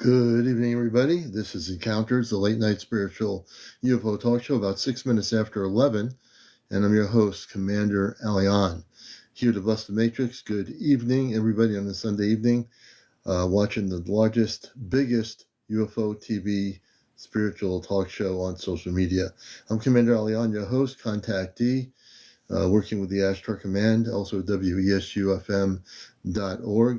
Good evening, everybody. This is Encounters, the late night spiritual UFO talk show, about 6 minutes after 11. And I'm your host, CmdrAleon, here to bust the matrix. Good evening, everybody, on this Sunday evening, watching the largest, biggest UFO TV spiritual talk show on social media. I'm CmdrAleon, your host, contactee, working with the Ashtar Command, also WESUFM.org,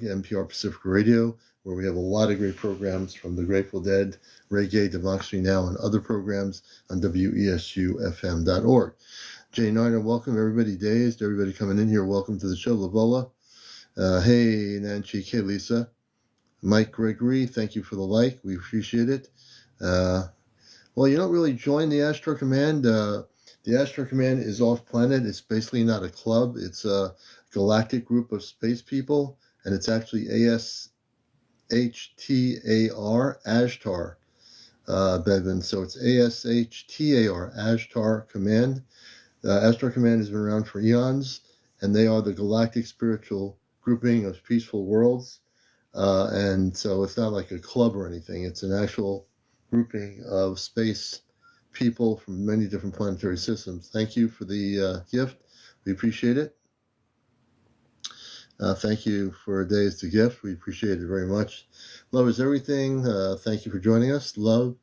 NPR Pacific Radio, where we have a lot of great programs from the Grateful Dead, Reggae, Democracy Now!, and other programs on WESUFM.org. Jay Niner, welcome everybody. Dazed, everybody coming in here, welcome to the show. Lavola, hey Nancy, K. Lisa, Mike Gregory, thank you for the like, we appreciate it. Well, you don't really join the Ashtar Command. The Ashtar Command is off planet. It's basically not a club. It's a galactic group of space people, and it's actually ASHTAR, Ashtar, Bevan. So it's ASHTAR, Ashtar Command. Ashtar Command has been around for eons, and they are the galactic spiritual grouping of peaceful worlds. And so it's not like a club or anything. It's an actual grouping of space people from many different planetary systems. Thank you for the gift. We appreciate it. Thank you for Dazed the gift. We appreciate it very much. Love is everything. Thank you for joining us. Love,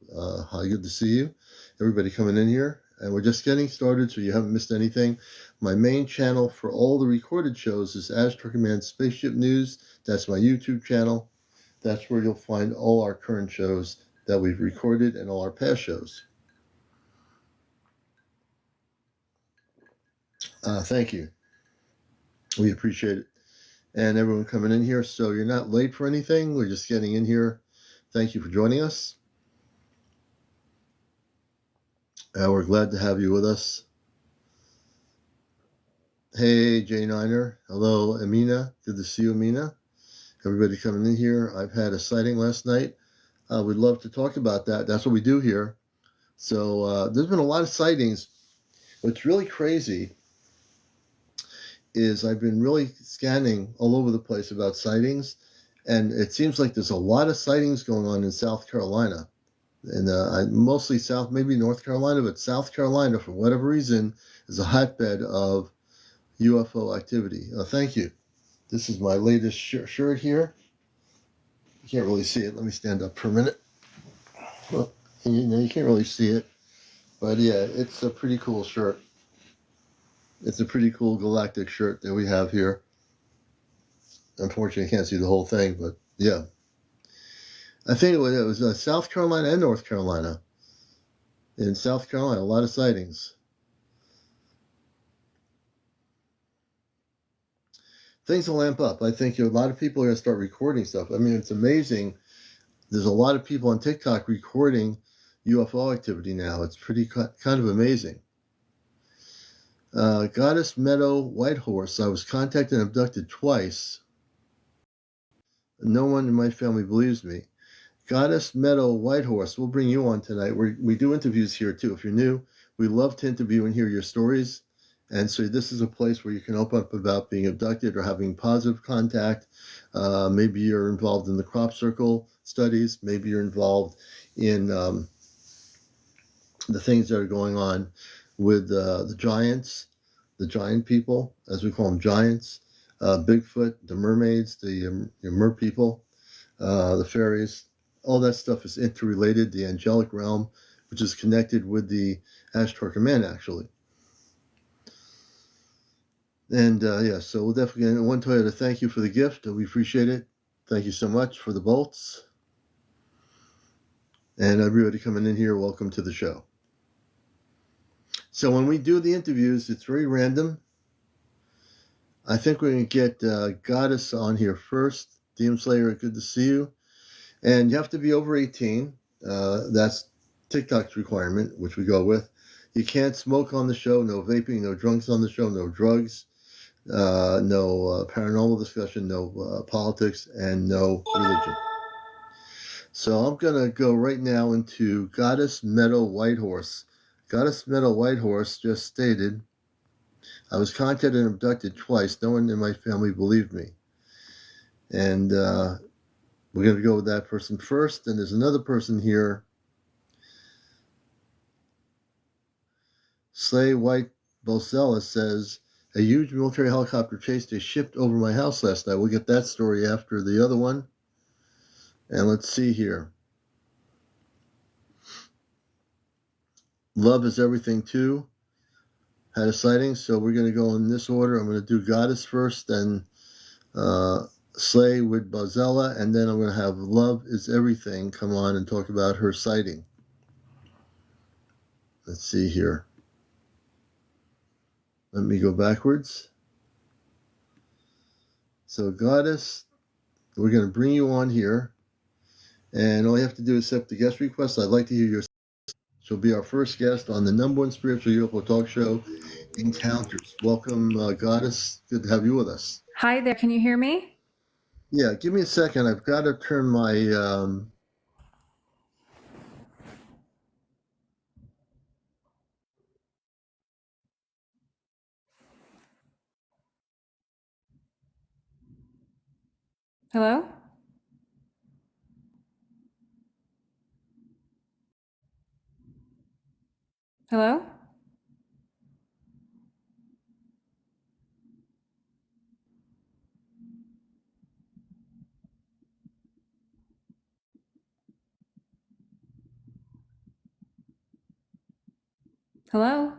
how good to see you. Everybody coming in here. And we're just getting started, so you haven't missed anything. My main channel for all the recorded shows is Ashtar Command Spaceship News. That's my YouTube channel. That's where you'll find all our current shows that we've recorded and all our past shows. Thank you. We appreciate it. And everyone coming in here. So you're not late for anything. We're just getting in here. Thank you for joining us. We're glad to have you with us. Hey, Jay Niner. Hello, Amina. Good to see you, Amina. Everybody coming in here. I've had a sighting last night. We'd love to talk about that. That's what we do here. So there's been a lot of sightings. What's really crazy is I've been really scanning all over the place about sightings, and it seems like there's a lot of sightings going on in South Carolina. And mostly South, maybe North Carolina, but South Carolina, for whatever reason, is a hotbed of UFO activity. Thank you. This is my latest shirt here. You can't really see it. Let me stand up for a minute. Well, you can't really see it. But yeah, it's a pretty cool shirt. It's a pretty cool galactic shirt that we have here. Unfortunately, I can't see the whole thing, but yeah. I think it was South Carolina and North Carolina. In South Carolina, a lot of sightings. Things will lamp up. I think a lot of people are going to start recording stuff. I mean, it's amazing. There's a lot of people on TikTok recording UFO activity now. It's pretty kind of amazing. Goddess Meadow Whitehorse. I was contacted and abducted twice. No one in my family believes me. Goddess Meadow Whitehorse. We'll bring you on tonight. We do interviews here too. If you're new, we love to interview and hear your stories. And so this is a place where you can open up about being abducted or having positive contact. Maybe you're involved in the crop circle studies. Maybe you're involved in the things that are going on with the giants, the giant people, as we call them, giants, Bigfoot, the mermaids, the mer people, the fairies. All that stuff is interrelated, the angelic realm, which is connected with the Ashtar Command, actually. And yeah, so we'll definitely get one Toyota. Thank you for the gift. We appreciate it. Thank you so much for the bolts. And everybody coming in here, welcome to the show. So when we do the interviews, it's very random. I think we're going to get Goddess on here first. Demon Slayer, good to see you. And you have to be over 18. That's TikTok's requirement, which we go with. You can't smoke on the show, no vaping, no drunks on the show, no drugs, no paranormal discussion, no politics, and no religion. So I'm going to go right now into Goddess Meadow Whitehorse. Goddess Meadow Whitehorse just stated, I was contacted and abducted twice. No one in my family believed me. And We're going to go with that person first. And there's another person here. Slay White Bosella says, a huge military helicopter chased a ship over my house last night. We'll get that story after the other one. And let's see here. Love is everything too. Had a sighting, so we're going to go in this order. I'm going to do Goddess first, then Slay with Bozella, and then I'm going to have Love is Everything come on and talk about her sighting. Let's see here. Let me go backwards. So Goddess, we're going to bring you on here, and all you have to do is accept the guest request. I'd like to hear your. She'll be our first guest on the #1 spiritual UFO talk show, Encounters. Welcome, Goddess. Good to have you with us. Hi there. Can you hear me? Yeah, give me a second. I've got to turn my Hello? Hello? Hello?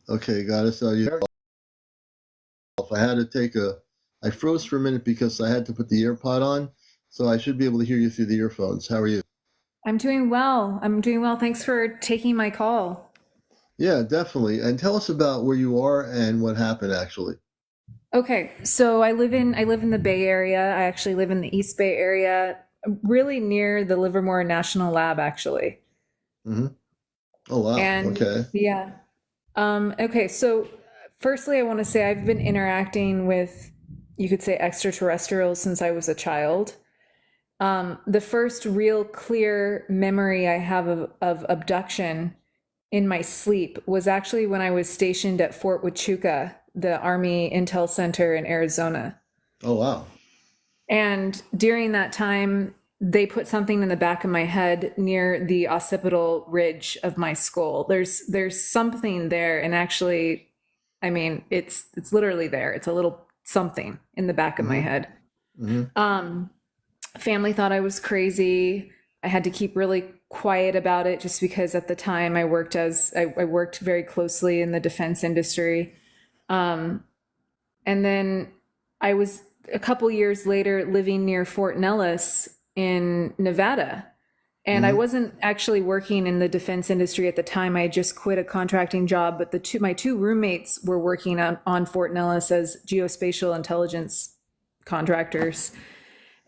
Okay, Goddess. If I had to I froze for a minute because I had to put the AirPod on, so I should be able to hear you through the earphones. How are you? I'm doing well. Thanks for taking my call. Yeah, definitely. And tell us about where you are and what happened, actually. Okay, so I live in the Bay Area. I actually live in the East Bay area, really near the Livermore National Lab, actually. Mm-hmm. Oh, wow. And Okay. yeah. Okay, so firstly, I want to say I've been interacting with, you could say, extraterrestrials since I was a child. The first real clear memory I have of abduction in my sleep was actually when I was stationed at Fort Huachuca, the Army Intel Center in Arizona. Oh, wow. And during that time, they put something in the back of my head near the occipital ridge of my skull. There's something there, and actually, I mean, it's literally there. It's a little something in the back of my Mm-hmm. head. Mm-hmm. Family thought I was crazy. I had to keep really quiet about it just because at the time I worked very closely in the defense industry. Um, and then I was a couple years later living near Fort Nellis in Nevada. And I Mm-hmm. wasn't actually working in the defense industry at the time. I had just quit a contracting job, but my two roommates were working on Fort Nellis as geospatial intelligence contractors.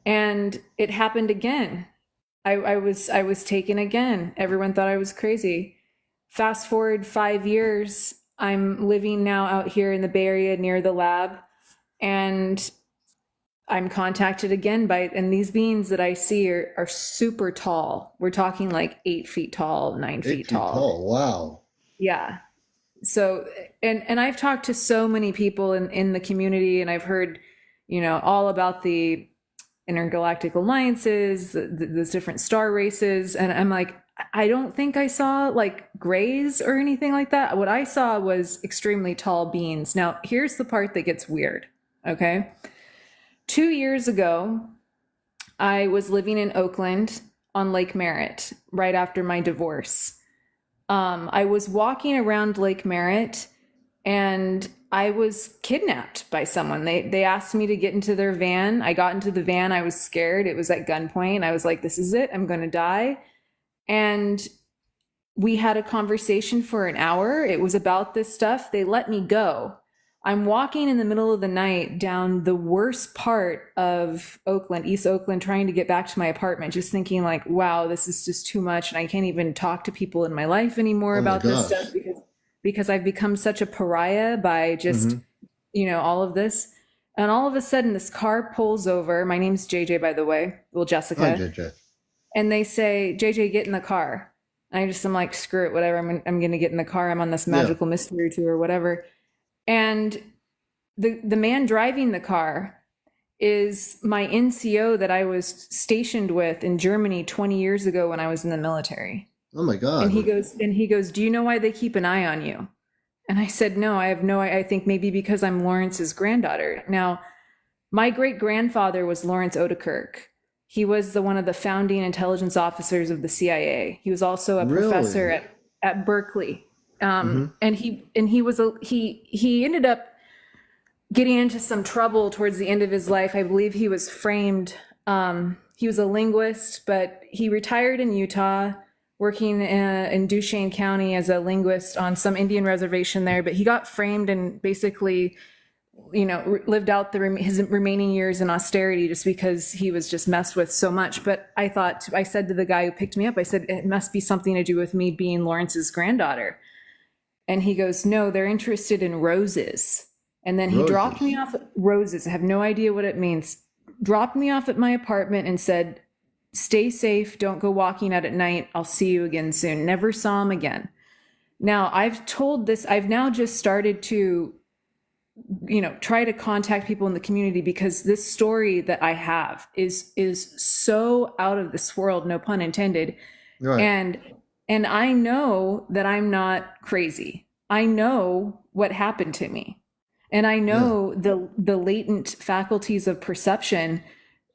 And it happened again. I was taken again. Everyone thought I was crazy. Fast forward 5 years, I'm living now out here in the Bay Area near the lab, and I'm contacted again and these beings that I see are super tall. We're talking like 8 feet tall, 9 feet 8 feet tall. tall. Wow. Yeah. So, and I've talked to so many people in the community, and I've heard, all about the intergalactic alliances, those different star races. And I'm like, I don't think I saw like grays or anything like that. What I saw was extremely tall beings. Now, here's the part that gets weird. Okay. 2 years ago, I was living in Oakland on Lake Merritt right after my divorce. I was walking around Lake Merritt and I was kidnapped by someone. They asked me to get into their van. I got into the van. I was scared. It was at gunpoint. I was like, this is it. I'm going to die. And we had a conversation for an hour. It was about this stuff. They let me go. I'm walking in the middle of the night down the worst part of Oakland, East Oakland, trying to get back to my apartment, just thinking like, wow, this is just too much. And I can't even talk to people in my life anymore Oh my about this stuff gosh. because I've become such a pariah by just, Mm-hmm. all of this. And all of a sudden this car pulls over. My name's JJ, by the way. Well, Hi, Jessica. JJ. And they say, JJ, get in the car. And I'm like, screw it, whatever. I'm going to get in the car. I'm on this Yeah. magical mystery tour or whatever. And the man driving the car is my NCO that I was stationed with in Germany 20 years ago when I was in the military. Oh my And God. he goes, do you know why they keep an eye on you? And I said, no, I have no, I think maybe because I'm Lawrence's granddaughter. Now, my great grandfather was Lawrence Odekirk. He was one of the founding intelligence officers of the CIA. He was also a professor Really? at Berkeley. Mm-hmm. And he ended up getting into some trouble towards the end of his life. I believe he was framed. He was a linguist, but he retired in Utah, working in Duchesne County as a linguist on some Indian reservation there. But he got framed and basically, lived out his remaining years in austerity just because he was just messed with so much. But I said to the guy who picked me up, I said, it must be something to do with me being Lawrence's granddaughter. And he goes, no, they're interested in roses. And then he dropped me Roses. off at roses. I have no idea what it means. Dropped me off at my apartment and said, stay safe. Don't go walking out at night. I'll see you again soon. Never saw him again. Now I've now just started to, try to contact people in the community because this story that I have is so out of this world, no pun intended. Right. And I know that I'm not crazy. I know what happened to me. And I Yeah. know the latent faculties of perception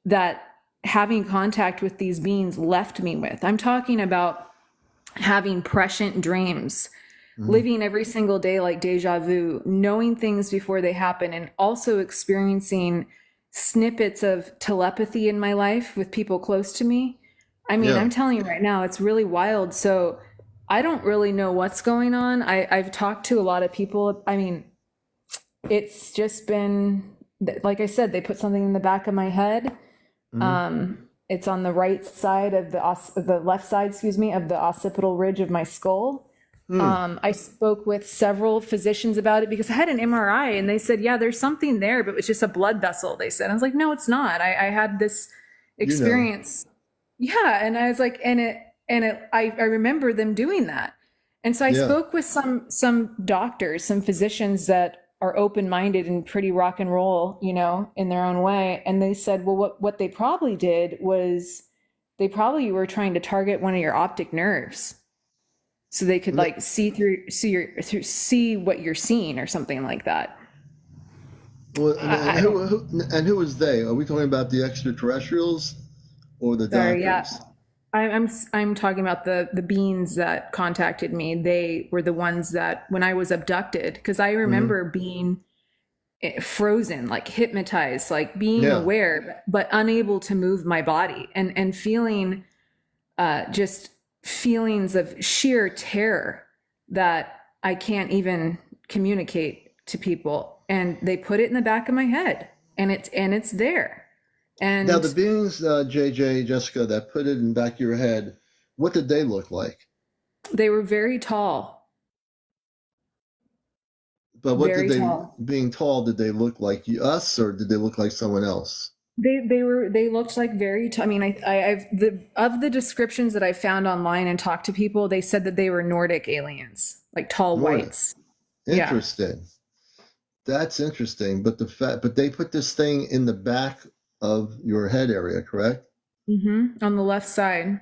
that having contact with these beings left me with. I'm talking about having prescient dreams, Mm-hmm. living every single day like deja vu, knowing things before they happen, and also experiencing snippets of telepathy in my life with people close to me. I mean, Yeah. I'm telling you right now, it's really wild. So I don't really know what's going on. I've talked to a lot of people. I mean, it's just been, like I said, they put something in the back of my head. Mm-hmm. It's on the right side of the left side, excuse me, of the occipital ridge of my skull. I spoke with several physicians about it because I had an MRI and they said, yeah, there's something there, but it's just a blood vessel, they said. I was like, no, it's not. I had this You know. experience. Yeah. And I was like, I remember them doing that. And so I Yeah. spoke with some doctors, some physicians that are open-minded and pretty rock and roll, in their own way. And they said, well, what they probably did was they probably were trying to target one of your optic nerves so they could like see what you're seeing or something like that. Well, and I don't, who was they? Are we talking about the extraterrestrials or the sorry, yeah. doctors? I'm talking about the beings that contacted me. They were the ones that when I was abducted, because I Mm-hmm. remember being frozen, like hypnotized, like being Yeah. aware but unable to move my body and feeling just feelings of sheer terror that I can't even communicate to people. And they put it in the back of my head, and it's there. Now the And beings, JJ, Jessica, that put it in the back of your head, what did they look like? they were very tall, But what did very they, tall. being tall, did they look like us or did they look like someone else? They looked like very I mean I've the of the descriptions that I found online and talked to people, they said that they were Nordic aliens, like tall Nordic. whites. Yeah. Interesting. That's interesting. But they put this thing in the back of your head area, correct? On the left side.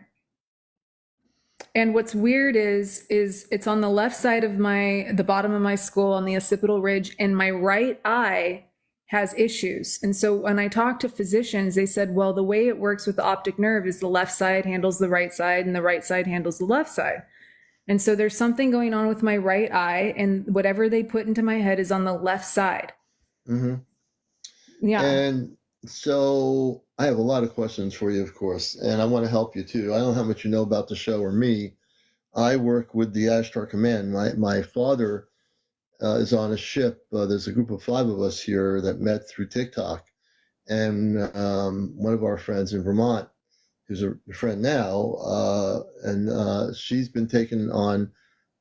And what's weird is it's on the left side of the bottom of my skull on the occipital ridge, and my right eye has issues. And so when I talked to physicians, they said, well, the way it works with the optic nerve is the left side handles the right side and the right side handles the left side. And so there's something going on with my right eye, and whatever they put into my head is on the left side. Mm-hmm. Yeah. And so I have a lot of questions for you, of course, and I want to help you too. I don't know how much you know about the show or me. I work with the Ashtar Command. My father is on a ship. There's a group of 5 of us here that met through TikTok, and one of our friends in Vermont, who's a friend now, and she's been taken on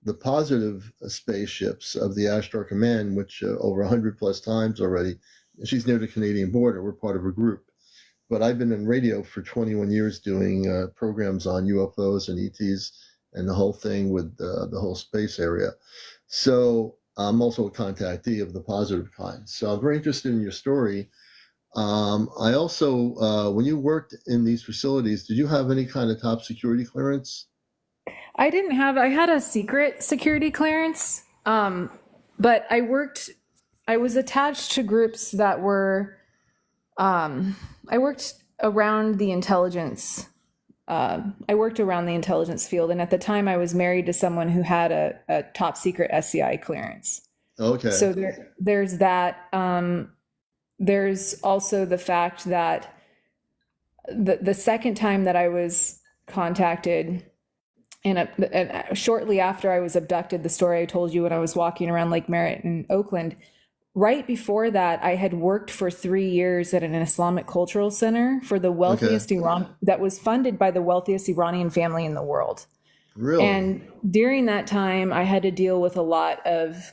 the positive spaceships of the Ashtar Command, which over 100 plus times already. She's near the Canadian border. We're part of a group. But I've been in radio for 21 years doing programs on UFOs and ETs and the whole thing with the whole space area. So I'm also a contactee of the positive kind. So I'm very interested in your story. I also, when you worked in these facilities, did you have any kind of top security clearance? I didn't have, I had a secret security clearance, but I was attached to groups that were, I worked around the intelligence. I worked around the intelligence field, and at the time, I was married to someone who had a top secret SCI clearance. Okay. So there's that. There's also the fact that the second time that I was contacted, and shortly after I was abducted, the story I told you when I was walking around Lake Merritt in Oakland. Right before that, I had worked for 3 years at an Islamic cultural center for the wealthiest Iran that was funded by the wealthiest Iranian family in the world. Really? And during that time, I had to deal with a lot of,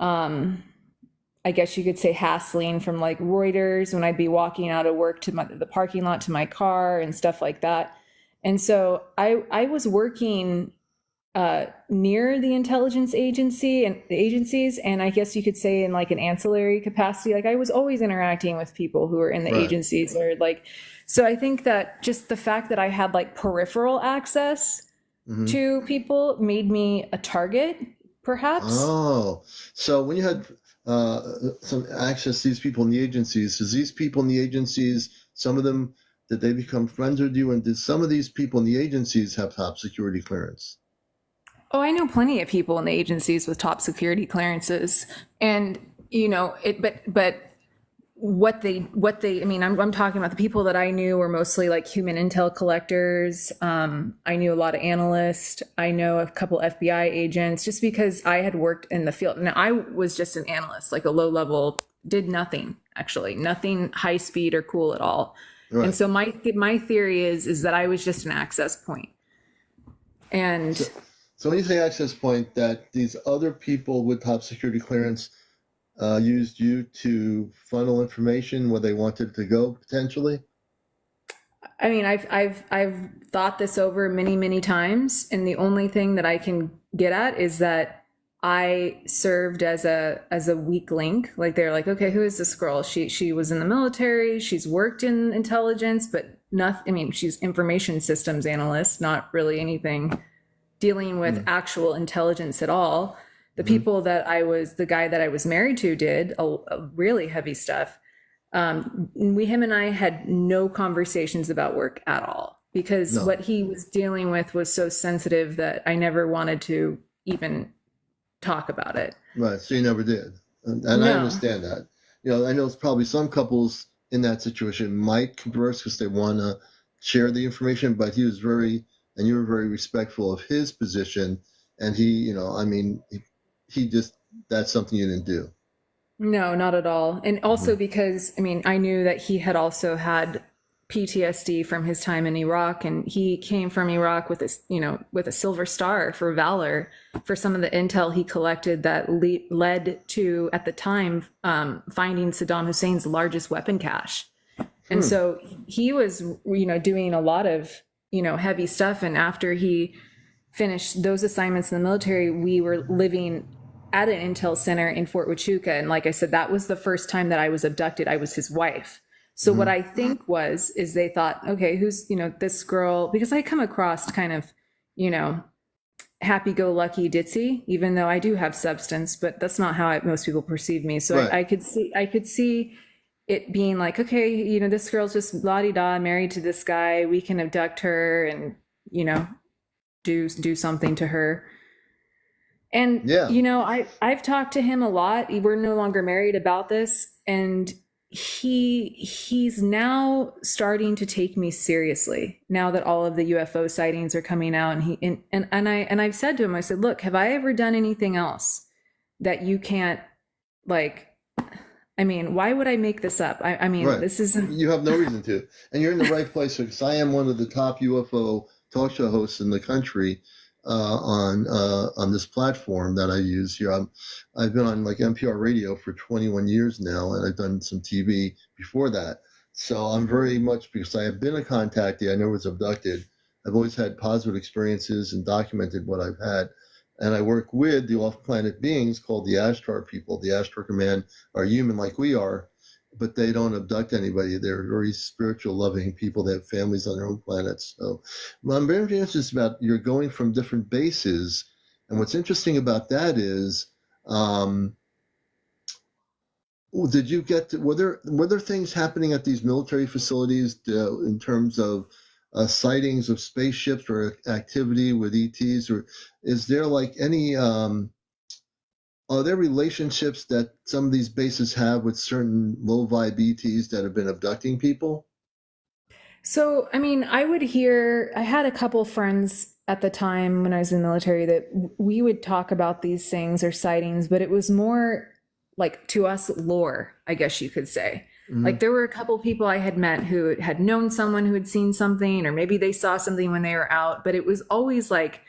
I guess you could say, hassling from like Reuters when I'd be walking out of work to the parking lot to my car and stuff like that. And so I was working near the intelligence agency and the agencies, and I guess you could say in like an ancillary capacity. Like I was always interacting with people who were in the agencies, or like, so I think that just the fact that I had like peripheral access to people made me a target, perhaps. Oh, so when you had some access to these people in the agencies, does these people in the agencies, some of them, did they become friends with you? And did some of these people in the agencies have top security clearance? Oh, I know plenty of people in the agencies with top security clearances, and but what they, I mean, I'm talking about the people that I knew were mostly like human intel collectors. I knew a lot of analysts. I know a couple FBI agents, just because I had worked in the field. Now I was just an analyst, like a low level, did nothing, actually, nothing high speed or cool at all. Right. And so my theory is that I was just an access point. And so when you say access point, that these other people with top security clearance used you to funnel information where they wanted to go potentially? I mean, I've thought this over many, many times, and the only thing that I can get at is that I served as a weak link. Like they're like, okay, who is this girl? She was in the military, she's worked in intelligence, but nothing. I mean, she's information systems analyst, not really anything dealing with actual intelligence at all. The people that the guy that I was married to did a really heavy stuff. Him and I had no conversations about work at all, because what he was dealing with was so sensitive that I never wanted to even talk about it. Right. So you never did. And I understand that. I know it's probably some couples in that situation might converse because they want to share the information, but he was and you were very respectful of his position. And he, I mean, he just, that's something you didn't do. No, not at all. And also because, I mean, I knew that he had also had PTSD from his time in Iraq, and he came from Iraq with a Silver Star for valor for some of the intel he collected that led to, at the time, finding Saddam Hussein's largest weapon cache. And so he was, doing a lot of, heavy stuff. And after he finished those assignments in the military, we were living at an intel center in Fort Huachuca. And like I said, that was the first time that I was abducted. I was his wife. So what I think is they thought, okay, who's, this girl, because I come across kind of, happy-go-lucky ditzy, even though I do have substance, but that's not how most people perceive me. So I could see it being like, okay, this girl's just la-di-da, married to this guy, we can abduct her and, do something to her. And, I've talked to him a lot. We're no longer married about this. And he's now starting to take me seriously now that all of the UFO sightings are coming out. And I've said to him, I said, look, have I ever done anything else that you can't, like, I mean, why would I make this up? I mean, Right. this isn't. You have no reason to. And you're in the right place because I am one of the top UFO talk show hosts in the country on this platform that I use here. I've been on like NPR radio for 21 years now, and I've done some TV before that. So I'm very much, because I have been a contactee, I never was abducted. I've always had positive experiences and documented what I've had. And I work with the off-planet beings called the Ashtar people. The Ashtar Command are human like we are, but they don't abduct anybody. They're very spiritual, loving people. They have families on their own planets. So I'm very interested about you're going from different bases. And what's interesting about that is, did you get to, were there things happening at these military facilities in terms of sightings of spaceships or activity with ETs, or is there like any are there relationships that some of these bases have with certain low vibe ETs that have been abducting people? So, I mean, I had a couple friends at the time when I was in the military that we would talk about these things or sightings, but it was more like, to us, lore, I guess you could say. Mm-hmm. Like, there were a couple people I had met who had known someone who had seen something, or maybe they saw something when they were out, but it was always like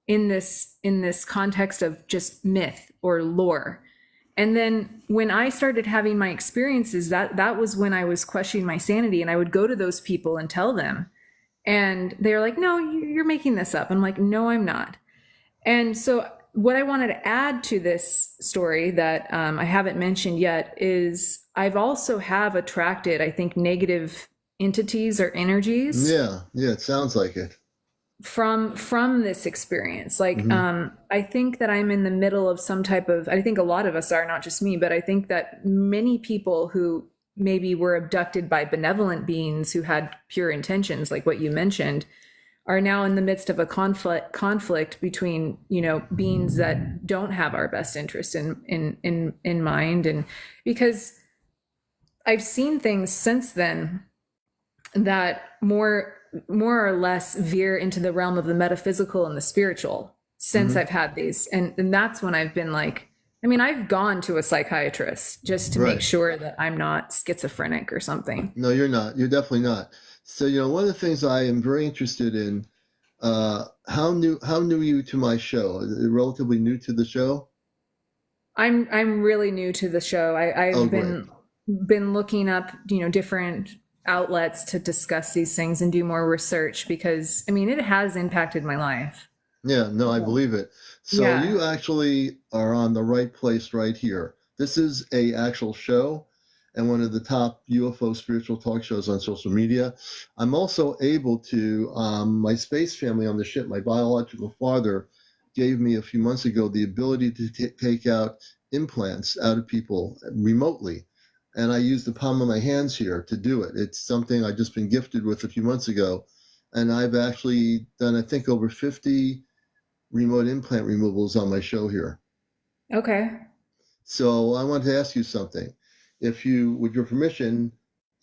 in this context of just myth or lore. And then when I started having my experiences, that was when I was questioning my sanity, and I would go to those people and tell them, and they're like, "No, you're making this up." I'm like, "No, I'm not." And so what I wanted to add to this story that I haven't mentioned yet is I've also have attracted, I think, negative entities or energies. Yeah, it sounds like it. From this experience. Like, I think that I'm in the middle of some type of, I think a lot of us are, not just me, but I think that many people who maybe were abducted by benevolent beings who had pure intentions, like what you mentioned, are now in the midst of a conflict between, beings that don't have our best interest in mind. And because I've seen things since then that more or less veer into the realm of the metaphysical and the spiritual since I've had these. And that's when I've been like, I mean, I've gone to a psychiatrist just to make sure that I'm not schizophrenic or something. No, you're not. You're definitely not. So, one of the things I am very interested in, how new are you to my show? Are you relatively new to the show? I'm really new to the show. I've been looking up, different outlets to discuss these things and do more research, because I mean, it has impacted my life. Yeah, no, I believe it. So you actually are on the right place right here. This is a actual show and one of the top UFO spiritual talk shows on social media. I'm also able to, my space family on the ship, my biological father gave me a few months ago the ability to take out implants out of people remotely. And I use the palm of my hands here to do it. It's something I've just been gifted with a few months ago. And I've actually done, I think, over 50 remote implant removals on my show here. Okay. So I wanted to ask you something. If you, with your permission,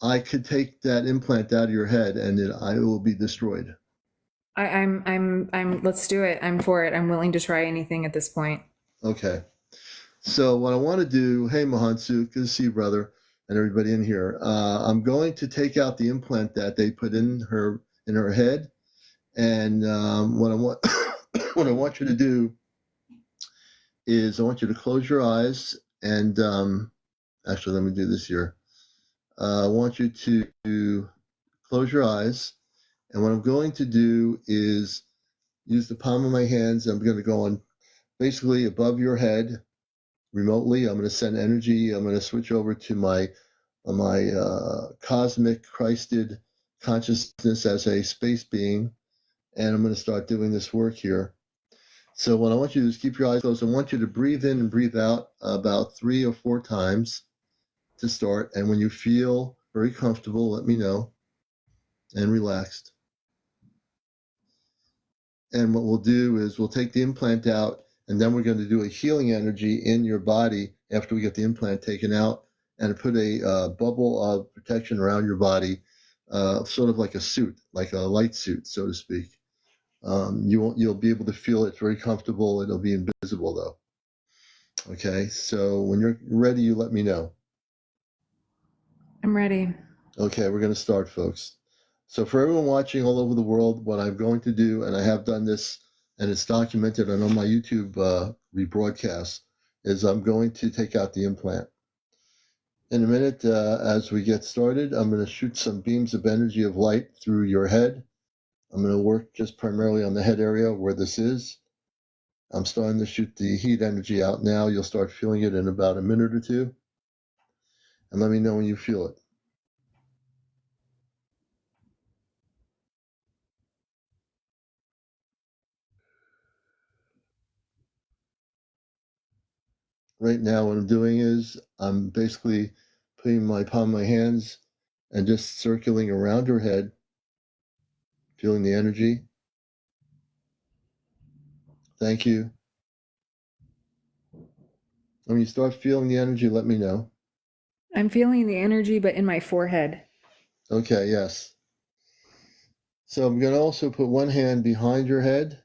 I could take that implant out of your head and it will be destroyed. Let's do it. I'm for it. I'm willing to try anything at this point. Okay. So what I want to do, hey Mahansu, good to see you, brother, and everybody in here. I'm going to take out the implant that they put in her head, and what I want what I want you to do is I want you to close your eyes, and actually let me do this here. I want you to close your eyes, and what I'm going to do is use the palm of my hands. I'm going to go on basically above your head remotely. I'm going to send energy. I'm going to switch over to my cosmic Christed consciousness as a space being, and I'm going to start doing this work here. So what I want you to do is keep your eyes closed. I want you to breathe in and breathe out about 3 or 4 times to start. And when you feel very comfortable, let me know, and relaxed. And what we'll do is we'll take the implant out, and then we're going to do a healing energy in your body after we get the implant taken out, and put a bubble of protection around your body, sort of like a suit, like a light suit, so to speak. You'll be able to feel it very comfortable. It'll be invisible though. Okay, so when you're ready, you let me know. I'm ready. Okay, we're going to start, folks. So for everyone watching all over the world, what I'm going to do, and I have done this, and it's documented on my YouTube rebroadcast, is I'm going to take out the implant. In a minute, as we get started, I'm going to shoot some beams of energy of light through your head. I'm going to work just primarily on the head area where this is. I'm starting to shoot the heat energy out now. You'll start feeling it in about a minute or two. And let me know when you feel it. Right now, what I'm doing is I'm basically putting my palm of my hands and just circling around her head, feeling the energy. Thank you. When you start feeling the energy, let me know. I'm feeling the energy, but in my forehead. Okay, yes. So I'm going to also put one hand behind your head.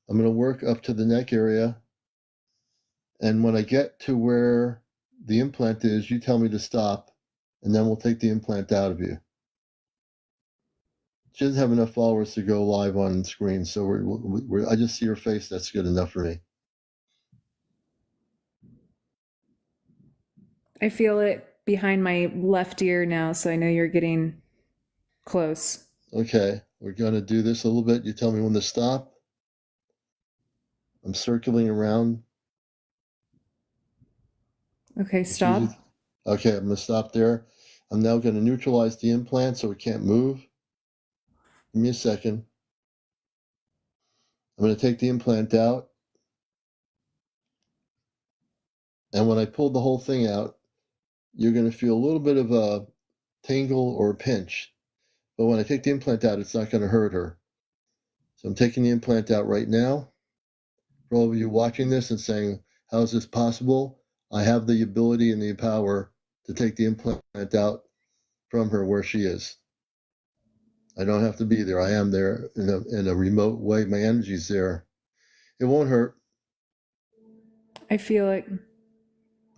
I'm going to work up to the neck area. And when I get to where the implant is, you tell me to stop, and then we'll take the implant out of you. She doesn't have enough followers to go live on screen, so I just see her face. That's good enough for me. I feel it behind my left ear now, so I know you're getting close. Okay, we're going to do this a little bit. You tell me when to stop. I'm circling around. Okay, It's usually, stop. okay, I'm going to stop there. I'm now going to neutralize the implant so it can't move. Give me a second. I'm going to take the implant out. And when I pull the whole thing out, you're going to feel a little bit of a tingle or a pinch. But when I take the implant out, it's not going to hurt her. So I'm taking the implant out right now. For all of you watching this and saying, how is this possible? I have the ability and the power to take the implant out from her where she is. I don't have to be there. I am there in a remote way. My energy's there. It won't hurt. I feel it.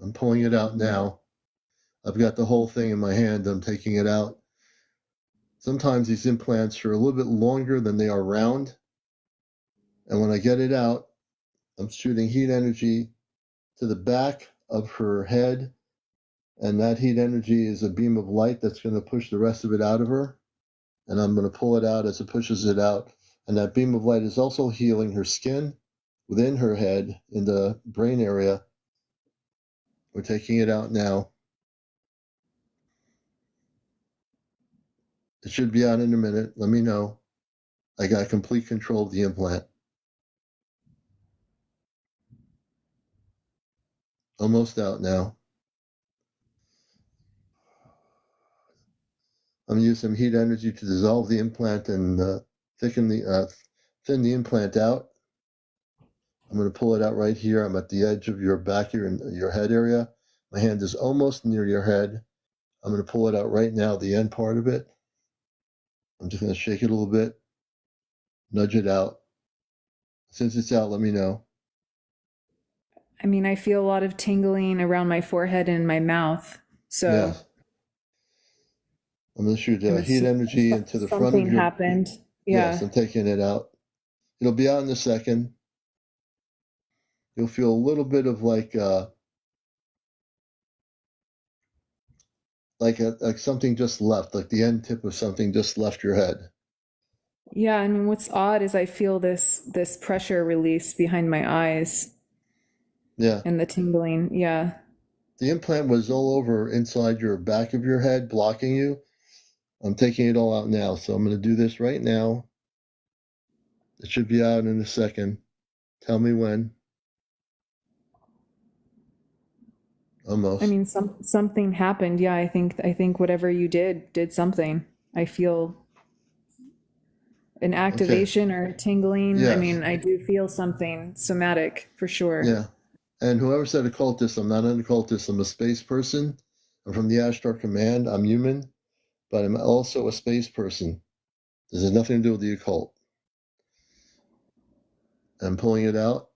I'm pulling it out now. I've got the whole thing in my hand. I'm taking it out. Sometimes these implants are a little bit longer than they are round. And when I get it out, I'm shooting heat energy to the back of her head. And that heat energy is a beam of light that's going to push the rest of it out of her. And I'm going to pull it out as it pushes it out. And that beam of light is also healing her skin within her head in the brain area. We're taking it out now. It should be out in a minute. Let me know. I got complete control of the implant. Almost out now. I'm going to use some heat energy to dissolve the implant and thin the implant out. I'm going to pull it out right here. I'm at the edge of your back here in your head area. My hand is almost near your head. I'm going to pull it out right now, the end part of it. I'm just going to shake it a little bit, nudge it out. Since it's out, let me know. I mean, I feel a lot of tingling around my forehead and my mouth. So Yes. I'm going to shoot I'm heat energy into the front of something your. happened. Yes, Yeah. I'm taking it out. It'll be out in a second. You'll feel a little bit of like something just left, like the end tip of something just left your head. Yeah, I mean, what's odd is I feel this pressure release behind my eyes Yeah. and the tingling. Yeah. The implant was all over inside your back of your head, blocking you. I'm taking it all out now. So I'm going to do this right now. It should be out in a second. Tell me when. I Almost. mean, something happened. Yeah, I think whatever you did something. I feel an Okay. activation or tingling. I Yes. mean, I do feel something somatic for sure. Yeah. And whoever said occultist, I'm not an occultist. I'm a space person. I'm from the Ashtar Command. I'm human, but I'm also a space person. This has nothing to do with the occult. I'm pulling it out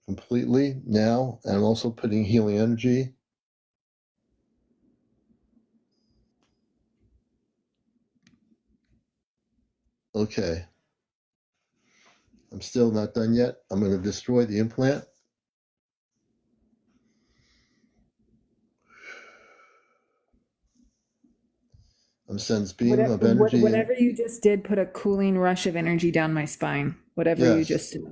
completely now, and I'm also putting healing energy. Okay. I'm still not done yet. I'm going to destroy the implant. I'm sending beam of energy in. Whatever you just did put a cooling rush of energy down my spine. Whatever you Yes. just did.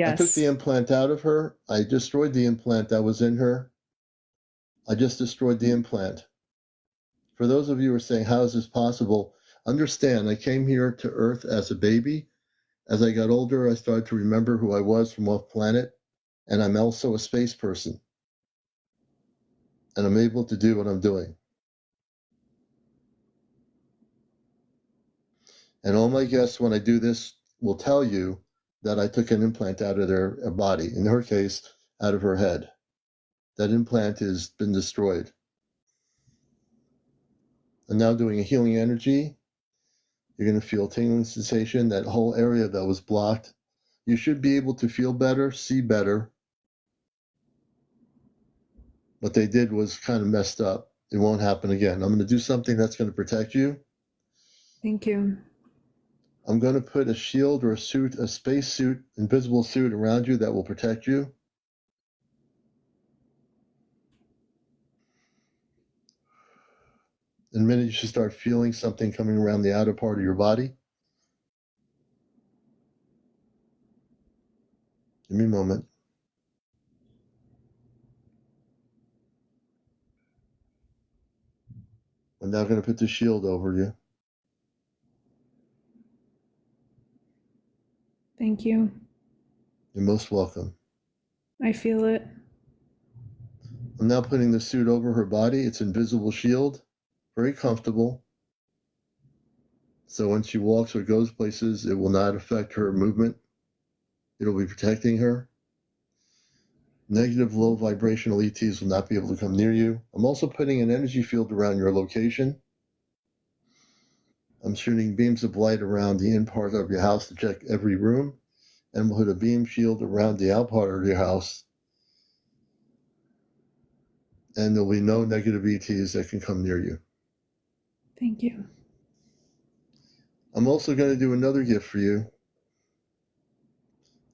I took the Yes. implant out of her. I destroyed the implant that was in her. I just destroyed the implant. For those of you who are saying, how is this possible? Understand, I came here to Earth as a baby. As I got older, I started to remember who I was from off planet, and I'm also a space person. And I'm able to do what I'm doing. And all my guests, when I do this, will tell you that I took an implant out of their body, in her case, out of her head. That implant has been destroyed. I'm now doing a healing energy. You're going to feel tingling sensation, that whole area that was blocked. You should be able to feel better, see better. What they did was kind of messed up. It won't happen again. I'm going to do something that's going to protect you. Thank you. I'm going to put a shield or a suit, a space suit, invisible suit around you that will protect you. In a minute, you should start feeling something coming around the outer part of your body. Give me a moment. I'm now going to put the shield over you. Thank you. You're most welcome. I feel it. I'm now putting the suit over her body. It's invisible shield, very comfortable. So when she walks or goes places, it will not affect her movement. It'll be protecting her. Negative low vibrational ETs will not be able to come near you. I'm also putting an energy field around your location. I'm shooting beams of light around the in part of your house to check every room, and we'll put a beam shield around the out part of your house. And there'll be no negative ETs that can come near you. Thank you. I'm also going to do another gift for you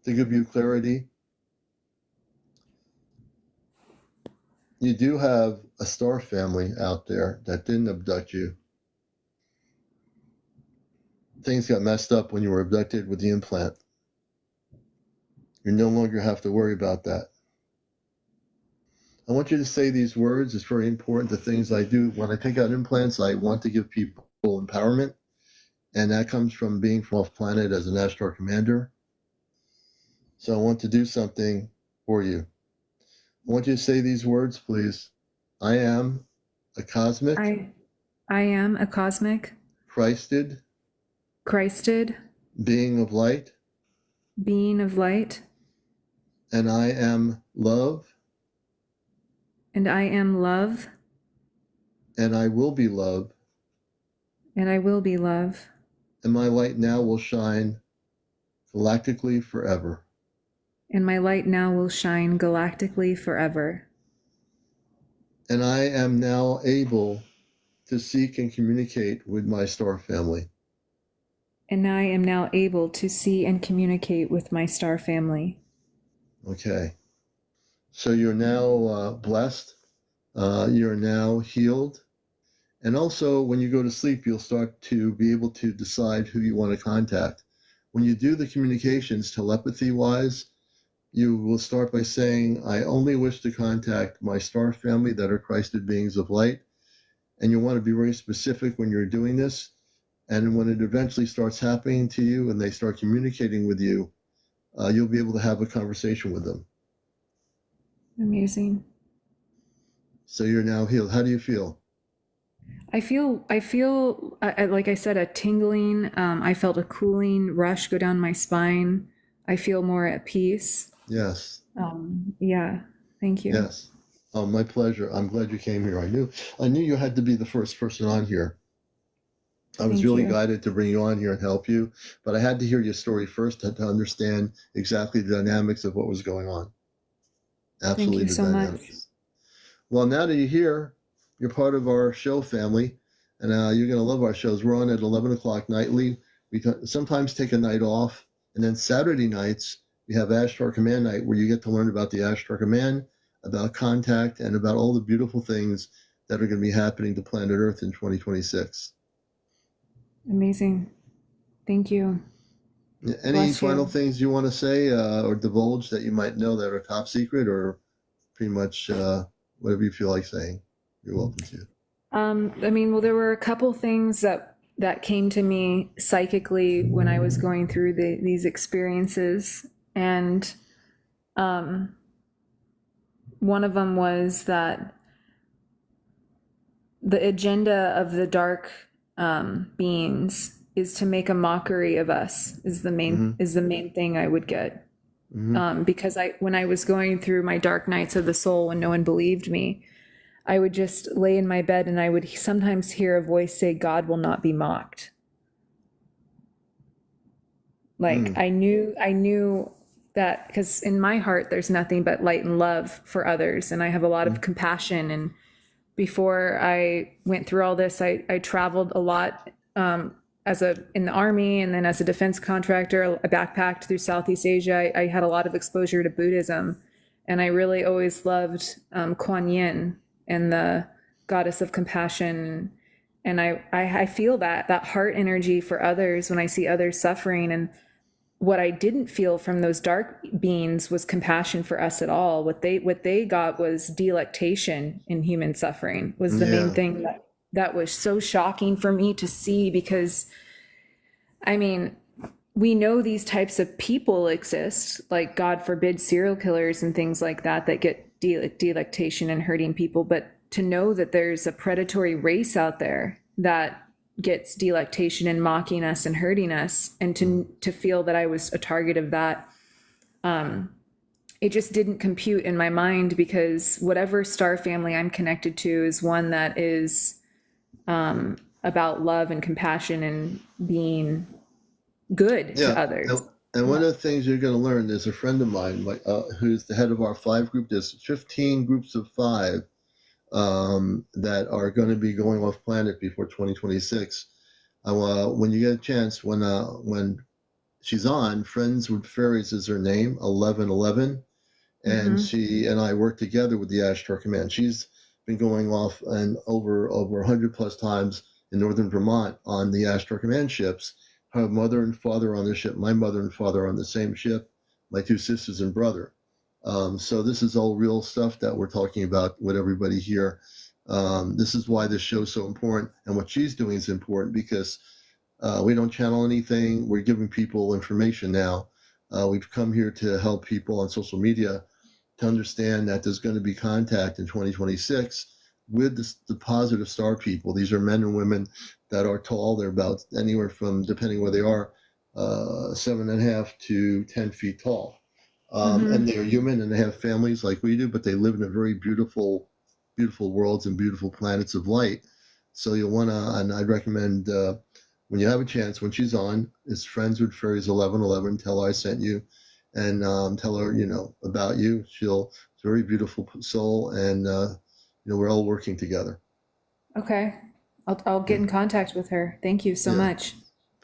to give you clarity. You do have a star family out there that didn't abduct you. Things got messed up when you were abducted with the implant. You no longer have to worry about that. I want you to say these words. It's very important. The things I do when I take out implants, I want to give people empowerment. And that comes from being from off planet as an Astro commander. So I want to do something for you. I want you to say these words, please. I am a cosmic. I am a cosmic, Christed. Being of light. Being of light. And I am love. And I am love. And I will be love. And I will be love. And my light now will shine galactically forever. And my light now will shine galactically forever. And I am now able to seek and communicate with my star family. And I am now able to see and communicate with my star family. Okay. So you're now blessed. You're now healed. And also, when you go to sleep, you'll start to be able to decide who you want to contact. When you do the communications telepathy-wise, you will start by saying, I only wish to contact my star family that are Christed beings of light. And you want to be very specific when you're doing this. And when it eventually starts happening to you and they start communicating with you, you'll be able to have a conversation with them. Amazing. So you're now healed. How do you feel? I feel, like I said, a tingling. I felt a cooling rush go down my spine. I feel more at peace. Yes. Yeah. Thank you. Yes. Oh, my pleasure. I'm glad you came here. I knew you had to be the first person on here. I was really guided to bring you on here and help you, but I had to hear your story first to understand exactly the dynamics of what was going on. Thank Absolutely you the so much. dynamics. Well, now that you're here, you're part of our show family, and you're going to love our shows. We're on at 11 o'clock nightly. We sometimes take a night off, and then Saturday nights, we have Ashtar Command Night, where you get to learn about the Ashtar Command, about contact, and about all the beautiful things that are going to be happening to planet Earth in 2026. Amazing. Thank you. Any Bless final you. things you want to say or divulge that you might know that are top secret, or pretty much whatever you feel like saying? You're welcome to. I mean, well, there were a couple things that came to me psychically when I was going through these experiences, and one of them was that the agenda of the dark beings is to make a mockery of us. Is the main thing I would get. Because when I was going through my dark nights of the soul, when no one believed me, I would just lay in my bed and I would sometimes hear a voice say, God will not be mocked. Like I knew that, because in my heart, there's nothing but light and love for others. And I have a lot of compassion. And before I went through all this, I traveled a lot in the army, and then as a defense contractor. I backpacked through Southeast Asia. I had a lot of exposure to Buddhism. And I really always loved Kuan Yin and the goddess of compassion. And I feel that heart energy for others when I see others suffering. And what I didn't feel from those dark beings was compassion for us at all. What they got was delectation in human suffering, was the main thing that was so shocking for me to see. Because I mean, we know these types of people exist, like God forbid serial killers and things like that get delectation and hurting people. But to know that there's a predatory race out there that gets delectation and mocking us and hurting us, and to feel that I was a target of that, it just didn't compute in my mind, because whatever star family I'm connected to is one that is about love and compassion and being good to others. And one of the things you're going to learn, there's a friend of mine who's the head of our 5 group. There's 15 groups of 5 that are going to be going off planet before 2026. When you get a chance, when she's on, Friends with Fairies is her name, 1111, and she and I work together with the Ashtar Command. She's been going off and over 100 plus times in northern Vermont on the Ashtar Command ships. Her mother and father on the ship, my mother and father on the same ship, my 2 sisters and brother. So this is all real stuff that we're talking about with everybody here. This is why this show's so important, and what she's doing is important, because we don't channel anything. We're giving people information now. We've come here to help people on social media to understand that there's going to be contact in 2026 with the positive star people. These are men and women that are tall. They're about anywhere from, depending where they are, 7.5 to 10 feet tall. And they're human and they have families like we do, but they live in a very beautiful, beautiful worlds and beautiful planets of light. So you'll want to, and I'd recommend when you have a chance, when she's on, is Friends with Fairies 1111. Tell her I sent you, and tell her about you. She's a very beautiful soul, and we're all working together. Okay, I'll get in contact with her. Thank you so much.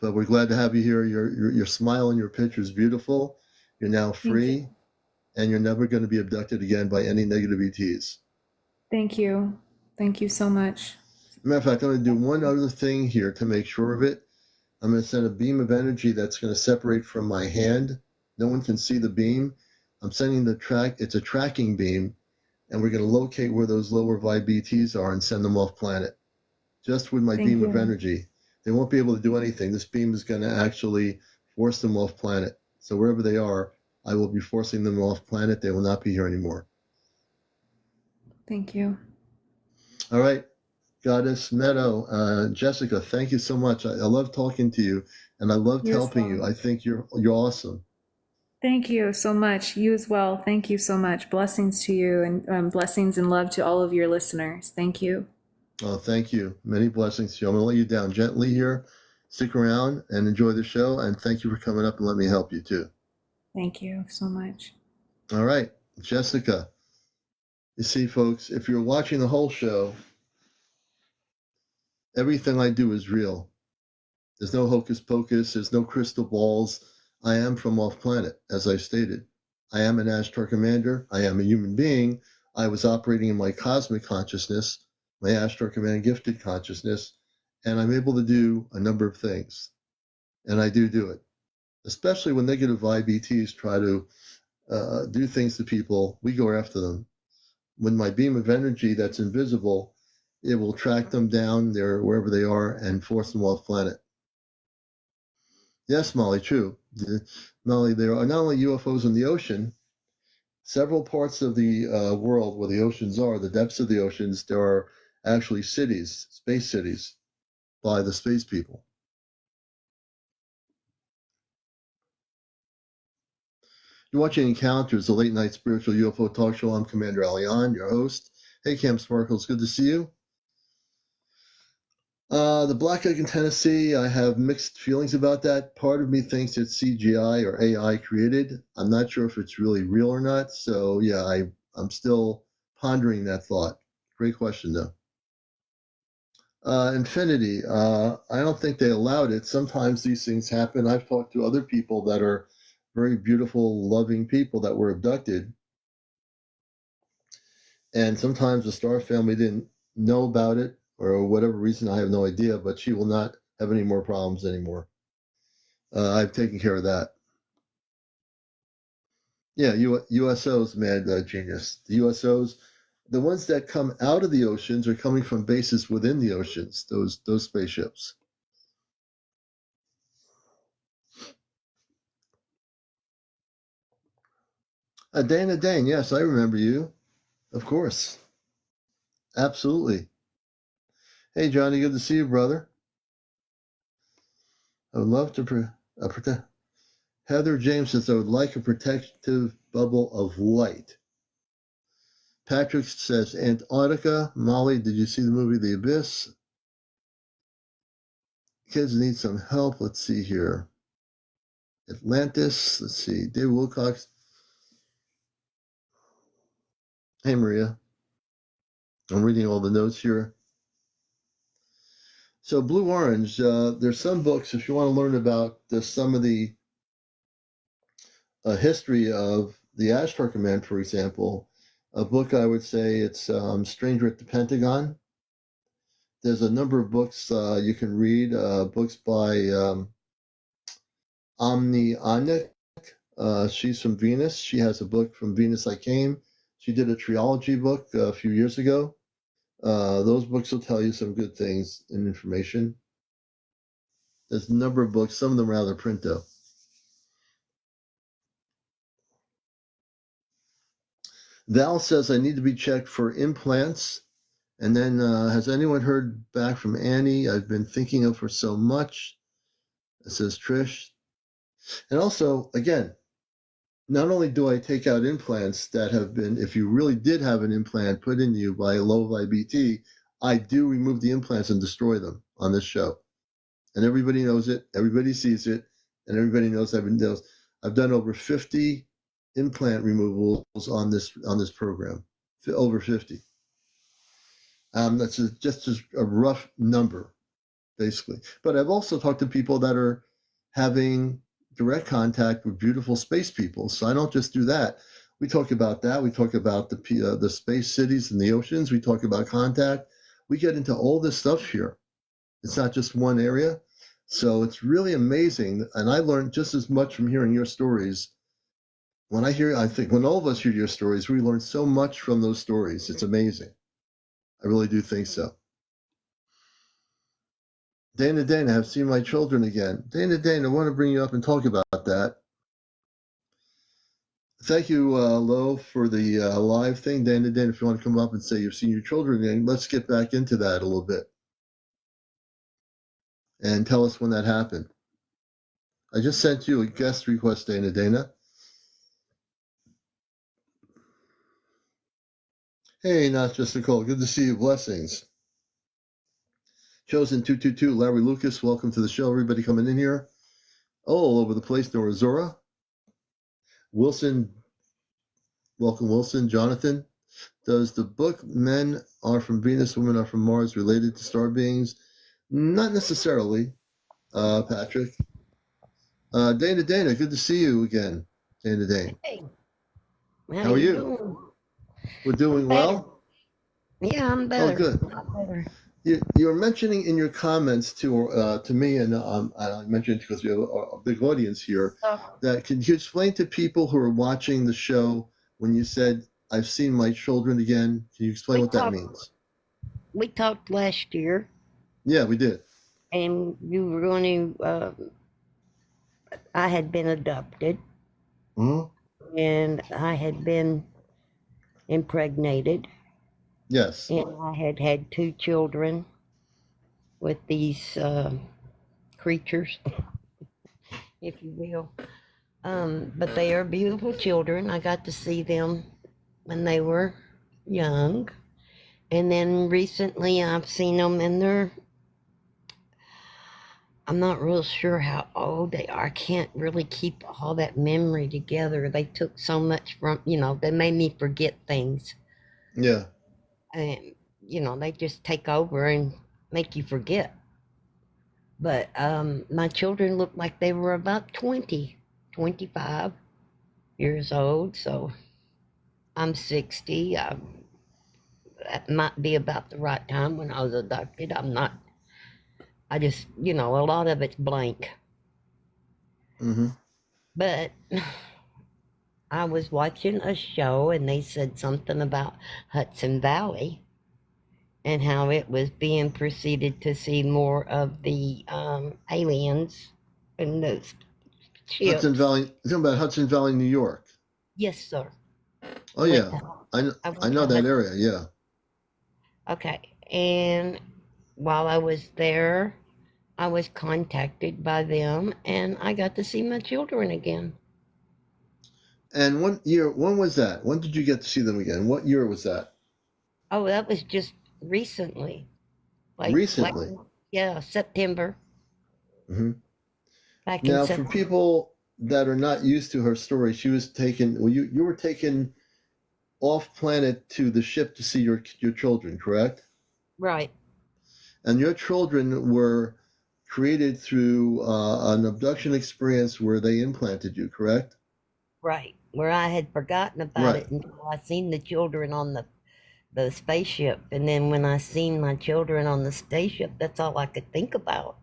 But we're glad to have you here. Your smile and your picture is beautiful. You're now free, and you're never going to be abducted again by any negative ETs. Thank you. Thank you so much. Matter of fact, I'm going to do one other thing here to make sure of it. I'm going to send a beam of energy that's going to separate from my hand. No one can see the beam. I'm sending it's a tracking beam, and we're going to locate where those lower vibe ETs are and send them off planet. Just with my beam of energy. They won't be able to do anything. This beam is going to actually force them off planet. So wherever they are, I will be forcing them off planet. They will not be here anymore. Thank you. All right. Goddess Meadow, Jessica, thank you so much. I love talking to you, and I loved helping you. I think you're awesome. Thank you so much. You as well. Thank you so much. Blessings to you, and blessings and love to all of your listeners. Thank you. Oh, thank you. Many blessings to you. I'm going to let you down gently here. Stick around and enjoy the show, and thank you for coming up and let me help you too. Thank you so much. All right, Jessica. You see, folks, if you're watching the whole show, everything I do is real. There's no hocus pocus. There's no crystal balls. I am from off planet, as I stated. I am an Ashtar commander. I am a human being. I was operating in my cosmic consciousness, my Ashtar command gifted consciousness, and I'm able to do a number of things. And I do it, especially when negative IBTs try to do things to people. We go after them. When my beam of energy that's invisible, it will track them down there wherever they are and force them off planet. Yes, Molly, true. Molly, there are not only UFOs in the ocean, several parts of the world where the oceans are, the depths of the oceans, there are actually cities, space cities, by the space people. You're watching Encounters, the late night spiritual UFO talk show. I'm CmdrAleon, your host. Hey, Cam Sparkles, good to see you. The Black Egg in Tennessee, I have mixed feelings about that. Part of me thinks it's CGI or AI created. I'm not sure if it's really real or not. So, yeah, I'm still pondering that thought. Great question, though. Infinity, I don't think they allowed it. Sometimes these things happen. I've talked to other people that are very beautiful, loving people that were abducted. And sometimes the Star family didn't know about it, or whatever reason, I have no idea, but she will not have any more problems anymore. I've taken care of that. Yeah, USOs, mad genius. The USOs, the ones that come out of the oceans are coming from bases within the oceans, those spaceships. Dana Dane, yes, I remember you. Of course. Absolutely. Hey, Johnny, good to see you, brother. I would love to protect. Heather James says, I would like a protective bubble of light. Patrick says, Antarctica. Molly, did you see the movie The Abyss? Kids need some help. Let's see here. Atlantis. Let's see. David Wilcox. Hey, Maria. I'm reading all the notes here. So, Blue Orange, there's some books, if you want to learn about some of the history of the Ashtar Command, for example. A book, I would say, it's Stranger at the Pentagon. There's a number of books you can read, books by Omni Anik. She's from Venus. She has a book, From Venus I Came. She did a trilogy book a few years ago. Those books will tell you some good things and information. There's a number of books. Some of them are out of print, though. Val says, I need to be checked for implants. And then, has anyone heard back from Annie? I've been thinking of her so much. It says Trish. And also, again, not only do I take out implants that have been, if you really did have an implant put in you by a low IBT, I do remove the implants and destroy them on this show. And everybody knows it, everybody sees it, and everybody knows I've done over 50 implant removals on this program, over 50. That's just a rough number, basically. But I've also talked to people that are having direct contact with beautiful space people. So I don't just do that. We talk about that. We talk about the space cities and the oceans. We talk about contact. We get into all this stuff here. It's not just one area. So it's really amazing. And I learned just as much from hearing your stories. I think when all of us hear your stories, we learn so much from those stories. It's amazing. I really do think so. Dana, I've seen my children again. Dana, I want to bring you up and talk about that. Thank you, Lo, for the live thing. Dana, if you want to come up and say you've seen your children again, let's get back into that a little bit. And tell us when that happened. I just sent you a guest request, Dana. Hey, not just Nicole. Good to see you. Blessings. Chosen 222, Larry Lucas. Welcome to the show. Everybody coming in here. All over the place. Nora Zora. Wilson. Welcome, Wilson. Jonathan. Does the book Men Are From Venus, Women Are From Mars related to star beings? Not necessarily, Patrick. Dana, good to see you again. Dana. Hey, How are you you? doing? We're I'm doing better. well? Yeah, I'm Oh, better. good. A lot better. You were mentioning in your comments to me, and I mentioned it because we have a big audience here, Oh, that can you explain to people who are watching the show when you said, I've seen my children again? Can you explain we what that talked. means? We talked last year, Yeah, we did. and you were going to. I had been adopted, Hmm. and I had been impregnated, Yes. and I had had 2 children with these creatures, if you will. But they are beautiful children. I got to see them when they were young, and then recently I've seen them in their. I'm not real sure how old they are. I can't really keep all that memory together. They took so much from, they made me forget things. Yeah. And, they just take over and make you forget. But my children looked like they were about 20, 25 years old. So I'm 60. That might be about the right time when I was adopted. I'm not, I just, a lot of it's blank. Hmm. But I was watching a show and they said something about Hudson Valley and how it was being proceeded to see more of the aliens and the Hudson ships. Valley. You're talking about Hudson Valley, New York. Yes, sir. Oh I went yeah, to I I went know to that Hudson. area. Yeah. Okay, and while I was there, I was contacted by them, and I got to see my children again. And when was that? When did you get to see them again? What year was that? Oh, that was just recently, like Recently. yeah, September, Hmm. back in Now, for September. people that are not used to her story, she was taken. Well, you were taken off planet to the ship to see your children, correct? Right. And your children were created through an abduction experience where they implanted you, correct? Right, where I had forgotten about Right. it until I seen the children on the spaceship, and then when I seen my children on the spaceship, that's all I could think about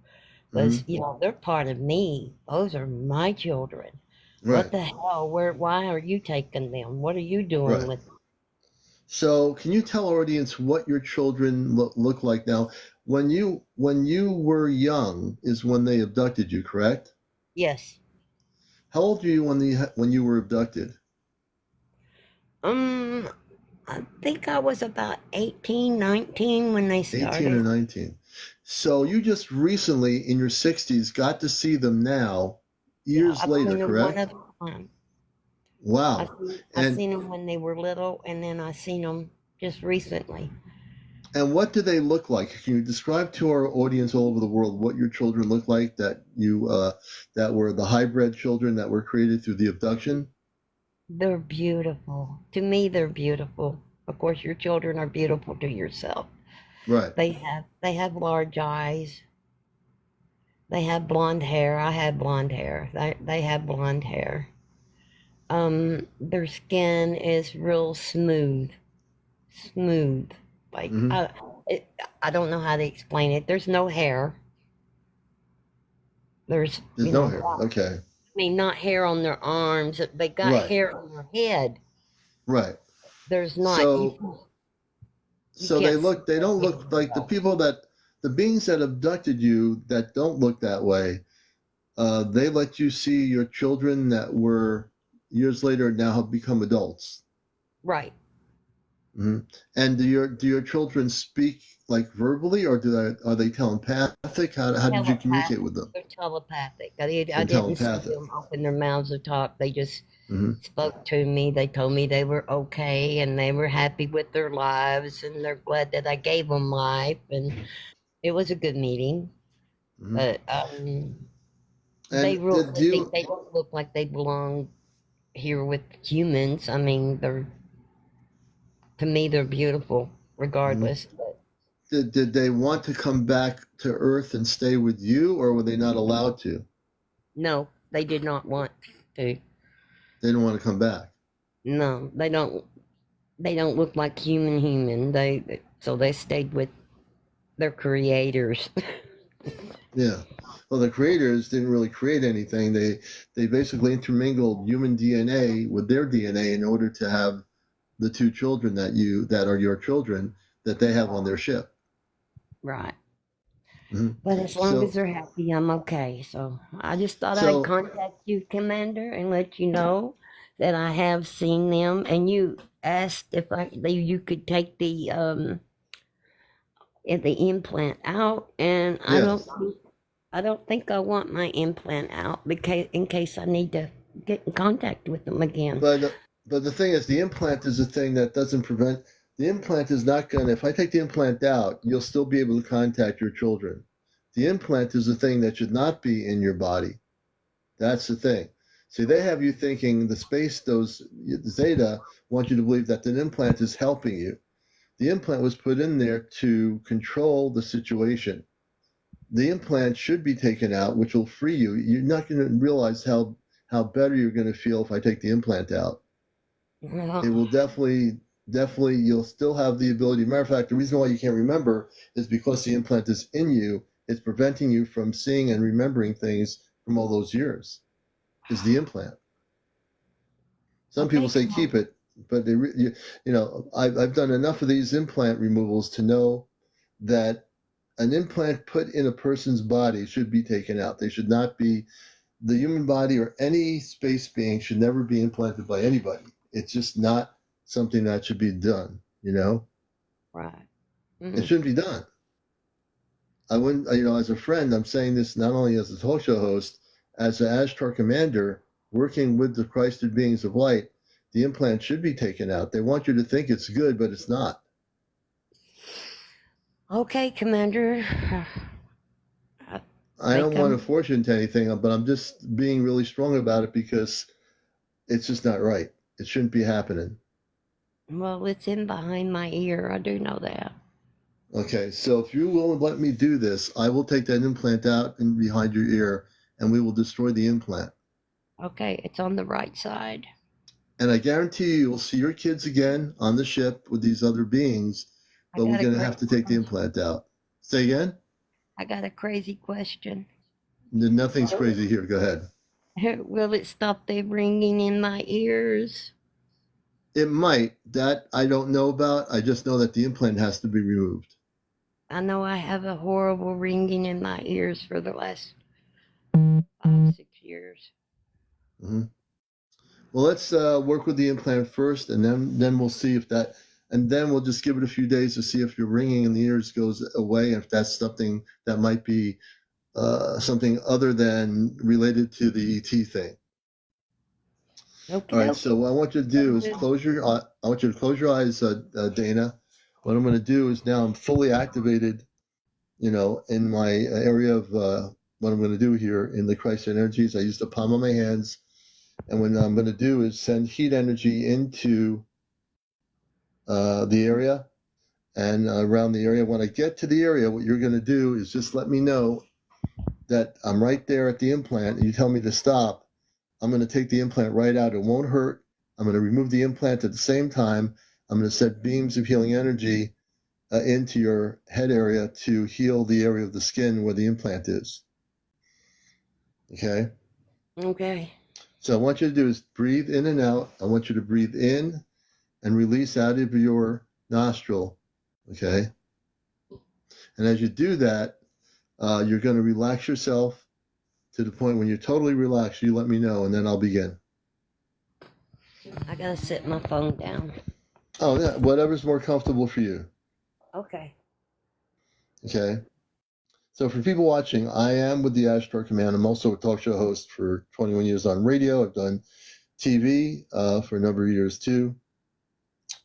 was, Hmm. they're part of me. Those are my children. What Right. the hell? Where? Why are you taking them? What are you doing Right. with them? So, can you tell our audience what your children look like now? When you were young is when they abducted you, correct? Yes. How old were you when you were abducted? Um, I think I was about 18, 19 when they 18 or started. 19. So you just recently in your 60s got to see them now, Yeah, years I've later, seen them one correct? other time. Wow. I And seen them when they were little, and then I seen them just recently. and what do they look like? Can you describe to our audience all over the world what your children look like that were the hybrid children that were created through the abduction? They're beautiful. To me, they're beautiful. Of course, your children are beautiful to yourself. Right. They have large eyes. They have blonde hair. I have blonde hair. They have blonde hair. Their skin is real smooth, smooth. Like Hmm. it, I don't know how to explain it. There's no hair. There's, There's no hair. Okay. I mean, not hair on their arms. They got Right. hair on their head. Right. There's not. So You so they can't see look they their don't hair look like the well. people that the beings that abducted you that don't look that way. They let you see your children that were years later now have become adults. Right. Hmm. And do your children speak like verbally, or are they telepathic? How did you communicate Telepathic. with them? They're telepathic. I They're didn't see telepathic. them open their mouths or talk. They just Hmm. spoke to me. They told me they were okay and they were happy with their lives and they're glad that I gave them life. And it was a good meeting. Hmm. But And did you? they don't look like they belong here with humans. I mean, they're To me, they're beautiful, regardless. But Did they want to come back to Earth and stay with you, or were they not allowed to? no, they did not want to. They didn't want to come back. No, they don't. They don't look like human. So they stayed with their creators. Yeah. Well, the creators didn't really create anything. They basically intermingled human DNA with their DNA in order to have the two children that are your children that they have on their ship. Right. Mm-hmm. But as long as they're happy, I'm okay. So I just thought I'd contact you, Commander, and let you know that I have seen them. And you asked if you could take the implant out, and Yes. I don't think I want my implant out in case I need to get in contact with them again. But the thing is, the implant is a thing that doesn't prevent. The implant is not going to, if I take the implant out, you'll still be able to contact your children. The implant is a thing that should not be in your body. That's the thing. See, they have you thinking those Zeta want you to believe that an implant is helping you. The implant was put in there to control the situation. The implant should be taken out, which will free you. You're not going to realize how better you're going to feel if I take the implant out. It will definitely, you'll still have the ability. Matter of fact, the reason why you can't remember is because the implant is in you. It's preventing you from seeing and remembering things from all those years. Is the implant. Some people say keep it, but I've done enough of these implant removals to know that an implant put in a person's body should be taken out. They should not be, the human body or any space being should never be implanted by anybody. It's just not something that should be done, Right. Mm-hmm. It shouldn't be done. I wouldn't, as a friend, I'm saying this not only as a talk show host, as an Ashtar commander working with the Christed beings of light, the implant should be taken out. They want you to think it's good, but it's not. Okay, Commander. I don't want to force you into anything, but I'm just being really strong about it because it's just not right. It shouldn't be happening. Well, it's in behind my ear. I do know that. Okay, so if you will let me do this, I will take that implant out and behind your ear, and we will destroy the implant. Okay, it's on the right side. And I guarantee you'll see your kids again on the ship with these other beings, but we're going to have to take the implant out. Say again? I got a crazy question. Nothing's crazy here. Go ahead. Will it stop the ringing in my ears? It might. That I don't know about. I just know that the implant has to be removed. I know I have a horrible ringing in my ears for the last 5-6 years. Mm-hmm. Well, let's work with the implant first, and then we'll see if that, and then we'll just give it a few days to see if your ringing in the ears goes away, and if that's something that might be something other than related to the ET thing. Okay. All right. So what I want you to do is close your. I want you to close your eyes, Dana. What I'm going to do is now I'm fully activated, in my area of what I'm going to do here in the Christ energies. I use the palm of my hands. And what I'm going to do is send heat energy into the area and around the area. When I get to the area, what you're going to do is just let me know that I'm right there at the implant, and you tell me to stop. I'm going to take the implant right out. It won't hurt. I'm going to remove the implant at the same time. I'm going to set beams of healing energy into your head area to heal the area of the skin where the implant is. Okay? Okay. So I want you to do is breathe in and out. I want you to breathe in and release out of your nostril, okay? And as you do that, you're going to relax yourself to the point when you're totally relaxed. You let me know, and then I'll begin. I got to set my phone down. Oh, yeah, whatever's more comfortable for you. Okay. Okay? So for people watching, I am with the Ashtar Command. I'm also a talk show host for 21 years on radio. I've done TV for a number of years too.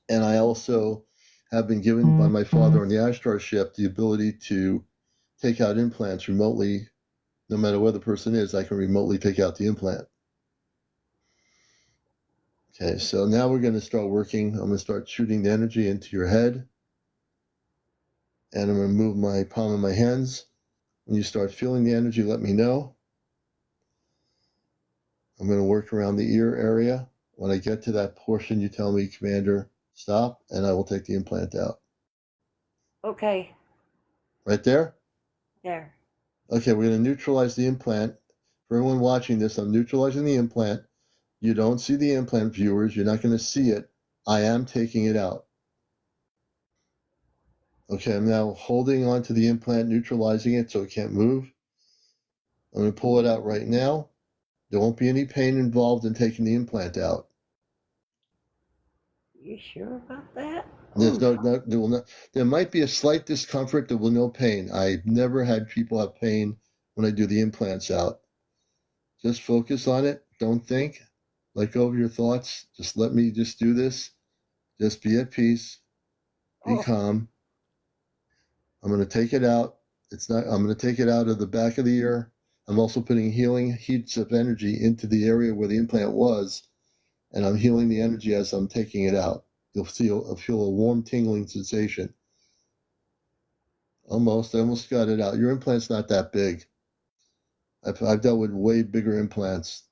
And I also have been given by my father on the Ashtar ship the ability to take out implants remotely. No matter where the person is, I can remotely take out the implant. Okay, so now we're going to start working. I'm going to start shooting the energy into your head. And I'm going to move my palm of my hands. When you start feeling the energy, let me know. I'm going to work around the ear area. When I get to that portion, you tell me, Commander, stop, and I will take the implant out. Okay. Right there? There. Okay, we're going to neutralize the implant. For everyone watching this, I'm neutralizing the implant. You don't see the implant, viewers. You're not going to see it. I am taking it out. Okay, I'm now holding on to the implant, neutralizing it so it can't move. I'm going to pull it out right now. There won't be any pain involved in taking the implant out. You sure about that? There's there might be a slight discomfort. There will no pain. I've never had people have pain when I do the implants out. Just focus on it. Don't think. Let go of your thoughts. Just let me just do this. Just be at peace. Be calm. I'm going to take it out. I'm going to take it out of the back of the ear. I'm also putting healing heats of energy into the area where the implant was, and I'm healing the energy as I'm taking it out. You'll feel a warm tingling sensation. I almost got it out. Your implant's not that big. I've dealt with way bigger implants.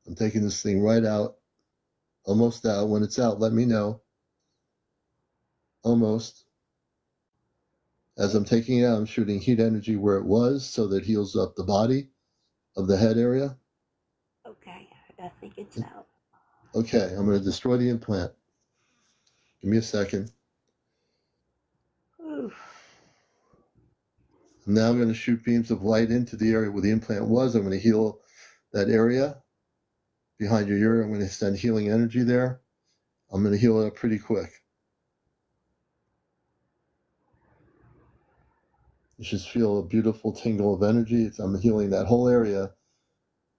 I'm taking this thing right out. Almost out. When it's out, let me know. Almost. As I'm taking it out, I'm shooting heat energy where it was so that it heals up the body of the head area. Okay, I think it's out. Okay, I'm going to destroy the implant. Give me a second. Oof. Now I'm going to shoot beams of light into the area where the implant was. I'm going to heal that area behind your ear. I'm going to send healing energy there. I'm going to heal it up pretty quick. You should feel a beautiful tingle of energy. I'm healing that whole area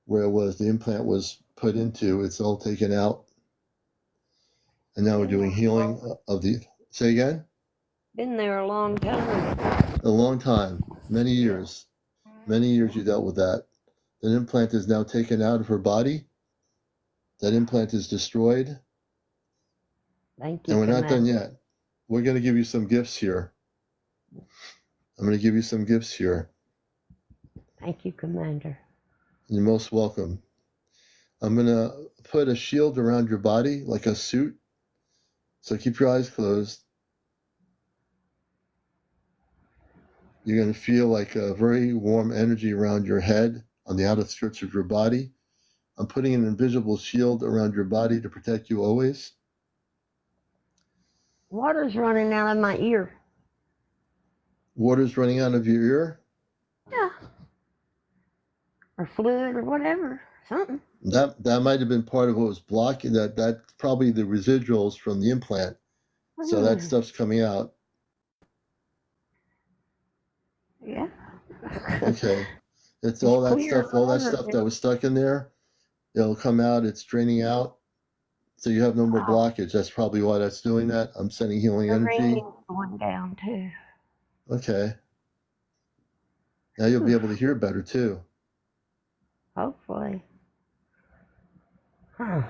where the implant was put into. It's all taken out. And now we're doing healing of the, say again? Been there a long time. A long time, many years. Many years you dealt with that. That implant is now taken out of her body. That implant is destroyed. Thank you. And we're not done yet. We're going to give you some gifts here. I'm going to give you some gifts here. Thank you, Commander. You're most welcome. I'm going to put a shield around your body, like a suit. So keep your eyes closed. You're going to feel like a very warm energy around your head on the outer skirts of your body. I'm putting an invisible shield around your body to protect you always. Water's running out of my ear. Water's running out of your ear? Yeah. Or fluid or whatever. Something. That might have been part of what was blocking that. That's probably the residuals from the implant. So that stuff's coming out. Yeah. Okay. It's all that stuff that was stuck in there. It'll come out. It's draining out. So you have no more blockage. That's probably why that's doing that. I'm sending healing energy. Going down too. Okay. Now you'll be able to hear better too. Hopefully. Huh.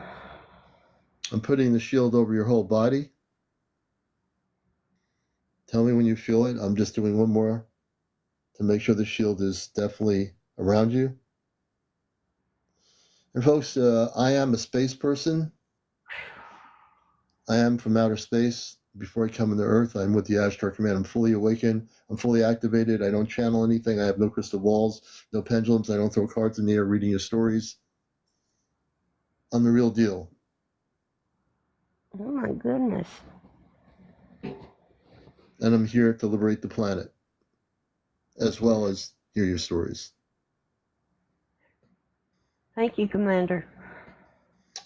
I'm putting the shield over your whole body. Tell me when you feel it. I'm just doing one more to make sure the shield is definitely around you. And folks, I am a space person. I am from outer space. Before I come into Earth, I'm with the Ashtar Command. I'm fully awakened. I'm fully activated. I don't channel anything. I have no crystal balls, no pendulums. I don't throw cards in the air reading your stories. I'm the real deal. Oh my goodness. And I'm here to liberate the planet, as well as hear your stories. Thank you, Commander.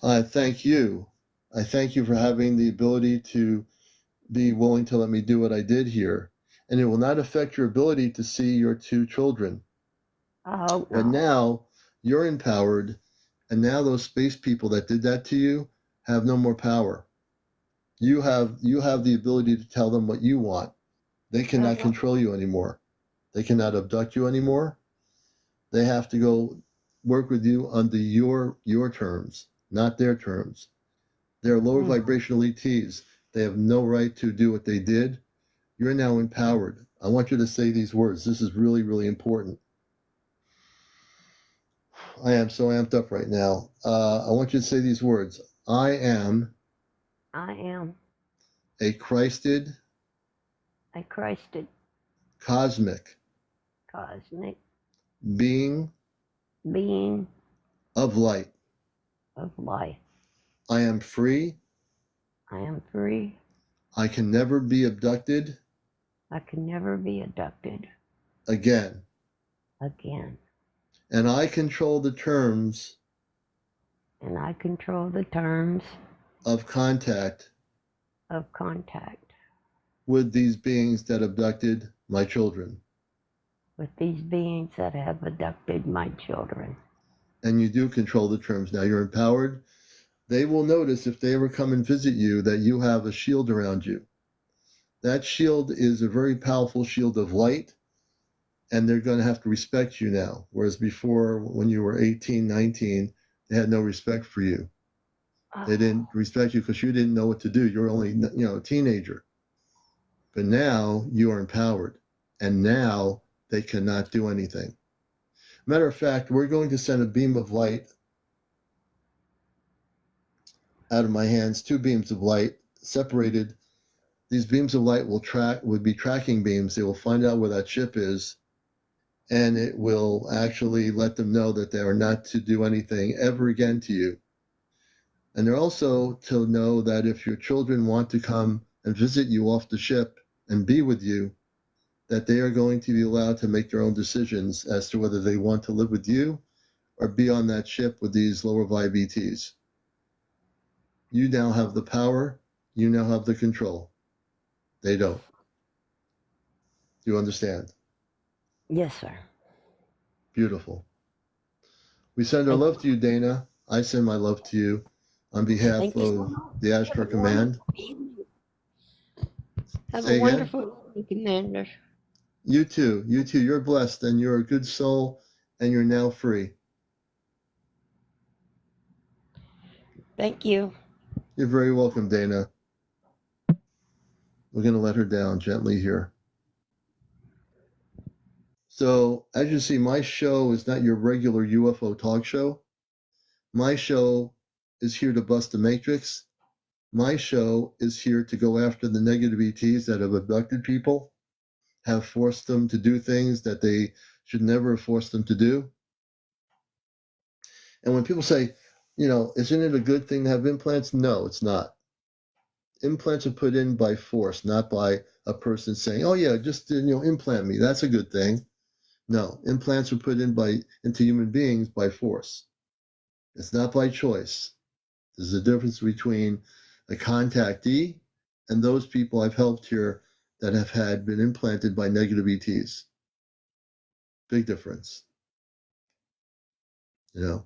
I thank you. I thank you for having the ability to be willing to let me do what I did here. And it will not affect your ability to see your two children. I hope But not. now you're empowered, and now those space people that did that to you have no more power. You have the ability to tell them what you want. They cannot control you anymore. They cannot abduct you anymore. They have to go work with you under your terms, not their terms. They're lower vibrational ETs. They have no right to do what they did. You're now empowered. I want you to say these words. This is really, really important. I am so amped up right now. I want you to say these words. I am a Christed, Christed cosmic cosmic being being of light. of life. I am free. I am free. I can never be abducted I can never be abducted again. again. And I control the terms And I control the terms of contact of contact with these beings that abducted my children. with these beings that have abducted my children. And you do control the terms. Now you're empowered. They will notice if they ever come and visit you that you have a shield around you. That shield is a very powerful shield of light, and they're going to have to respect you now. Whereas before, when you were 18, 19, they had no respect for you. They didn't respect you because you didn't know what to do. You were only, a teenager. But now you are empowered, and now they cannot do anything. Matter of fact, we're going to send a beam of light out of my hands, 2 beams of light separated. These beams of light would be tracking beams. They will find out where that ship is, and it will actually let them know that they are not to do anything ever again to you. And they're also to know that if your children want to come and visit you off the ship and be with you, that they are going to be allowed to make their own decisions as to whether they want to live with you or be on that ship with these lower vibe ETs. You now have the power. You now have the control. They don't. Do you understand? Yes, sir. Beautiful. We send our love to you, Dana. I send my love to you on behalf of the Ashtar Command. Have Say a again? wonderful evening, Commander. You too. You too. You're blessed, and you're a good soul, and you're now free. Thank you. You're very welcome, Dana. We're going to let her down gently here. So, as you see, my show is not your regular UFO talk show. My show is here to bust the matrix. My show is here to go after the negative ETs that have abducted people, have forced them to do things that they should never have forced them to do. And when people say, isn't it a good thing to have implants? No, it's not. Implants are put in by force, not by a person saying, oh yeah, just implant me. That's a good thing. No, implants are put into human beings by force. It's not by choice. There's a difference between a contactee and those people I've helped here that have been implanted by negative ETs. Big difference. And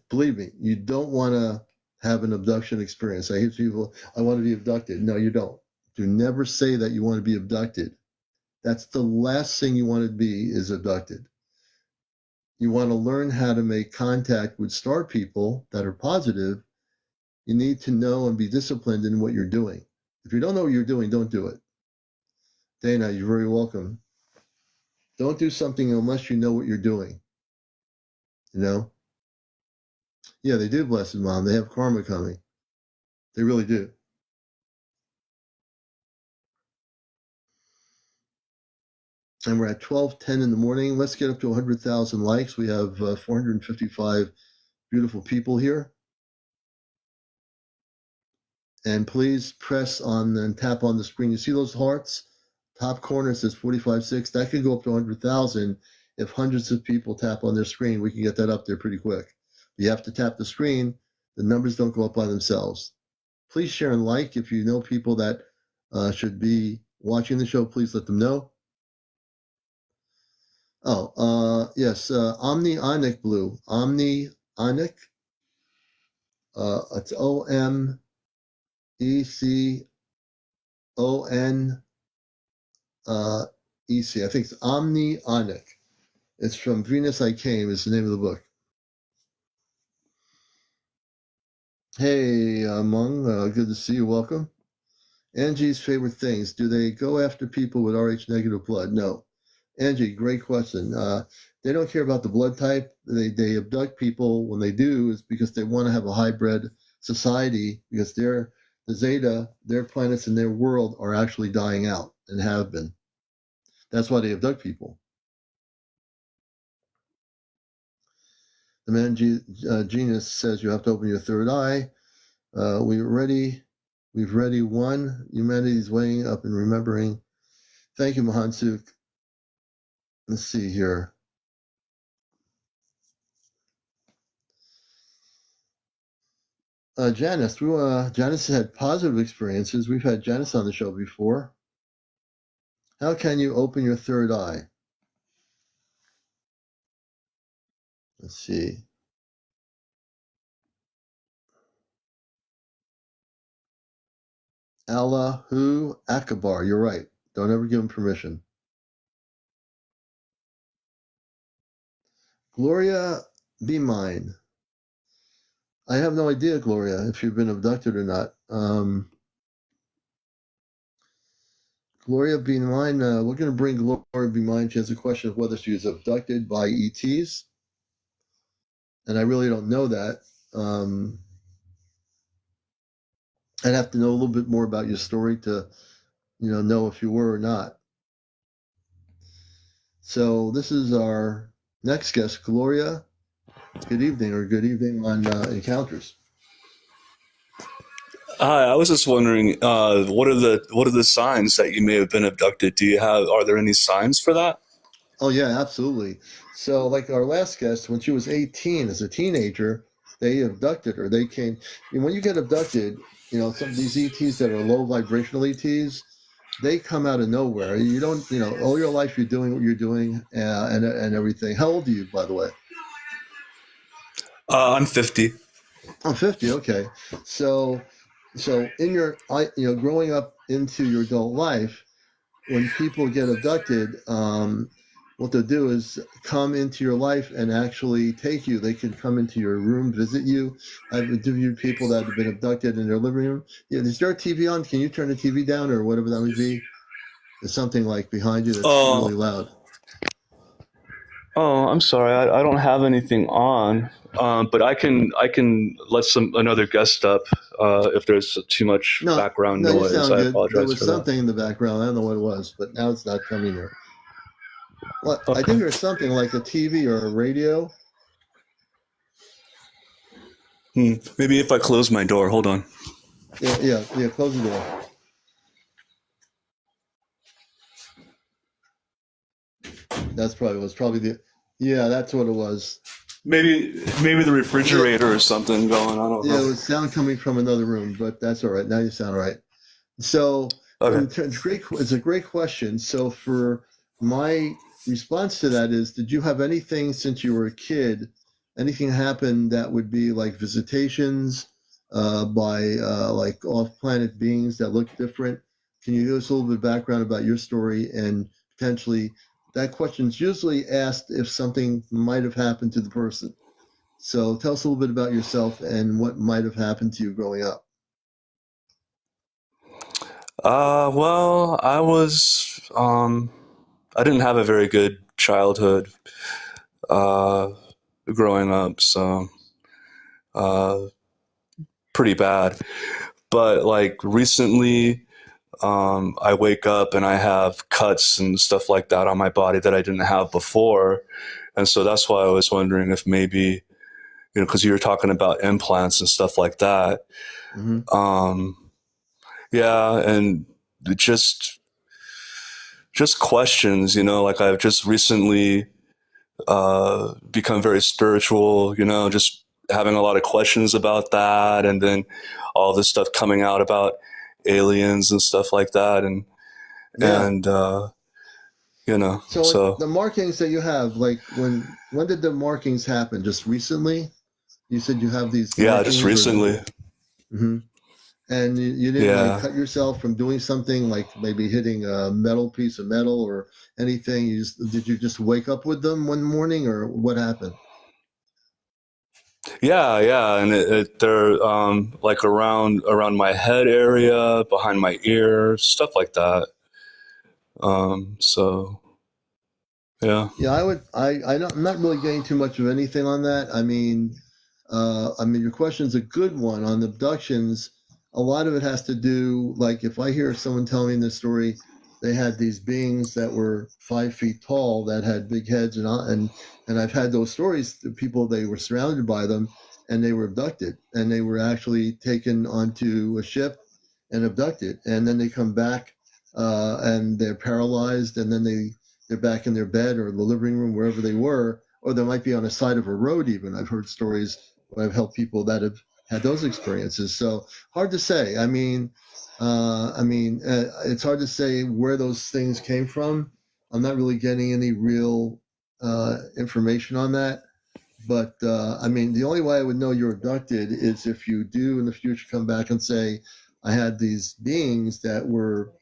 believe me, you don't want to have an abduction experience. I hear people, I want to be abducted. No, you don't. Do never say that you want to be abducted. That's the last thing you want to be, is abducted. You want to learn how to make contact with star people that are positive. You need to know and be disciplined in what you're doing. If you don't know what you're doing, don't do it. Dana, you're very welcome. Don't do something unless you know what you're doing. Yeah, they do, blessed mom. They have karma coming. They really do. And we're at 12:10 in the morning. Let's get up to 100,000 likes. We have 455 beautiful people here. And please press on and tap on the screen. You see those hearts? Top corner says 45.6. That could go up to 100,000 if hundreds of people tap on their screen. We can get that up there pretty quick. You have to tap the screen. The numbers don't go up by themselves. Please share and like. If you know people that should be watching the show, please let them know. Yes, Omni Onic Blue. Omni Onic. It's OMECONIC. I think it's Omni Onic. It's from Venus I Came, is the name of the book. Hey, Mung, good to see you. Welcome. Angie's favorite things. Do they go after people with Rh negative blood? No. Angie, great question. They don't care about the blood type. They abduct people when they do is because they want to have a hybrid society because the Zeta, their planets and their world are actually dying out and have been. That's why they abduct people. The man genius says you have to open your third eye. We've already won. Humanity's weighing up and remembering. Thank you, Mahansuk. Let's see here. Janice, Janice had positive experiences. We've had Janice on the show before. How can you open your third eye? Let's see. Allahu Akbar. You're right. Don't ever give him permission. Gloria, be mine. I have no idea, Gloria, if you've been abducted or not. Gloria be mine. We're going to bring Gloria be mine. She has a question of whether she was abducted by ETs, and I really don't know that. I'd have to know a little bit more about your story to, know if you were or not. So this is our next guest, Gloria. Good evening, or good evening on Encounters. Hi, I was just wondering, what are the signs that you may have been abducted? Are there any signs for that? Oh yeah, absolutely. So like our last guest, when she was 18 as a teenager, they abducted her. They came, and when you get abducted, some of these ETs that are low vibrational ETs, they come out of nowhere. You don't, all your life you're doing what you're doing and everything. How old are you, by the way? I'm 50. I'm 50. Okay. So in your, growing up into your adult life, when people get abducted, what they'll do is come into your life and actually take you. They can come into your room, visit you. I've interviewed people that have been abducted in their living room. Yeah, is there a TV on? Can you turn the TV down or whatever that would be? There's something like behind you that's really Oh, loud. I'm sorry, I don't have anything on, but I can let another guest up if there's too much No, background no, you noise. sound I good. There apologize was for that. something in the background. I don't know what it was, but now it's not coming here. Well, I think Okay. there's something like a TV or a radio. Maybe if I close my door, hold on. Yeah. Close the door. That's probably was probably the. Yeah, that's what it was. Maybe the Yeah, refrigerator or something going. I don't yeah, know. it was sound coming from another room, but that's all right. Now you sound all right. So, Okay. it's a great question. So, for my response to that is, did you have anything since you were a kid? Anything happen that would be like visitations by like off-planet beings that look different? Can you give us a little bit of background about your story and potentially that question's usually asked if something might have happened to the person. So tell us a little bit about yourself and what might have happened to you growing up. Well, I didn't have a very good childhood uh, growing up, so uh, pretty bad. But like recently, I wake up and I have cuts and stuff like that on my body that I didn't have before, and so that's why I was wondering if maybe because you were talking about implants and stuff like that. Hmm. Um, yeah, and just just questions, like I've just recently become very spiritual, just having a lot of questions about that, and then all this stuff coming out about aliens and stuff like that, and Yeah. and So so the markings that you have, like when did the markings happen? Just recently? You said you have these yeah, just markings, or recently, hmm and you didn't like yeah, cut yourself from doing something like maybe hitting a metal piece of metal or anything. Did you just wake up with them one morning, or what happened? Yeah, and they're like around my head area, behind my ear, stuff like that. So yeah. Yeah, I'm not really getting too much of anything on that. I mean, your question's a good one on abductions. A lot of it has to do, like, if I hear someone telling me this story, they had these beings that were 5 feet tall that had big heads, and I've had those stories. The people, they were surrounded by them, and they were abducted, and they were actually taken onto a ship and abducted, and then they come back, and they're paralyzed, and then they're back in their bed or the living room, wherever they were, or they might be on the side of a road even. I've heard stories where I've helped people that have had those experiences. So hard to say. It's hard to say where those things came from. I'm not really getting any real information on that. But the only way I would know you're abducted is if you do in the future come back and say, I had these beings that were,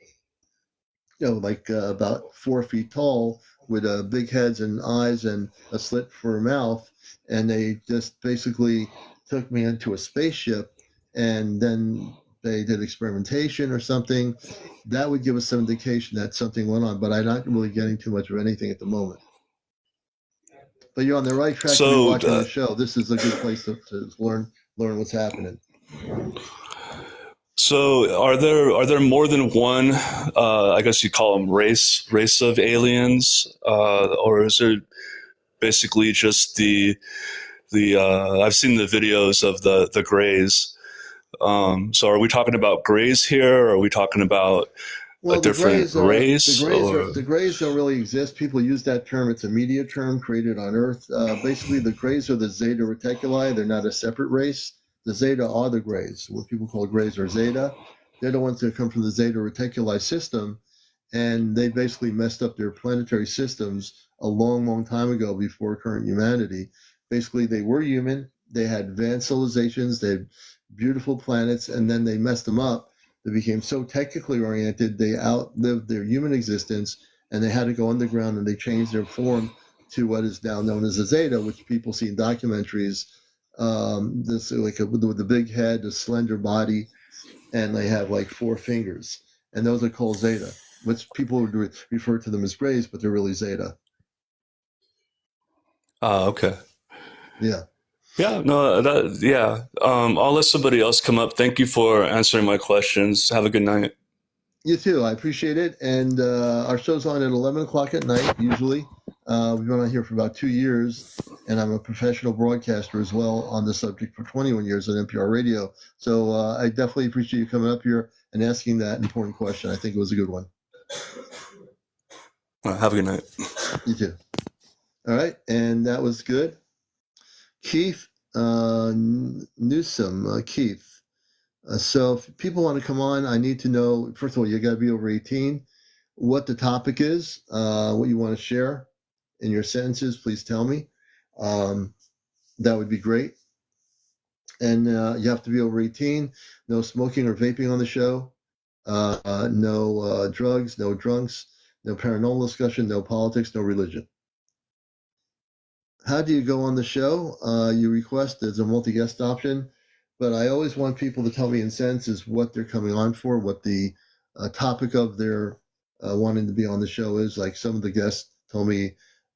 like about 4 feet tall with big heads and eyes and a slit for a mouth. And they just basically took me into a spaceship, and then they did experimentation or something. That would give us some indication that something went on, but I'm not really getting too much of anything at the moment. But you're on the right track to be So watching the show. This is a good place to learn what's happening. so are there more than one? I guess you call them race of aliens, or is it basically just the I've seen the videos of the grays. So are we talking about grays here, or are we talking about a Well, different race? Or the Greys don't really exist. People use that term. It's a media term created on Earth. Basically, the Greys are the Zeta Reticuli. They're not a separate race. The Zeta are the Greys. What people call Greys are Zeta. They're the ones that come from the Zeta Reticuli system, and they basically messed up their planetary systems a long, long time ago before current humanity. Basically, they were human. They had advanced civilizations. They had beautiful planets, and then they messed them up. They became so technically oriented, they outlived their human existence, and they had to go underground, and they changed their form to what is now known as a Zeta, which people see in documentaries. This with the big head, the slender body, and they have like 4 fingers, and those are called Zeta, which people would refer to them as Greys, but they're really Zeta. okay. Yeah. Yeah, no, yeah. I'll let somebody else come up. Thank you for answering my questions. Have a good night. You too. I appreciate it. And our show's on at 11 o'clock at night, usually. We've been on here for about 2 years, and I'm a professional broadcaster as well on the subject for 21 years at NPR Radio. So I definitely appreciate you coming up here and asking that important question. I think it was a good one. Have a good night. You too. All right. And that was good. Keith Newsom. Keith. So if people want to come on, I need to know, first of all, you got to be over 18, what the topic is, what you want to share in your sentences, please tell me. That would be great. And you have to be over 18, no smoking or vaping on the show, no drugs, no drunks, no paranormal discussion, no politics, no religion. How do you go on the show? You request, there's a multi-guest option. But I always want people to tell me in sentences what they're coming on for, what the topic of their wanting to be on the show is. Like some of the guests told me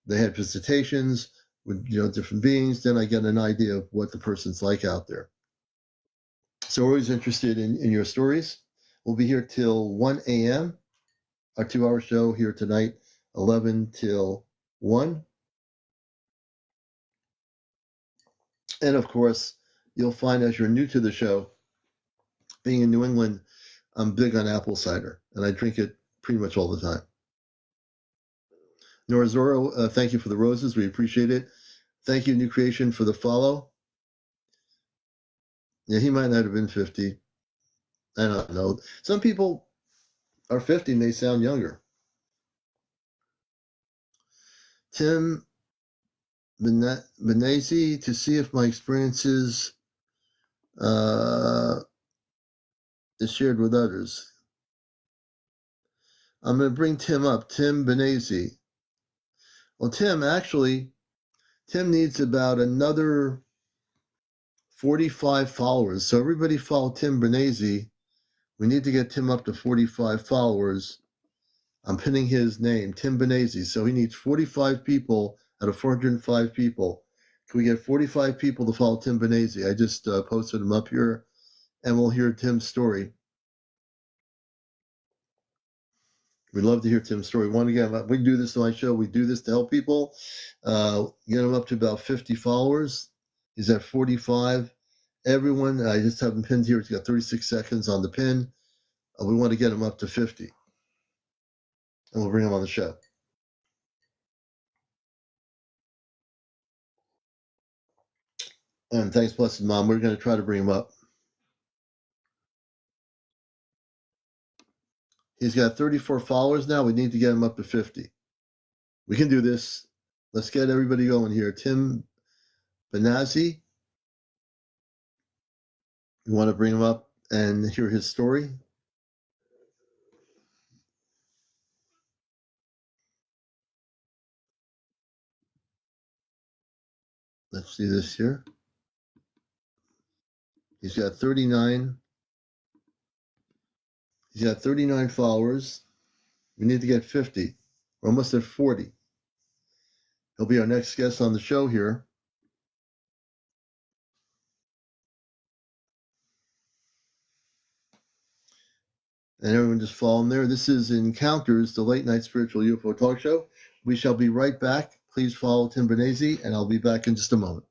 they had visitations with different beings. Then I get an idea of what the person's like out there. So we're always interested in your stories. We'll be here till 1 a.m. Our 2-hour show here tonight, 11 till 1. And of course, you'll find as you're new to the show, being in New England, I'm big on apple cider, and I drink it pretty much all the time. Nora Zorro, thank you for the roses. We appreciate it. Thank you, New Creation, for the follow. Yeah, he might not have been 50. I don't know. Some people are 50 and they sound younger. Tim Benazzi, to see if my experiences is shared with others. I'm going to bring Tim up. Tim Benazzi. Well, Tim needs about another 45 followers. So everybody follow Tim Bernese. We need to get Tim up to 45 followers. I'm pinning his name, Tim Bernese. So he needs 45 people out of 405 people. Can we get 45 people to follow Tim Bernese? I just posted him up here, and we'll hear Tim's story. We'd love to hear Tim's story. One again, we do this on my show. We do this to help people. Get him up to about 50 followers. He's at 45. Everyone, I just have him pinned here. He's got 36 seconds on the pin. We want to get him up to 50. And we'll bring him on the show. And thanks, Blessed Mom. We're going to try to bring him up. He's got 34 followers now. We need to get him up to 50. We can do this. Let's get everybody going here. Tim Bernese. You want to bring him up and hear his story? Let's see this here. He's got 39. He's got 39 followers. We need to get 50. We're almost at 40. He'll be our next guest on the show here. And everyone just follow him there. This is Encounters, the late night spiritual UFO talk show. We shall be right back. Please follow Tim Bernese, and I'll be back in just a moment.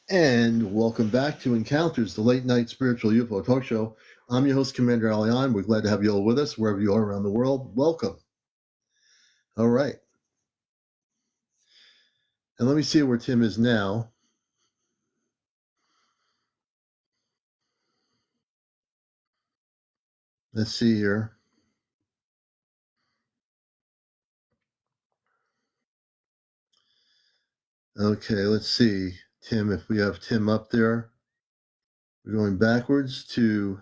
And welcome back to Encounters, the late night spiritual UFO talk show. I'm your host, CmdrAleon. We're glad to have you all with us, wherever you are around the world. Welcome. All right. And let me see where Tim is now. Let's see here. Okay, let's see. Tim, if we have Tim up there. We're going backwards to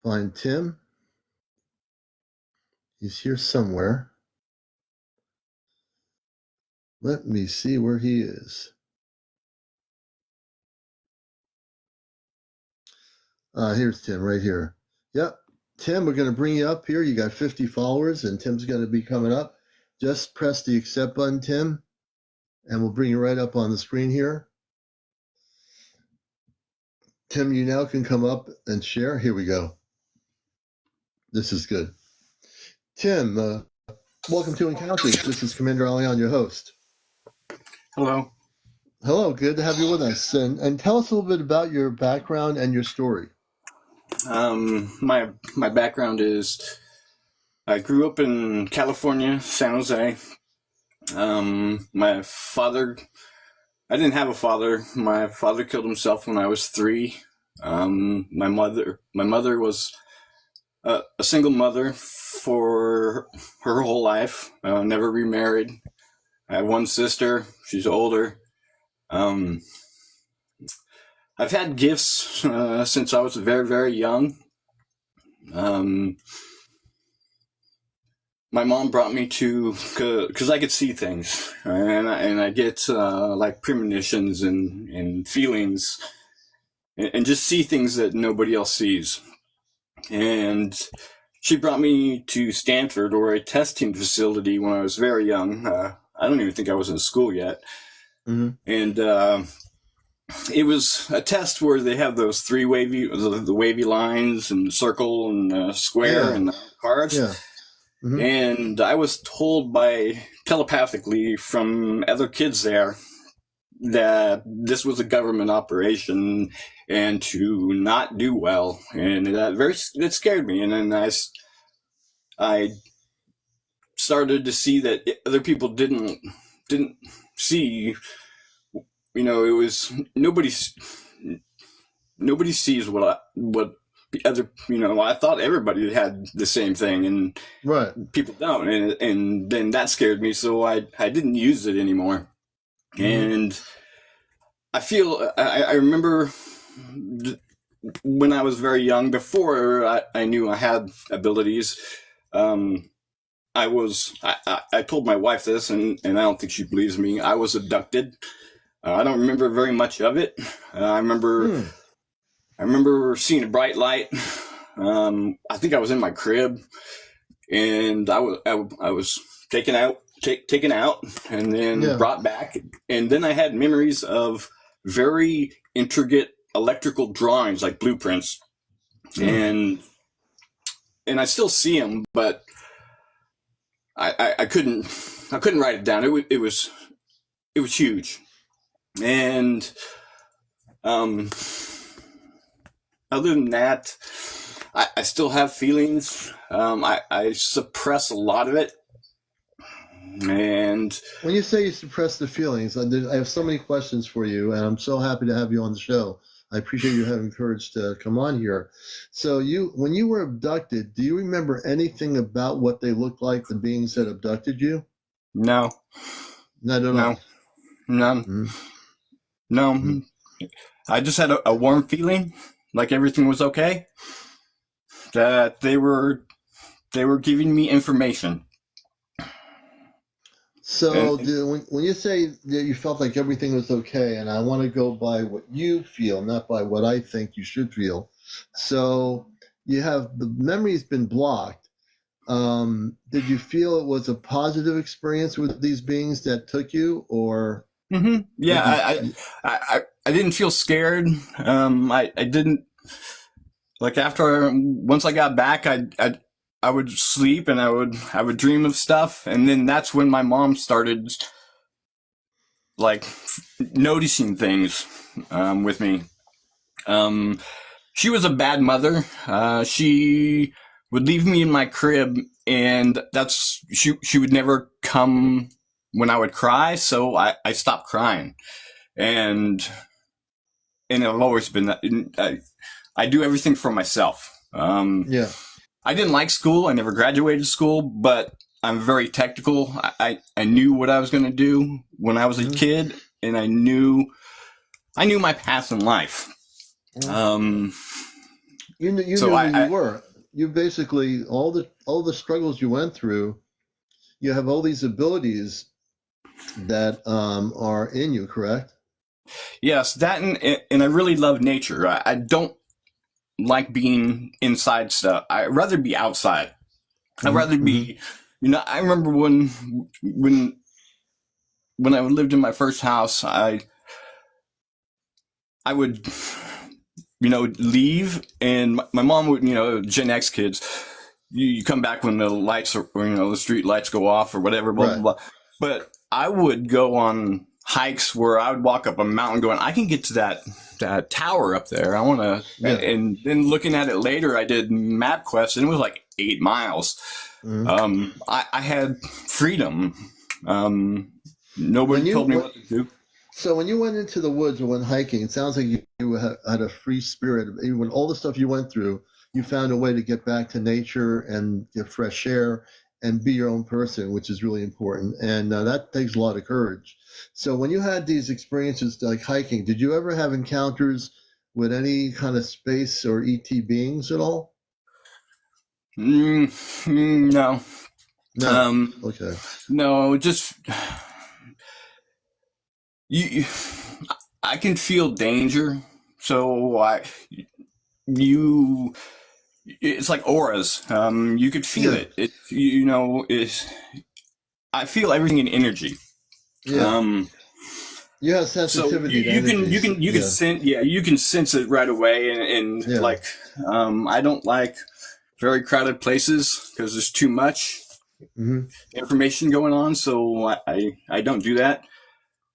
find Tim. He's here somewhere. Let me see where he is. Here's Tim right here. Yep. Tim, we're going to bring you up here. You got 50 followers, and Tim's going to be coming up. Just press the accept button, Tim, and we'll bring you right up on the screen here. Tim, you now can come up and share. Here we go. This is good. Tim, welcome to Encounters. This is CmdrAleon, your host. Hello. Hello, good to have you with us. And tell us a little bit about your background and your story. My background is I grew up in California, San Jose. My father, I didn't have a father. My father killed himself when I was 3. My mother was a single mother for her whole life. Never remarried. I have one sister. She's older. I've had gifts since I was very, very young. My mom brought me to, because I could see things, and I get like premonitions and feelings, and just see things that nobody else sees. and she brought me to Stanford, or a testing facility, when I was very young. I don't even think I was in school yet. Mm-hmm. And it was a test where they have those three the wavy lines and circle and square Yeah. and cards. Yeah. Mm-hmm. And I was told telepathically from other kids there that this was a government operation and to not do well. And that scared me. And then I started to see that other people didn't see. It was nobody sees what the other. I thought everybody had the same thing, and Right. people don't, and then that scared me, so I didn't use it anymore. Mm-hmm. And I remember when I was very young, before I knew I had abilities. I told my wife this, and I don't think she believes me. I was abducted. I don't remember very much of it. I remember seeing a bright light. I think I was in my crib, and I was taken out, and then brought back. And then I had memories of very intricate electrical drawings, like blueprints, and I still see them, but I couldn't write it down. It was huge. And other than that, I still have feelings. I suppress a lot of it. And when you say you suppress the feelings, I have so many questions for you, and I'm so happy to have you on the show. I appreciate you having courage to come on here. So when you were abducted, do you remember anything about what they looked like, the beings that abducted you? No. Not at all. None. Mm-hmm. No. Mm-hmm. I just had a warm feeling, like everything was okay. That they were giving me information. So when you say that you felt like everything was okay, and I want to go by what you feel, not by what I think you should feel. So you have the memory's been blocked. Did you feel it was a positive experience with these beings that took you, or? Mm-hmm. Yeah, I didn't feel scared. I didn't, like, once I got back, I would sleep, and I would dream of stuff, and then that's when my mom started, like, noticing things with me. She was a bad mother. She would leave me in my crib, and she would never come when I would cry, so I stopped crying. And I've always been that. I do everything for myself. Yeah. I didn't like school. I never graduated school, but I'm very technical. I knew what I was going to do when I was a kid, and I knew my path in life. You knew who you were. You basically, all the struggles you went through, you have all these abilities that are in you, correct? Yes, that, and I really love nature. I don't like being inside stuff. I'd rather be outside. I'd rather be, I remember when I lived in my first house, I would, leave, and my mom would, Gen X kids, you come back when the lights are, the street lights go off or whatever, blah, blah, blah. But I would go on hikes where I would walk up a mountain going, I can get to that tower up there. I want to, and then looking at it later, I did MapQuest, and it was like 8 miles. I had freedom. Nobody told me what to do. So when you went into the woods or went hiking, it sounds like you had a free spirit. Even with all the stuff you went through, you found a way to get back to nature and get fresh air and be your own person, which is really important. And that takes a lot of courage. So when you had these experiences like hiking, did you ever have encounters with any kind of space or ET beings at all? No. No. Okay. No, just I can feel danger, so it's like auras. You could feel Yeah. it. I feel everything in energy. Yeah. You have So sensitivity to you can energies. you can sense you can sense it right away, and Yeah. like I don't like very crowded places because there's too much Hmm. information going on, so I don't do that.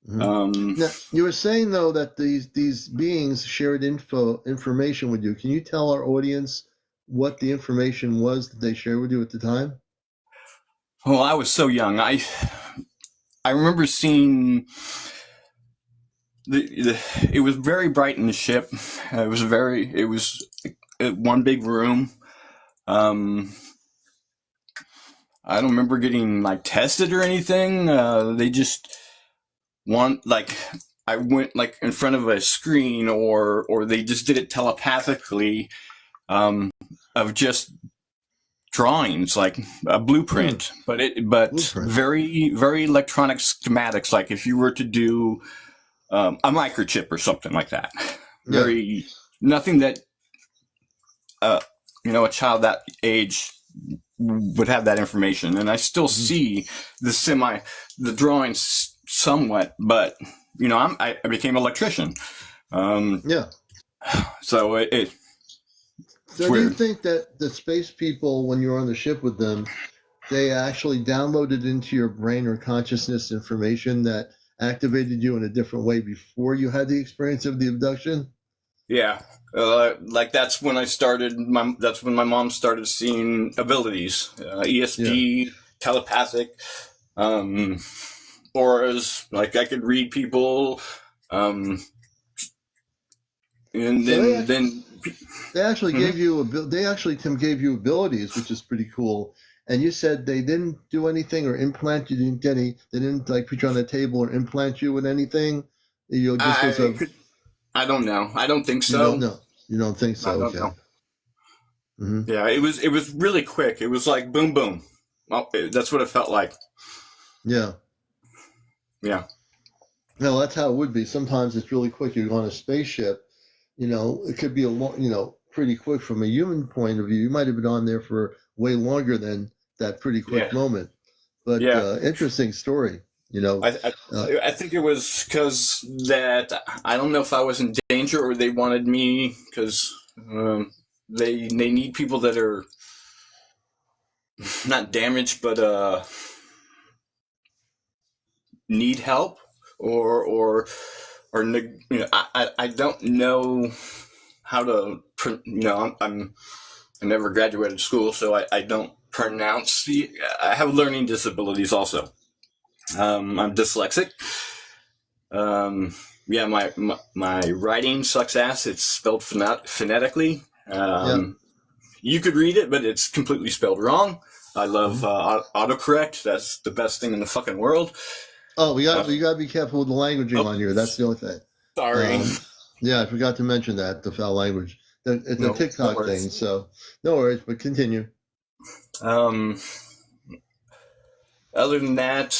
Hmm. Now, you were saying though that these beings shared information with you. Can you tell our audience what the information was that they shared with you at the time? Well, I was so young. I remember seeing it was very bright in the ship. It was one big room. I don't remember getting like tested or anything. They just want like I went like in front of a screen, or they just did it telepathically, of just drawings, like a blueprint, but Blueprint. very electronic schematics. Like if you were to do a microchip or something like that, Yeah. very nothing that a child that age would have that information. And I still see the drawings somewhat, but I became an electrician. Yeah. So it's So do you weird. think that the space people, when you were on the ship with them, they actually downloaded into your brain or consciousness information that activated you in a different way before you had the experience of the abduction? Yeah. Like that's when that's when my mom started seeing abilities, ESP, telepathic, auras. Like I could read people, and So then they actually Mhm. gave you Tim gave you abilities, which is pretty cool. And you said they didn't do anything or implant you. They didn't like put you on a table or implant you with anything. You know, just was I don't know. I don't think you don't so. know. You don't think so? I don't Okay. know. Hmm. Yeah, it was really quick. It was like boom boom. Well, that's what it felt like. Yeah. Yeah. No, that's how it would be. Sometimes it's really quick. You're on a spaceship, it could be pretty quick from a human point of view. You might have been on there for way longer than that pretty quick Yeah. moment. But Yeah. interesting story. I think it was because that I don't know if I was in danger or they wanted me because they need people that are not damaged but need help or I don't know how to I never graduated school, so I don't pronounce I have learning disabilities also. I'm dyslexic. Yeah, my writing sucks ass. It's spelled phonetically. Yeah. You could read it, but it's completely spelled wrong. I love Mhm. autocorrect. That's the best thing in the fucking world. Oh, we got to be careful with the languaging on here. That's the only thing. Sorry. Yeah, I forgot to mention that the foul language. It's a No TikTok worries. thing, so no worries. But continue. Other than that,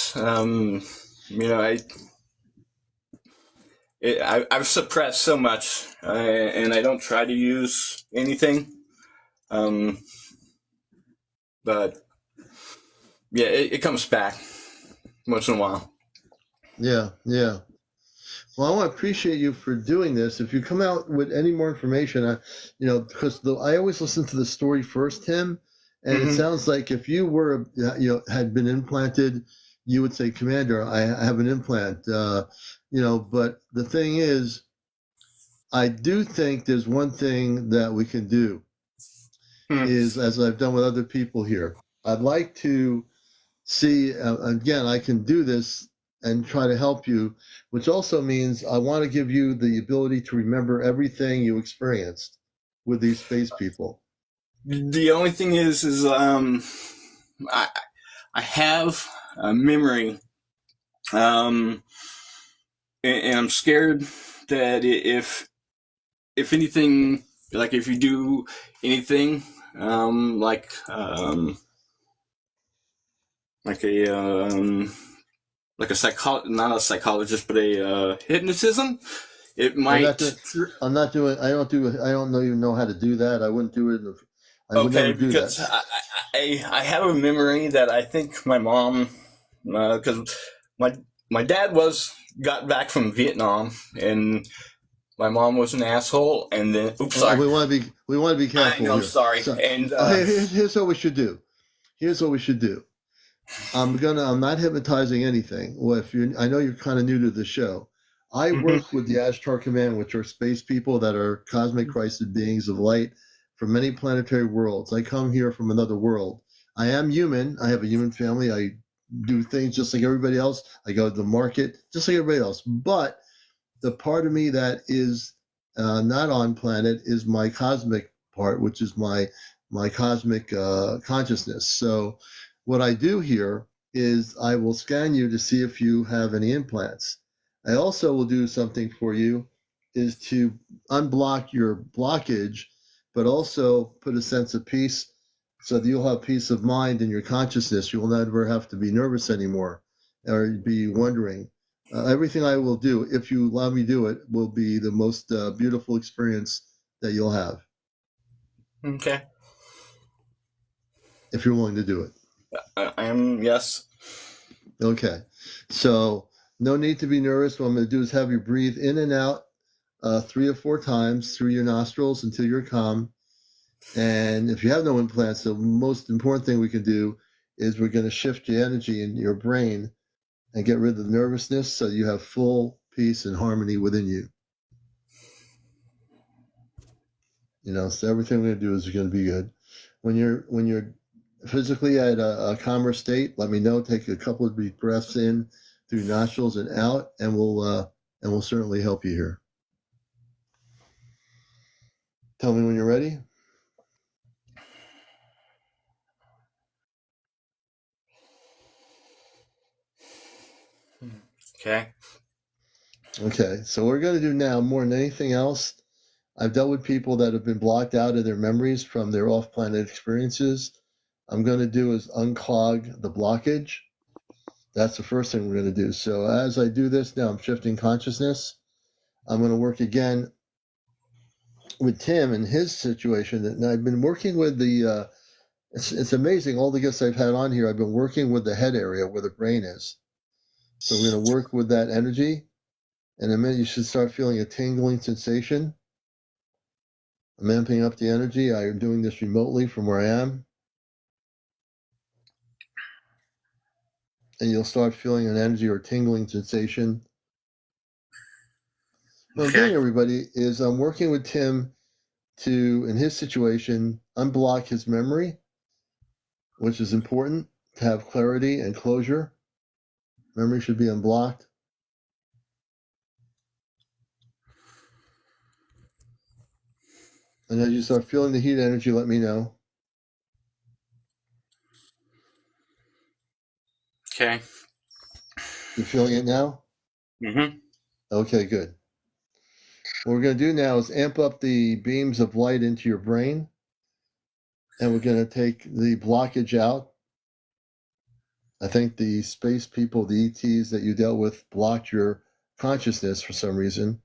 I've suppressed so much, and I don't try to use anything. But yeah, it comes back once in a while. Yeah, yeah. Well, I want to appreciate you for doing this. If you come out with any more information, because I always listen to the story first, Tim, and it sounds like if you were, had been implanted, you would say, Commander, I have an implant. But the thing is, I do think there's one thing that we can do is, as I've done with other people here, I'd like to see, again, I can do this and try to help you, which also means I want to give you the ability to remember everything you experienced with these space people. The only thing is I have a memory, and I'm scared that if anything, like if you do anything, like not a psychologist, but a hypnotism, it might. I'm not doing. I don't even know how to do that. I wouldn't do it. I would Okay, never do because that. I have a memory that I think my mom, because my dad got back from Vietnam, and my mom was an asshole, and then oops, Well, sorry, we want to be I careful know, here. sorry, So and here's what we should do. Here's what we should do. I'm not hypnotizing anything. Well, I know you're kind of new to the show. I mhm, work with the Ashtar Command, which are space people that are cosmic Christed beings of light from many planetary worlds. I come here from another world. I am human. I have a human family. I do things just like everybody else. I go to the market just like everybody else. But the part of me that is not on planet is my cosmic part, which is my cosmic consciousness. So what I do here is I will scan you to see if you have any implants. I also will do something for you is to unblock your blockage, but also put a sense of peace so that you'll have peace of mind in your consciousness. You will never have to be nervous anymore or be wondering. Everything I will do, if you allow me to do it, will be the most beautiful experience that you'll have okay, if you're willing to do it. I am yes, Okay. So no need to be nervous. What I'm going to do is have you breathe in and out 3 or 4 times through your nostrils until you're calm. And if you have no implants, the most important thing we can do is we're going to shift the energy in your brain and get rid of the nervousness so you have full peace and harmony within you. So everything we're going to do is going to be good. When you're physically at a calmer state, let me know. Take a couple of deep breaths in through your nostrils and out, and we'll certainly help you here. Tell me when you're ready. okay, Okay, so what we're going to do now, more than anything else, I've dealt with people that have been blocked out of their memories from their off-planet experiences. I'm going to do is unclog the blockage. That's the first thing we're going to do. So as I do this now, I'm shifting consciousness. I'm going to work again with Tim and his situation. And I've been working with the. It's amazing all the guests I've had on here. I've been working with the head area where the brain is. So we're going to work with that energy. And in a minute, you should start feeling a tingling sensation. I'm amping up the energy. I am doing this remotely from where I am. And you'll start feeling an energy or tingling sensation. What I'm doing, okay, everybody, is I'm working with Tim to, in his situation, unblock his memory, which is important to have clarity and closure. Memory should be unblocked. And as you start feeling the heat energy, let me know. okay, You're feeling it now? mm-hmm, Okay, good. What we're going to do now is amp up the beams of light into your brain. And we're going to take the blockage out. I think the space people, the ETs that you dealt with, blocked your consciousness for some reason.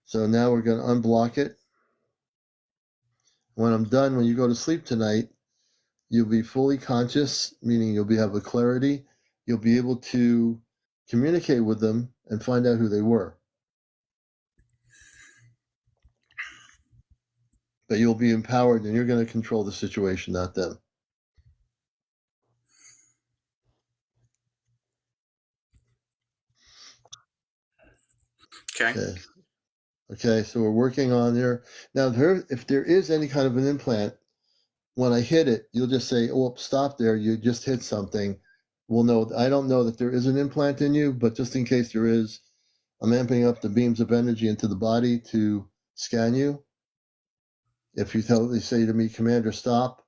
So now we're going to unblock it. When I'm done, when you go to sleep tonight, you'll be fully conscious, meaning have a clarity. You'll be able to communicate with them and find out who they were. But you'll be empowered and you're going to control the situation, not them. okay, Okay. Okay, so we're working on there. Now, if there is any kind of an implant, when I hit it, you'll just say, oh, stop there. You just hit something. We'll know. I don't know that there is an implant in you, but just in case there is, I'm amping up the beams of energy into the body to scan you. If you say to me, Commander, stop,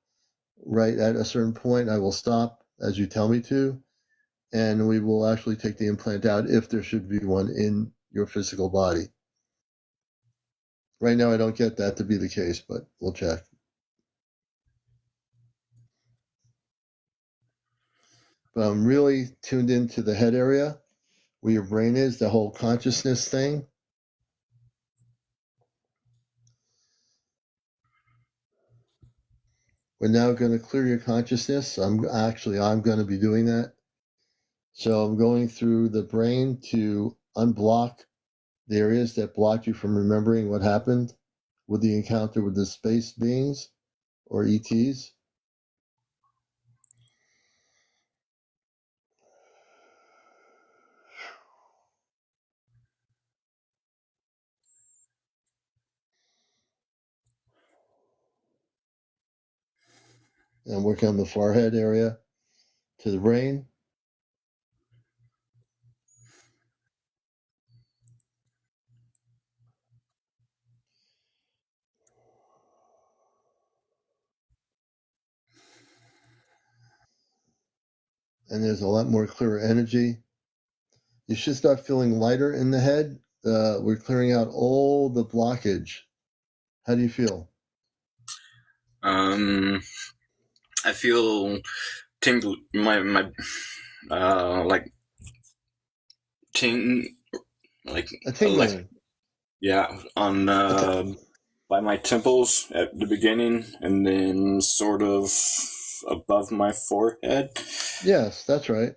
right at a certain point, I will stop as you tell me to, and we will actually take the implant out if there should be one in your physical body. Right now, I don't get that to be the case, but we'll check. But I'm really tuned into the head area where your brain is, the whole consciousness thing. We're now going to clear your consciousness. I'm going to be doing that. So I'm going through the brain to unblock the areas that blocked you from remembering what happened with the encounter with the space beings or ETs. And working on the forehead area to the brain. And there's a lot more clearer energy. You should start feeling lighter in the head. We're clearing out all the blockage. How do you feel? I feel tingle, my like ting, like A tingling. yeah, on by my temples at the beginning, and then sort of above my forehead. Yes, that's right.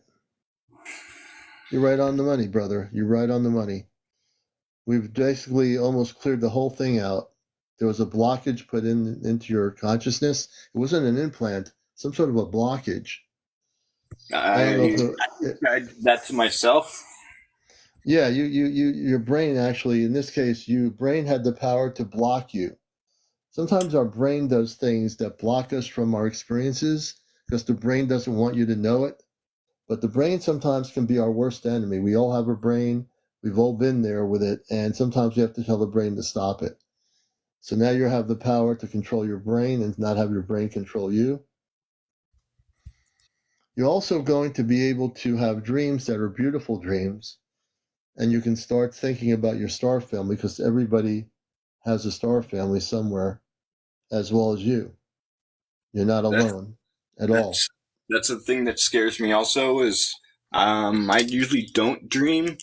You're right on the money, brother. You're right on the money. We've basically almost cleared the whole thing out. There was a blockage put into your consciousness. It wasn't an implant, some sort of a blockage. I don't know if I did that to myself. yeah, your brain actually, in this case, your brain had the power to block you. Sometimes our brain does things that block us from our experiences because the brain doesn't want you to know it. But the brain sometimes can be our worst enemy. We all have a brain. We've all been there with it. And sometimes you have to tell the brain to stop it. So now you have the power to control your brain and not have your brain control you. You're also going to be able to have dreams that are beautiful dreams. And you can start thinking about your star family because everybody has a star family somewhere as well as you. You're not alone at all. That's the thing that scares me also is I usually don't dream.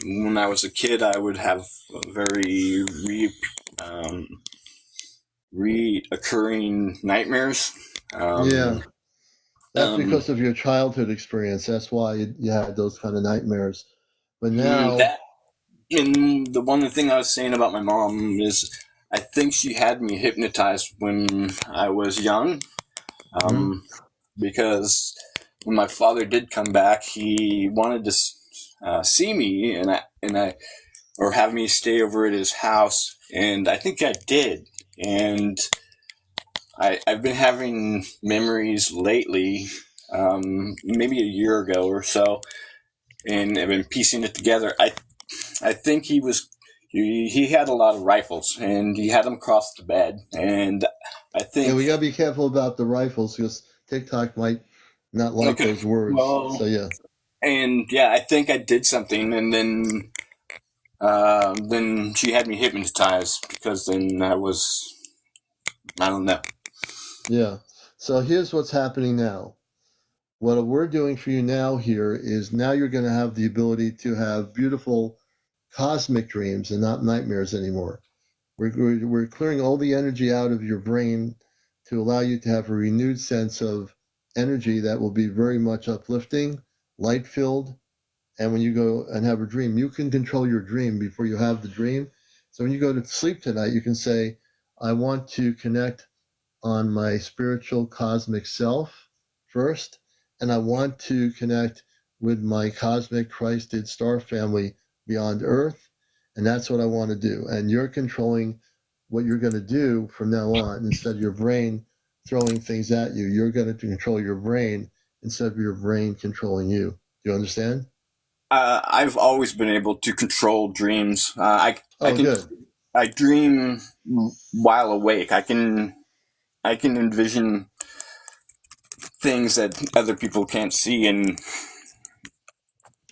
When I was a kid, I would have very reoccurring nightmares. Yeah, that's Um, because of your childhood experience. That's why you had those kind of nightmares. But now, that and the one thing I was saying about my mom is I think she had me hypnotized when I was young. hmm, Um, because when my father did come back, he wanted to see me, and I or have me stay over at his house, and I think I did. And I've been having memories lately, maybe a year ago or so, and I've been piecing it together. I think he had a lot of rifles, and he had them across the bed, and I yeah, think we gotta be careful about the rifles because TikTok might not like okay, those words. So well, yeah, and yeah, I think I did something, and then she had me hypnotized because then I don't know. yeah. So here's what's happening now. What we're doing for you now here is now you're going to have the ability to have beautiful cosmic dreams and not nightmares anymore. We're clearing all the energy out of your brain to allow you to have a renewed sense of energy that will be very much uplifting, light filled. And when you go and have a dream, you can control your dream before you have the dream. So when you go to sleep tonight, you can say, I want to connect on my spiritual cosmic self first, and I want to connect with my cosmic Christed star family beyond Earth, and that's what I want to do. And you're controlling what you're going to do from now on instead of your brain throwing things at you. You're going to control your brain instead of your brain controlling you. Do you understand? I've always been able to control dreams. I Oh, can good. I dream while awake. I can envision things that other people can't see, and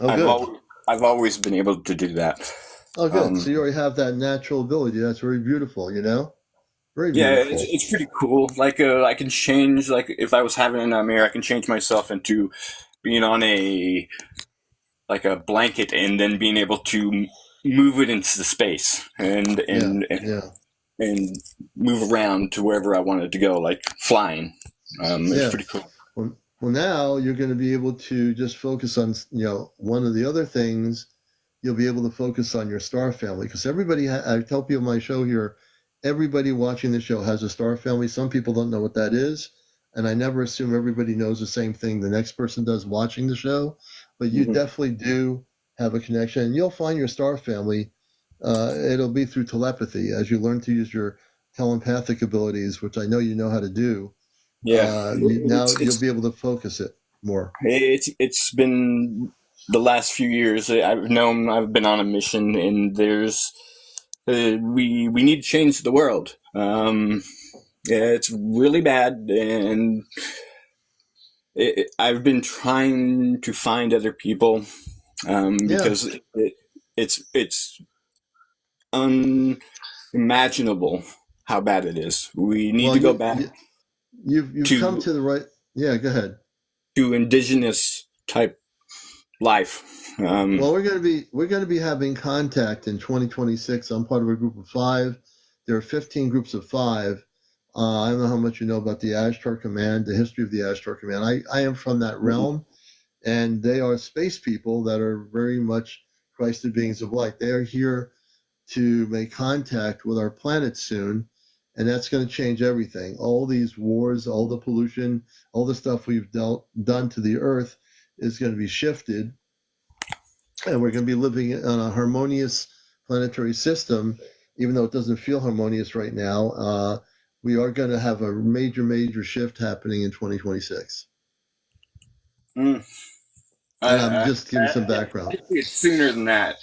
Oh, I've good. always I've always been able to do that. Oh, good. So you Um, already have that natural ability. That's very beautiful, you know? Very yeah, it's, beautiful. it's pretty cool. Like I can change. Like if I was having a nightmare, I can change myself into being on a blanket and then being able to move it into the space and Yeah, and yeah. and move around to wherever I wanted to go, like flying. It's pretty cool. Well, now you're going to be able to just focus on, one of the other things. You'll be able to focus on your star family, because everybody, I tell people on my show here, everybody watching the show has a star family. Some people don't know what that is. And I never assume everybody knows the same thing the next person does watching the show, but you definitely do have a connection, and you'll find your star family. It'll be through telepathy as you learn to use your telepathic abilities, which I know you know how to do. Yeah. You'll be able to focus it more. It's been the last few years. I've known I've been on a mission, and there's we need to change the world. Yeah, it's really bad, and I've been trying to find other people because it's unimaginable how bad it is. We need to go back. You've come to the right. Yeah, go ahead. To indigenous type life. Well, we're going to be having contact in 2026. I'm part of a group of 5. There are 15 groups of 5. I don't know how much you know about the Ashtar Command, the history of the Ashtar Command. I am from that realm, and they are space people that are very much Christed beings of light. They are here to make contact with our planet soon, and that's going to change everything. All these wars, all the pollution, all the stuff we've done to the Earth is going to be shifted, and we're going to be living on a harmonious planetary system, even though it doesn't feel harmonious right now. We are going to have a major shift happening in 2026. And I'm just giving some background. It's sooner than that.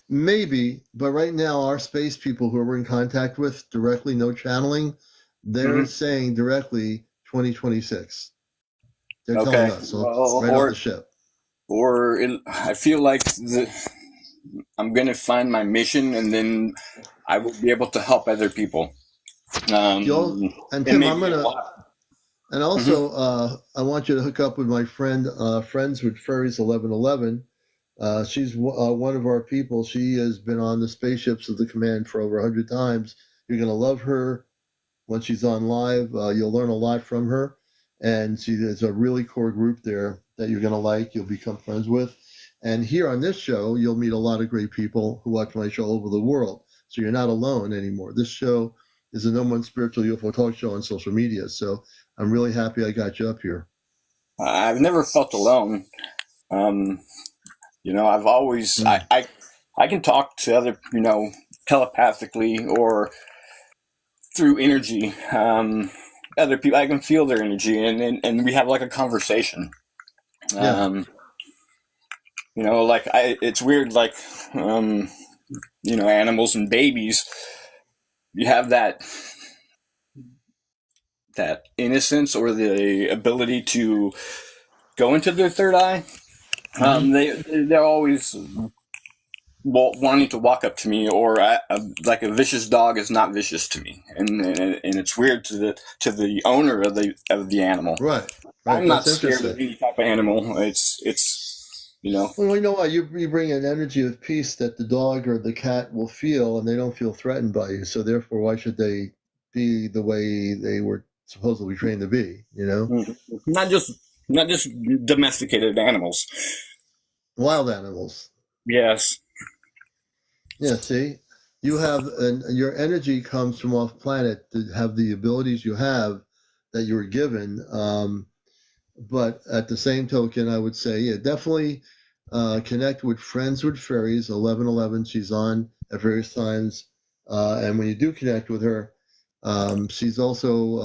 Maybe, but right now our space people who we're in contact with directly, no channeling, they're saying directly 2026. They're telling us, right on the ship. I feel like I'm going to find my mission, and then I will be able to help other people. And Tim, I'm going to, and also I want you to hook up with my friend, Friends with Fairies 1111. She's one of our people. She has been on the spaceships of the command for over 100 times. You're going to love her when she's on live. You'll learn a lot from her. And there's a really core group there that you're going to like. You'll become friends with. And here on this show, you'll meet a lot of great people who watch my show all over the world. So you're not alone anymore. This show is a #1 spiritual UFO talk show on social media. So I'm really happy I got you up here. I've never felt alone. I've always, I can talk to other, telepathically or through energy. Other people, I can feel their energy, and we have like a conversation. It's weird, like, animals and babies, you have that innocence or the ability to go into their third eye. They're always wanting to walk up to me, or like a vicious dog is not vicious to me, and it's weird to the owner of the animal. Right. I'm not scared of any type of animal. It's Well, you know what? You bring an energy of peace that the dog or the cat will feel, and they don't feel threatened by you. So therefore, why should they be the way they were supposedly trained to be? Not just domesticated animals. Wild animals. Yes. Yeah, see, you have, and your energy comes from off planet to have the abilities you have that you were given. But at the same token, I would say, yeah, definitely connect with Friends with Fairies 1111. She's on at various times. And when you do connect with her, she's also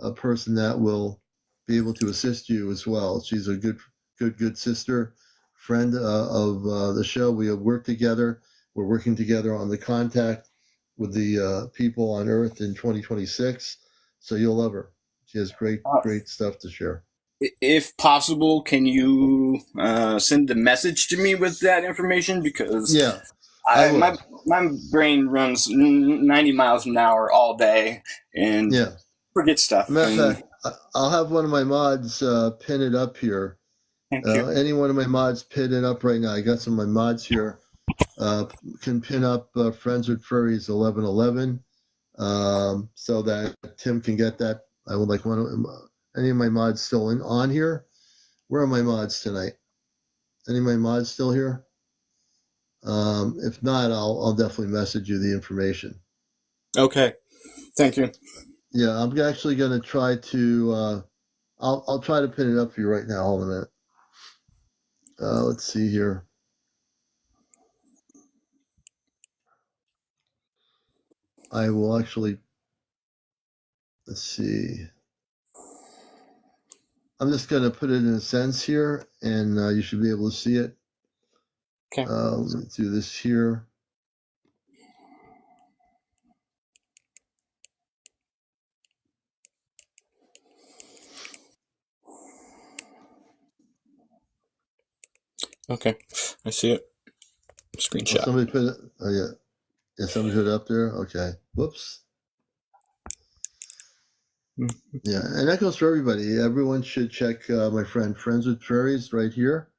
a person that will be able to assist you as well. She's a good sister, friend of the show. We have worked together. We're working together on the contact with the people on Earth in 2026. So you'll love her. She has great stuff to share. If possible, can you send a message to me with that information? Because my brain runs 90 miles an hour all day and forget stuff. Matter of fact, I'll have one of my mods pin it up here. Thank you. Any one of my mods pin it up right now. I got some of my mods here. can pin up Friends with Furries 1111 so that Tim can get that. I would like any of my mods still on here. Where are my mods tonight? Any of my mods still here? If not, I'll definitely message you the information. Okay. Thank you. Yeah, I'm actually going to try to. I'll try to pin it up for you right now. Hold on a minute. Let's see here. I will actually. Let's see. I'm just going to put it in a sense here, and you should be able to see it. Okay. Let me do this here. Okay. I see it. Screenshot. Oh, somebody put it. Oh yeah. Yeah, somebody put it up there. Okay. Whoops. Yeah, and that goes for everybody. Everyone should check my friend Friends with Furries right here.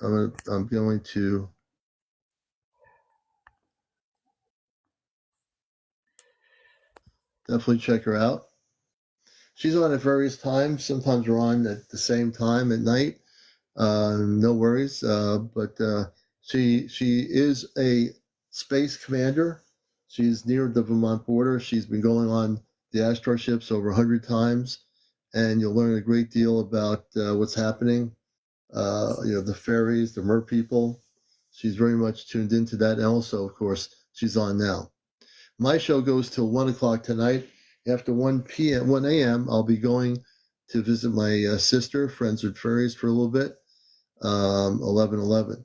I'm going to. Definitely check her out. She's on at various times. Sometimes we're on at the same time at night. No worries. But she is a space commander. She's near the Vermont border. She's been going on the Astar ships over 100 times, and you'll learn a great deal about what's happening. The fairies, the mer people. She's very much tuned into that. And also, of course, she's on now. My show goes till 1 o'clock tonight. After 1 a.m., I'll be going to visit my sister, Friends with Furries, for a little bit. 11:11.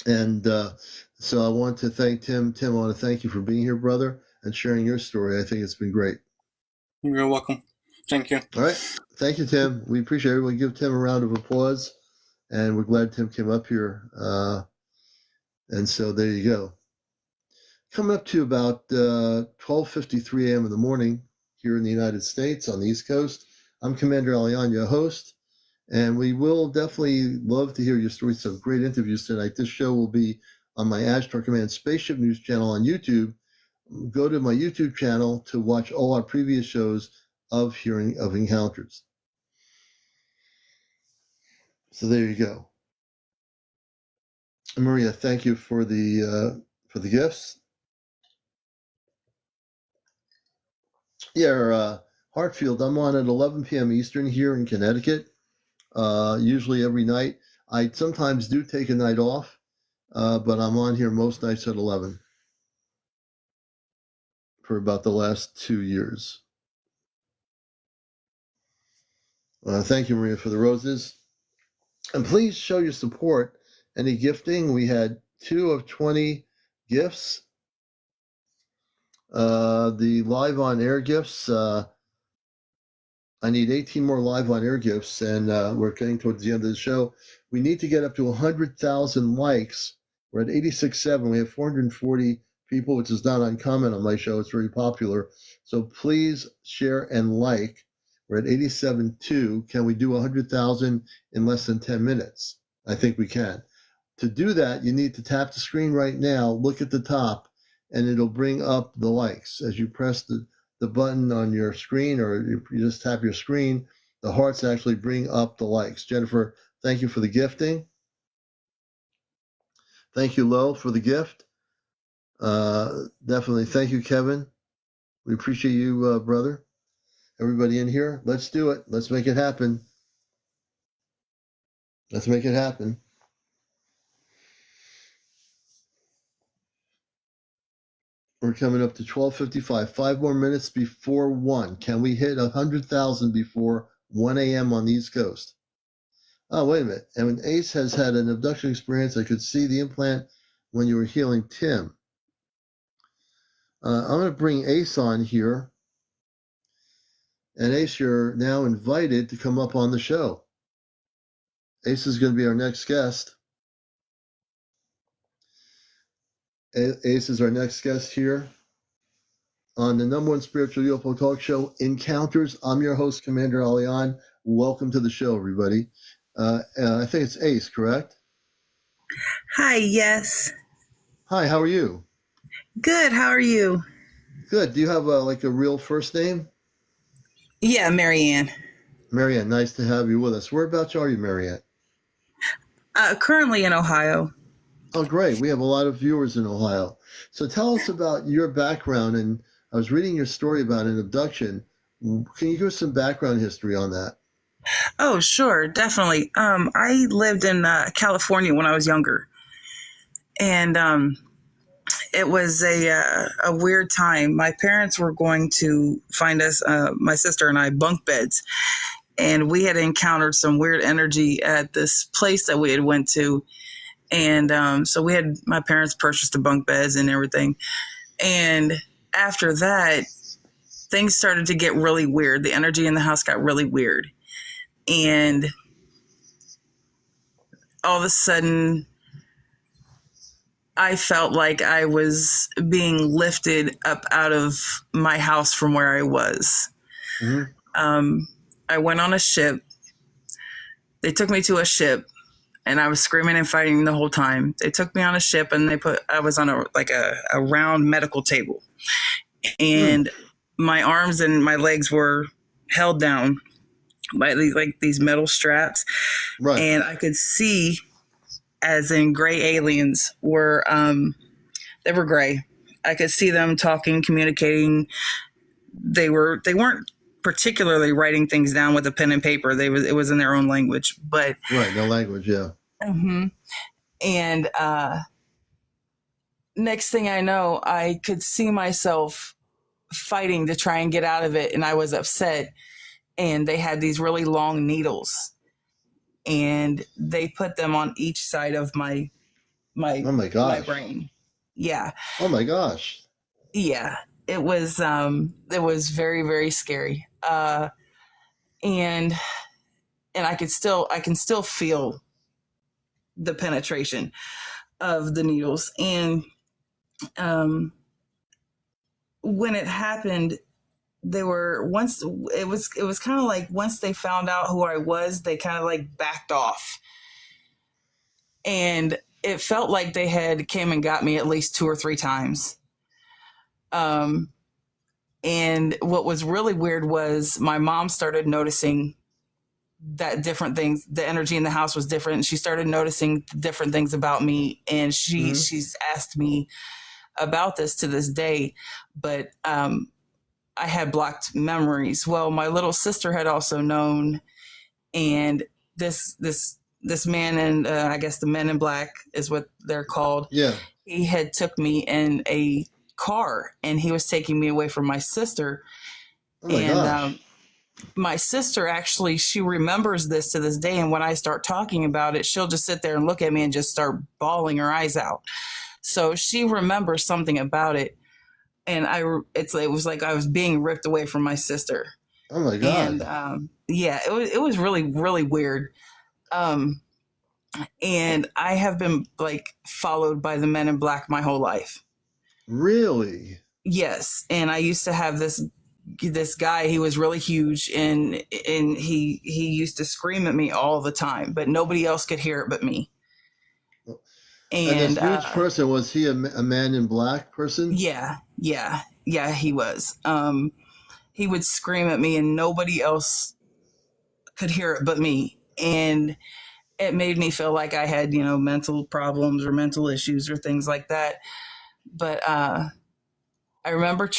And so I want to thank Tim. Tim, I want to thank you for being here, brother, and sharing your story. I think it's been great. You're welcome. Thank you. All right. Thank you, Tim. We appreciate everyone. Give Tim a round of applause. And we're glad Tim came up here. And so there you go. Coming up to about 12:53 a.m. in the morning here in the United States on the East Coast. I'm CmdrAleon, your host, and we will definitely love to hear your stories. Some great interviews tonight. This show will be on my Astar Command Spaceship News channel on YouTube. Go to my YouTube channel to watch all our previous shows of Encounters. So there you go. Maria, thank you for the gifts. Yeah, Hartfield, I'm on at 11 p.m. Eastern here in Connecticut, usually every night. I sometimes do take a night off, but I'm on here most nights at 11 for about the last 2 years. Thank you, Maria, for the roses. And please show your support. Any gifting, we had 2 of 20 gifts. The live on air gifts, I need 18 more live on air gifts, and we're getting towards the end of the show. We need to get up to 100,000 likes. We're at 86.7. We have 440 people, which is not uncommon on my show. It's very popular. So please share and like. We're at 87.2. Can we do 100,000 in less than 10 minutes? I think we can. To do that, you need to tap the screen right now, look at the top, and it'll bring up the likes. As you press the button on your screen, or you just tap your screen, the hearts actually bring up the likes. Jennifer, thank you for the gifting. Thank you, Lo, for the gift. Definitely. Thank you, Kevin. We appreciate you, brother. Everybody in here, let's do it. Let's make it happen. Let's make it happen. We're coming up to 12:55. 5 more minutes before 1. Can we hit 100,000 before 1 a.m. on the East Coast? Oh, wait a minute. And when Ace has had an abduction experience, I could see the implant when you were healing Tim. I'm going to bring Ace on here. And Ace, you're now invited to come up on the show. Ace is going to be our next guest. Ace is our next guest here on the #1 spiritual UFO talk show, Encounters. I'm your host, CmdrAleon. Welcome to the show, everybody. I think it's Ace, correct? Hi, yes. Hi, how are you? Good, how are you? Good. Do you have like a real first name? Yeah, Marianne. Marianne, nice to have you with us. Whereabouts are you, Marianne? Currently in Ohio. Oh, great. We have a lot of viewers in Ohio. So tell us about your background. And I was reading your story about an abduction. Can you give us some background history on that? Oh, sure, definitely. I lived in California when I was younger, and it was a weird time. My parents were going to find us, my sister and I, bunk beds, and we had encountered some weird energy at this place that we had went to, and so my parents purchased the bunk beds and everything, and after that, things started to get really weird. The energy in the house got really weird. And all of a sudden, I felt like I was being lifted up out of my house from where I was. Mm-hmm. I went on a ship. They took me to a ship, and I was screaming and fighting the whole time. They took me on a ship, and I was on a round medical table, and my arms and my legs were held down by these metal straps, Right. and I could see, as in gray aliens, they were gray. I could see them talking, communicating. They weren't particularly writing things down with a pen and paper. It was in their own language, but Right, no language, yeah. mm-hmm. And next thing I know, I could see myself fighting to try and get out of it, and I was upset. And they had these really long needles, and they put them on each side of my Oh my gosh. brain. Yeah. Oh my gosh. Yeah. It was very, very scary. And I can still feel the penetration of the needles. And when it happened, it was kind of like once they found out who I was, they kind of like backed off. And it felt like they had came and got me at least 2 or 3 times. And what was really weird was my mom started noticing that different things, the energy in the house was different. And she started noticing different things about me. And she's asked me about this to this day, but I had blocked memories. Well, my little sister had also known, and this man, and I guess the Men in Black is what they're called. Yeah. He had took me in a car, and he was taking me away from my sister. Oh my gosh. My sister actually, she remembers this to this day. And when I start talking about it, she'll just sit there and look at me and just start bawling her eyes out. So she remembers something about it. And it was like I was being ripped away from my sister. Oh my God. And yeah, it was really, really weird. And I have been like followed by the Men in Black my whole life. Really? Yes. And I used to have this guy. He was really huge, and he used to scream at me all the time, but nobody else could hear it but me. And this huge person, was he a Man in Black person? Yeah, he was. He would scream at me, and nobody else could hear it but me. And it made me feel like I had, mental problems or mental issues or things like that. But I remember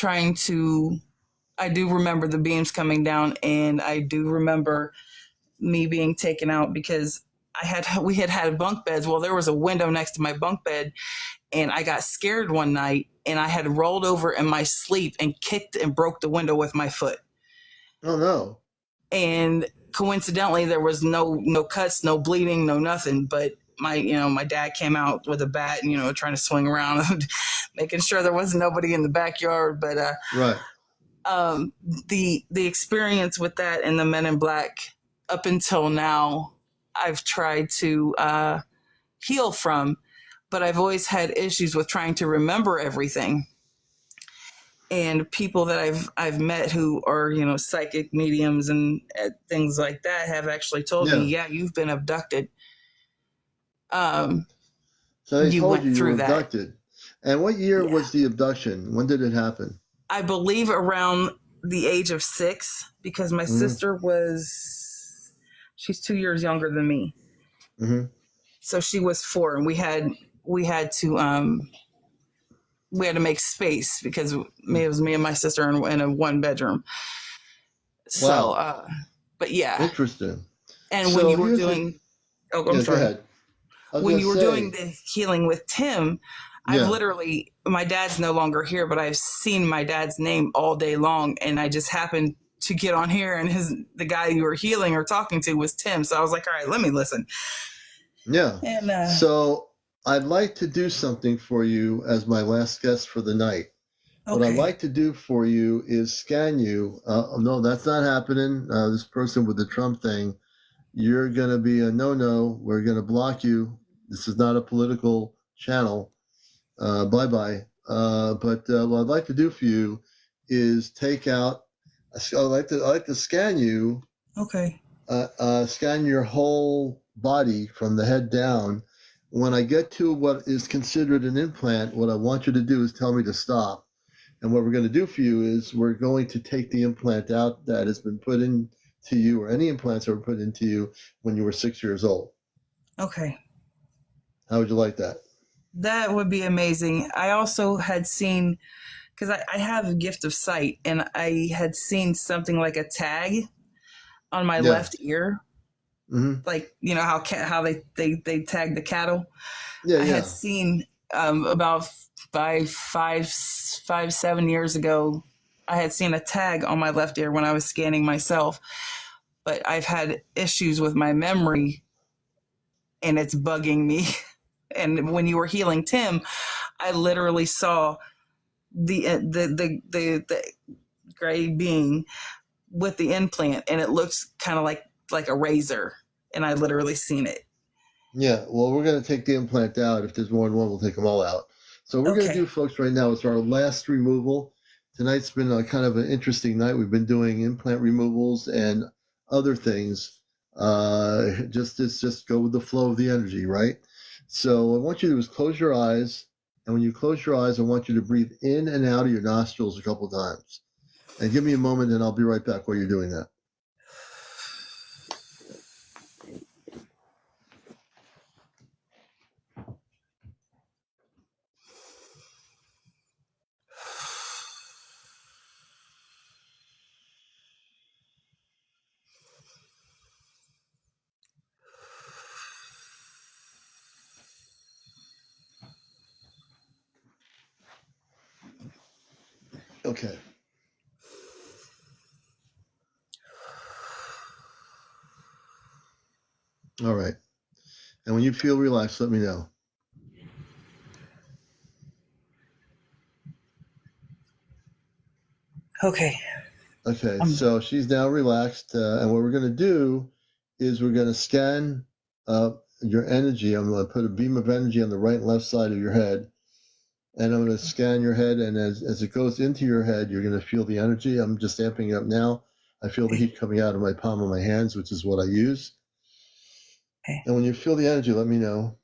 I do remember the beams coming down, and I do remember me being taken out because we had bunk beds. Well, there was a window next to my bunk bed, and I got scared one night, and I had rolled over in my sleep and kicked and broke the window with my foot. Oh no. And coincidentally, there was no cuts, no bleeding, no nothing, but my dad came out with a bat and, trying to swing around, making sure there wasn't nobody in the backyard. But right. The experience with that and the Men in Black up until now, I've tried to heal from, but I've always had issues with trying to remember everything. And people that I've met who are, psychic mediums and things like that have actually told me, yeah, you've been abducted. So they you told went you you were through that. abducted. And what year Yeah. was the abduction? When did it happen? I believe around the age of 6, because my sister she's 2 years younger than me. Mm-hmm. So she was 4, and we had to make space because it was me and my sister in a 1-bedroom. So, Wow. but yeah. Interesting. And when So you were here's doing, oh, I'm yeah, go sorry. ahead. I was When going to you were doing say, the healing with Tim, I've yeah, literally, my dad's no longer here, but I've seen my dad's name all day long, and I just happened to get on here, and the guy you were healing or talking to was Tim. So I was like, all right, let me listen. yeah. And So I'd like to do something for you as my last guest for the night. What I'd okay, like to do for you is scan you. No, that's not happening. This person with the Trump thing, you're going to be a no-no. We're going to block you. This is not a political channel. Bye-bye. But what I'd like to do for you is take out. I'd like to scan you. okay, Scan your whole body from the head down. When I get to what is considered an implant, what I want you to do is tell me to stop. And what we're going to do for you is we're going to take the implant out that has been put into you, or any implants that were put into you when you were 6 years old. okay. How would you like that? That would be amazing. I also had seen, because I have a gift of sight, and I had seen something like a tag on my left Yes. ear. Mm-hmm. Like, you know how they tag the cattle. Yeah, I yeah. had seen about 7 years ago. I had seen a tag on my left ear when I was scanning myself, but I've had issues with my memory, and it's bugging me. And when you were healing Tim, I literally saw the gray being with the implant, and it looks kind of like a razor, and I literally seen it. Yeah, well, we're going to take the implant out. If there's more than one, we'll take them all out. So what we're going to do, Okay. folks, right now is our last removal. Tonight's been a kind of an interesting night. We've been doing implant removals and other things. Just go with the flow of the energy, right? So what I want you to do is close your eyes. And when you close your eyes, I want you to breathe in and out of your nostrils a couple times. And give me a moment, and I'll be right back while you're doing that. Okay. All right. And when you feel relaxed, let me know. Okay. Okay, so she's now relaxed, and what we're going to do is we're going to scan your energy. I'm going to put a beam of energy on the right and left side of your head, and I'm going to scan your head, and as it goes into your head, you're going to feel the energy. I'm just amping it up now. I feel the heat coming out of my palm of my hands, which is what I use. Okay. And when you feel the energy, let me know.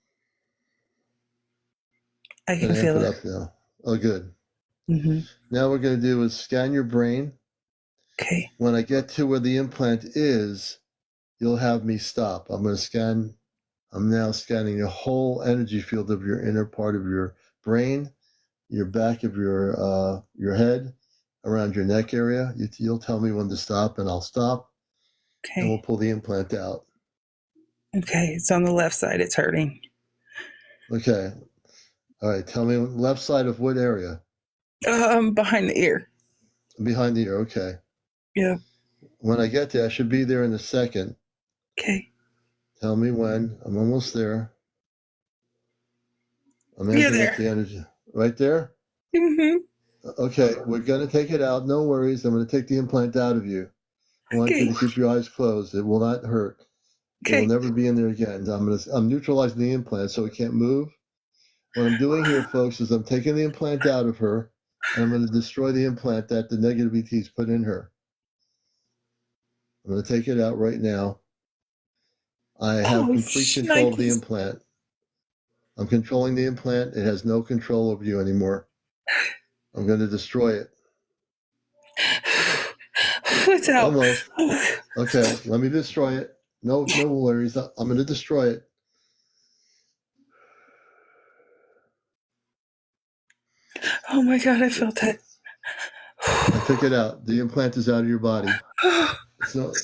I I'm can going to amp feel it it. up now. Oh, good. Mm-hmm. Now what we're going to do is scan your brain. Okay. When I get to where the implant is, you'll have me stop. I'm now scanning the whole energy field of your inner part of your brain, your back of your head, around your neck area. You'll tell me when to stop, and I'll stop, and we'll Okay. pull the implant out. Okay. It's on the left side. It's hurting. Okay. All right. Tell me left side of what area? Behind the ear. Behind the ear. Okay. Yeah. When I get there, I should be there in a second. Okay. Tell me when. I'm almost there. I'm You're amping up there. the energy. Right there? Mm-hmm. Okay, we're going to take it out. No worries. I'm going to take the implant out of you. I want you Okay. to keep your eyes closed. It will not hurt. It will Okay. never be in there again. I'm neutralizing the implant so it can't move. What I'm doing here, folks, is I'm taking the implant out of her, and I'm going to destroy the implant that the negative ETs put in her. I'm going to take it out right now. I have Oh, complete control of the shnikes. implant. I'm controlling the implant. It has no control over you anymore. I'm going to destroy it. It's out. Almost. Okay, let me destroy it. No worries. I'm going to destroy it. Oh my God, I felt that. I took it out. The implant is out of your body. It's not.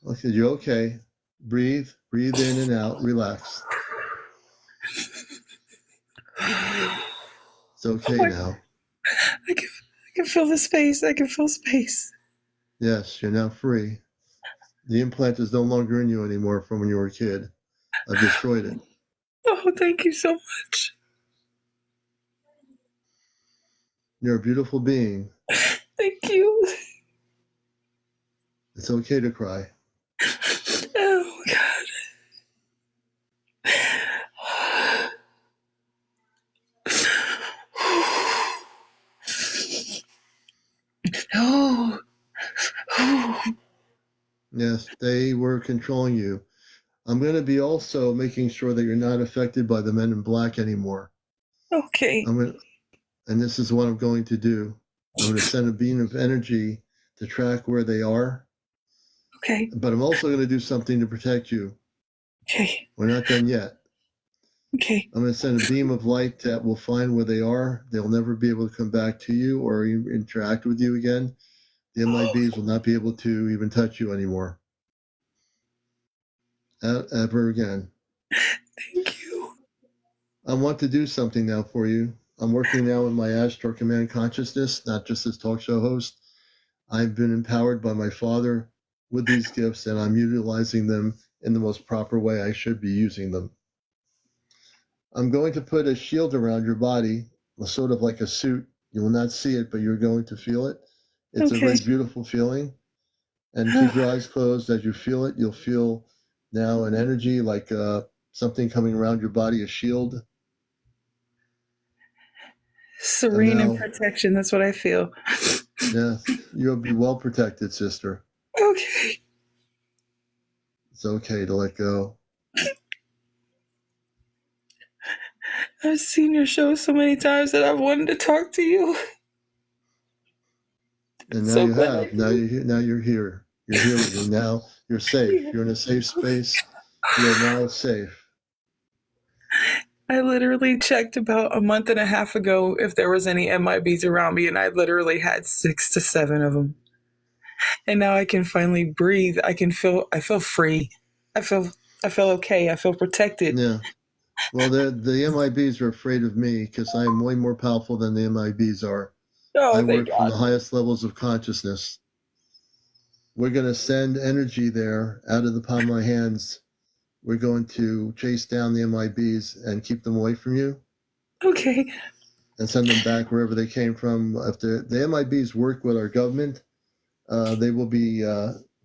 Okay, you're okay. Breathe in and out. Relax. It's okay now. I can feel the space. I can feel space. Yes, you're now free. The implant is no longer in you anymore from when you were a kid. I've destroyed it. Oh, thank you so much. You're a beautiful being. Thank you. It's okay to cry. Oh God. Oh. Oh. Yes, they were controlling you. I'm going to be also making sure that you're not affected by the men in black anymore. Okay. And this is what I'm going to do. I'm going to send a beam of energy to track where they are. Okay. But I'm also going to do something to protect you. Okay. We're not done yet. Okay. I'm going to send a beam of light that will find where they are. They'll never be able to come back to you or interact with you again. The MIBs will not be able to even touch you anymore. Ever again. Thank you. I want to do something now for you. I'm working now in my Astro Command consciousness, not just as talk show host. I've been empowered by my father with these gifts, and I'm utilizing them in the most proper way I should be using them. I'm going to put a shield around your body, sort of like a suit. You will not see it, but you're going to feel it. It's a very beautiful feeling. And keep your eyes closed. As you feel it, you'll feel now an energy like something coming around your body, a shield. Serene and now, protection. That's what I feel. Yeah, you'll be well protected, sister. Okay. It's okay to let go. I've seen your show so many times that I've wanted to talk to you. And now So you glad have. Now you're here. Now you're here. You're here with me. Now you're safe. You're in a safe space. You are now safe. I literally checked about a month and a half ago if there was any MIBs around me, and I literally had 6 to 7 of them. And now I can finally breathe. I feel free. I feel okay. I feel protected. Yeah. Well, the MIBs are afraid of me because I am way more powerful than the MIBs are. Oh, I thank work from God. the highest levels of consciousness. We're going to send energy there out of the palm of my hands. We're going to chase down the MIBs and keep them away from you. Okay. And send them back wherever they came from. If the MIBs work with our government, they will be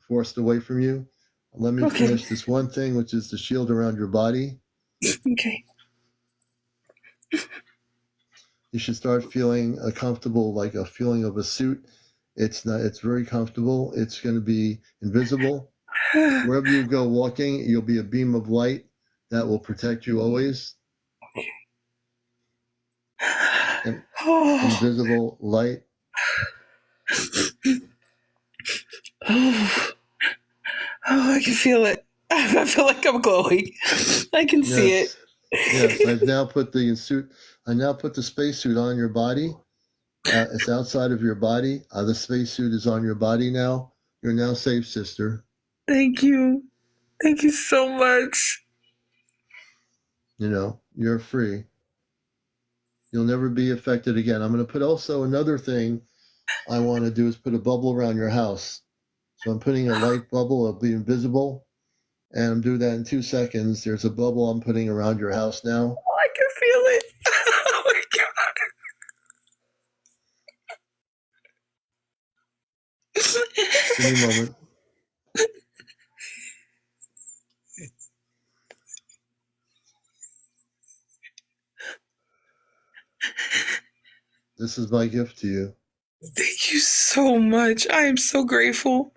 forced away from you. Let me finish this one thing, which is the shield around your body. Okay. You should start feeling comfortable, like a feeling of a suit. It's not. It's very comfortable. It's going to be invisible. Wherever you go walking, you'll be a beam of light that will protect you always. And invisible light. Oh, I can feel it. I feel like I'm glowing. I can see it. Yes, I've now put the suit. I now put the spacesuit on your body. It's outside of your body. The spacesuit is on your body now. You're now safe, sister. Thank you. Thank you so much. You're free. You'll never be affected again. I'm going to put also another thing I want to do is put a bubble around your house. So I'm putting a light bubble. It'll be invisible. And I'm doing that in 2 seconds. There's a bubble I'm putting around your house now. Oh, I can feel it. Oh my God. Give me a moment. This is my gift to you. Thank you so much. I am so grateful.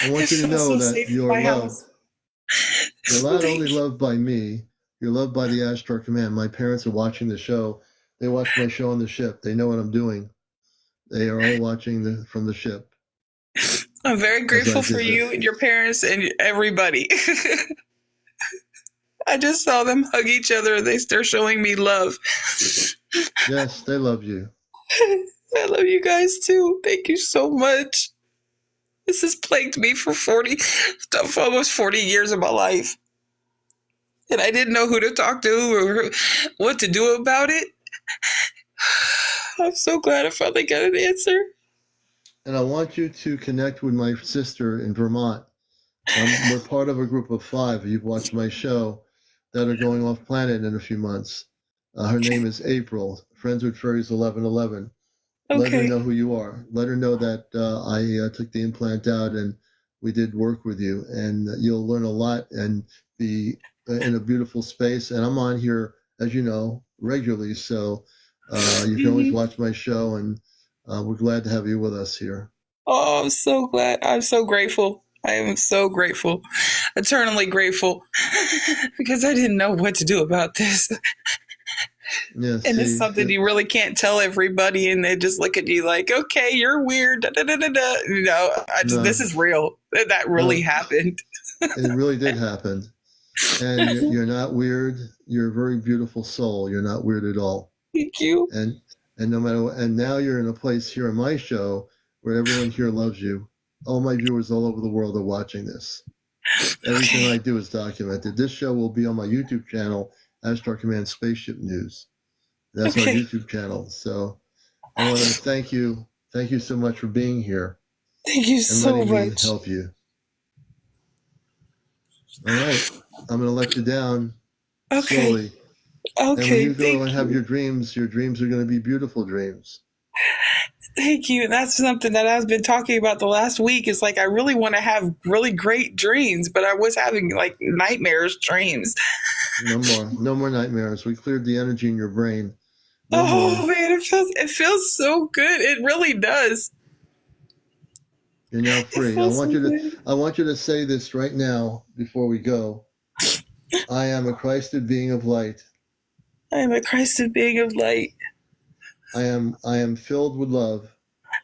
I want It you to feels know so that safe in you're my loved. house. You're not only Thank you. loved by me, you're loved by the Ashtar Command. My parents are watching the show. They watch my show on the ship. They know what I'm doing. They are all watching from the ship I'm very as I grateful for did you this. and your parents and everybody. I just saw them hug each other. They're showing me love. Yes, they love you. I love you guys too. Thank you so much. This has plagued me for almost 40 years of my life. And I didn't know who to talk to or what to do about it. I'm so glad I finally got an answer. And I want you to connect with my sister in Vermont. We're part of a group of 5. You've watched my show that are going off planet in a few months. Her name is April, Friends with Furries 1111. Let her Okay. know who you are. Let her know that I took the implant out and we did work with you. And you'll learn a lot and be in a beautiful space. And I'm on here, as you know, regularly. So you can always Mhm. watch my show. And we're glad to have you with us here. Oh, I'm so glad. I'm so grateful. I am so grateful. Eternally grateful. Because I didn't know what to do about this. Yeah, And it's see, something you really can't tell everybody, and they just look at you like, okay, you're weird. Da, da, da, da, da. You know, this no, is real. That really no, happened. it really did happen. And you're not weird. You're a very beautiful soul. You're not weird at all. Thank you. And no matter what, and now you're in a place here on my show where everyone here loves you. All my viewers all over the world are watching this. Everything Okay. I do is documented. This show will be on my YouTube channel, Astar Command Spaceship News. That's our Okay. YouTube channel. So I want to thank you. Thank you so much for being here Thank you and so letting me much. help you. All right. I'm going to let you down Okay. slowly. And when Okay. you go Thank and have you. your dreams are going to be beautiful dreams. Thank you. That's something that I've been talking about the last week. Is like I really want to have really great dreams, but I was having like nightmares dreams. No more. No more nightmares. We cleared the energy in your brain. No Oh more. man, it feels so good. It really does. You're now It free. feels so good. I want you to say this right now before we go. I am a Christed being of light. I am a Christed being of light. I am filled with love.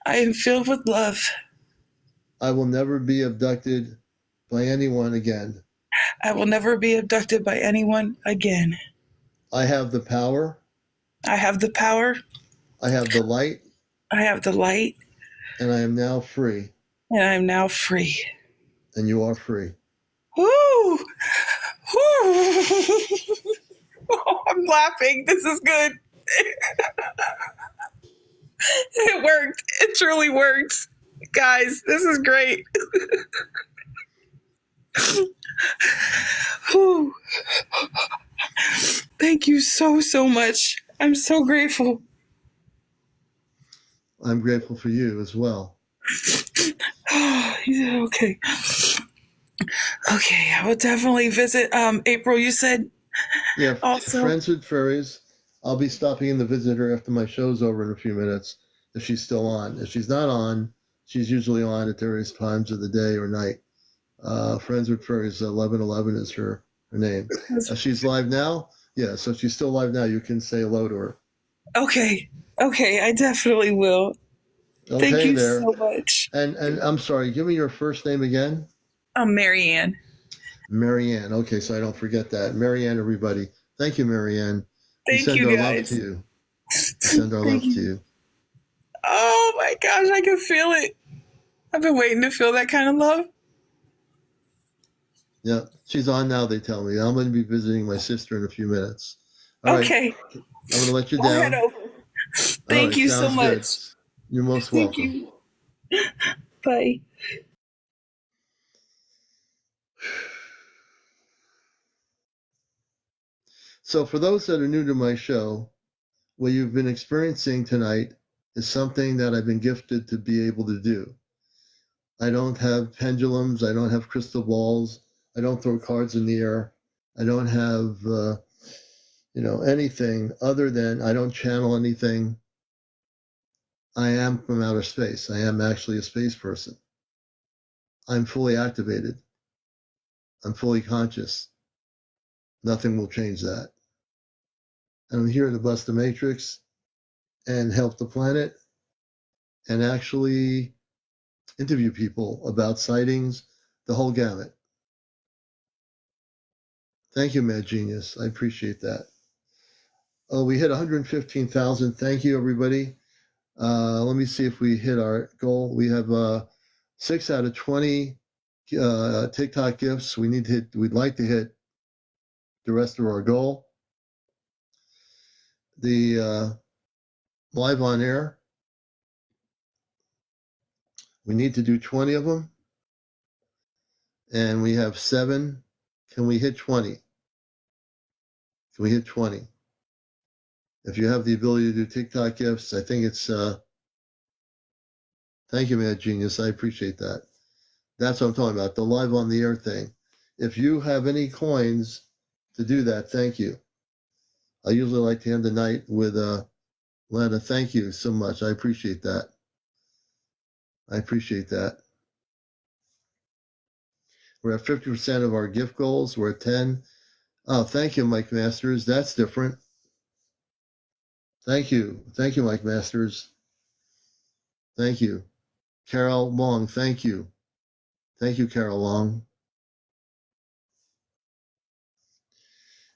I am filled with love. I will never be abducted by anyone again. I will never be abducted by anyone again. I have the power. I have the power. I have the light, I have the light. and I am now free. And I am now free. And you are free. Woo! Woo! I'm laughing. This is good. It worked. It truly worked. Guys, this is great. Whew. Thank you so, so much. I'm so grateful. I'm grateful for you as well. Okay. Okay, I will definitely visit. April, you said Yeah, also. Friends with Furries. I'll be stopping in to visit her after my show's over in a few minutes, if she's still on. If she's not on, she's usually on at various times of the day or night. Friends with Furries 1111 is her name. She's live now. Yeah, so if she's still live now, you can say hello to her. Okay. Okay, I definitely will. Thank Okay, you there. so much. And I'm sorry, give me your first name again. I'm Marianne. Marianne. Okay, so I don't forget that. Marianne, everybody. Thank you, Marianne. We Thank send you our love guys. to you. We send our Thank love to you. you. Oh my gosh, I can feel it. I've been waiting to feel that kind of love. Yeah, she's on now, they tell me. I'm going to be visiting my sister in a few minutes. All right, Okay. I'm going to let you I'll head down. over. All Thank right, you so sounds good. much. You're most Thank welcome. you. Bye. So, for those that are new to my show, what you've been experiencing tonight is something that I've been gifted to be able to do. I don't have pendulums. I don't have crystal balls. I don't throw cards in the air. I don't have anything other than I don't channel anything. I am from outer space. I am actually a space person. I'm fully activated. I'm fully conscious. Nothing will change that. And I'm here to bust the matrix and help the planet and actually interview people about sightings, the whole gamut. Thank you, Mad Genius. I appreciate that. Oh, we hit 115,000. Thank you, everybody. Let me see if we hit our goal. We have 6 out of 20 TikTok gifts. We'd like to hit the rest of our goal. The live on air, we need to do 20 of them. And we have 7. Can we hit 20? Can we hit 20? If you have the ability to do TikTok gifts, I think it's, thank you, Mad Genius. I appreciate that. That's what I'm talking about, the live on the air thing. If you have any coins to do that, thank you. I usually like to end the night with Lana, thank you so much. I appreciate that. I appreciate that. We're at 50% of our gift goals. We're at 10. Oh, thank you, Mike Masters. That's different. Thank you. Thank you, Mike Masters. Thank you. Carol Long, thank you. Thank you, Carol Long.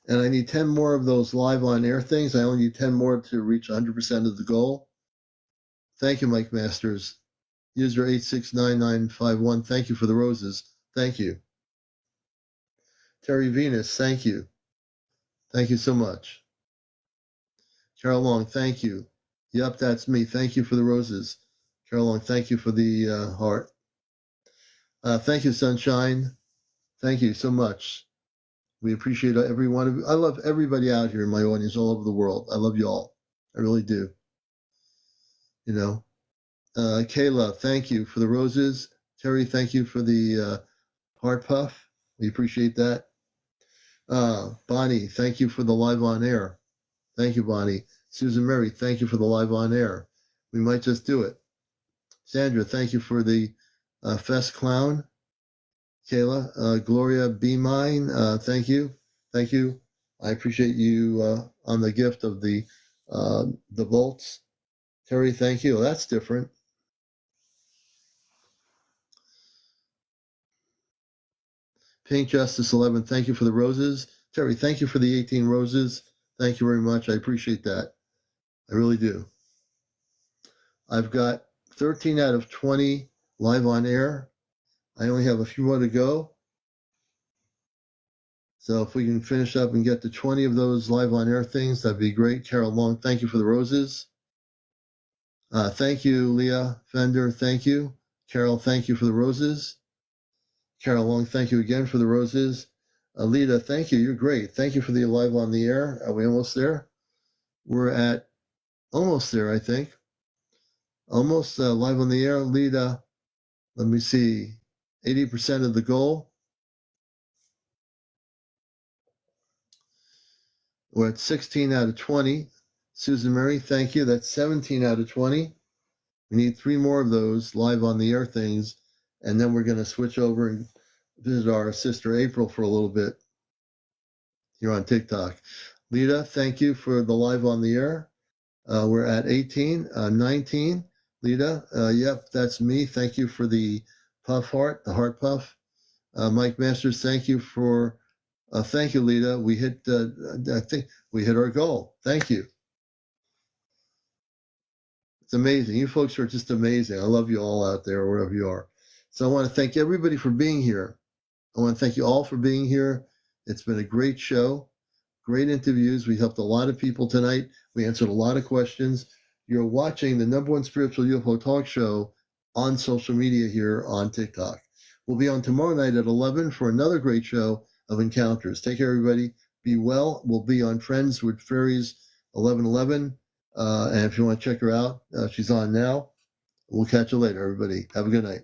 And I need 10 more of those live on air things. I only need 10 more to reach 100% of the goal. Thank you, Mike Masters. User 869951, thank you for the roses. Thank you. Terry Venus, thank you. Thank you so much. Carol Long, thank you. Yep, that's me. Thank you for the roses. Carol Long, thank you for the heart. Thank you, Sunshine. Thank you so much. We appreciate every one of you. I love everybody out here in my audience all over the world. I love you all. I really do. Kayla, thank you for the roses. Terry, thank you for the heart puff. We appreciate that. Bonnie, thank you for the live on air. Thank you, Bonnie. Susan Mary, thank you for the live on air. We might just do it. Sandra, thank you for the Fest Clown. Kayla, Gloria, Be Mine, thank you. Thank you. I appreciate you on the gift of the bolts. Terry, thank you. That's different. Pink Justice 11, thank you for the roses. Terry, thank you for the 18 roses. Thank you very much. I appreciate that. I really do. I've got 13 out of 20 live on air. I only have a few more to go. So if we can finish up and get to 20 of those live on air things, that'd be great. Carol Long, thank you for the roses. Thank you, Leah Fender. Thank you. Carol, thank you for the roses. Carol Long, thank you again for the roses. Alita, thank you. You're great. Thank you for the live on the air. Are we almost there? We're at almost there, I think. Almost live on the air. Alita, let me see. 80% of the goal. We're at 16 out of 20. Susan Mary, thank you. That's 17 out of 20. We need 3 more of those live on the air things, and then we're going to switch over and visit our sister April for a little bit here on TikTok. Lita, thank you for the live on the air. We're at 18, 19. Lita, yep, that's me. Thank you for the puff heart, the heart puff. Mike Masters, thank you for, thank you, Lita. We hit, I think we hit our goal. Thank you. It's amazing. You folks are just amazing. I love you all out there, wherever you are. So I want to thank everybody for being here. I want to thank you all for being here. It's been a great show, great interviews. We helped a lot of people tonight. We answered a lot of questions. You're watching the #1 spiritual UFO talk show on social media here on TikTok. We'll be on tomorrow night at 11 for another great show of encounters. Take care, everybody. Be well. We'll be on Friends with Fairies 1111. And if you want to check her out, she's on now. We'll catch you later, everybody. Have a good night.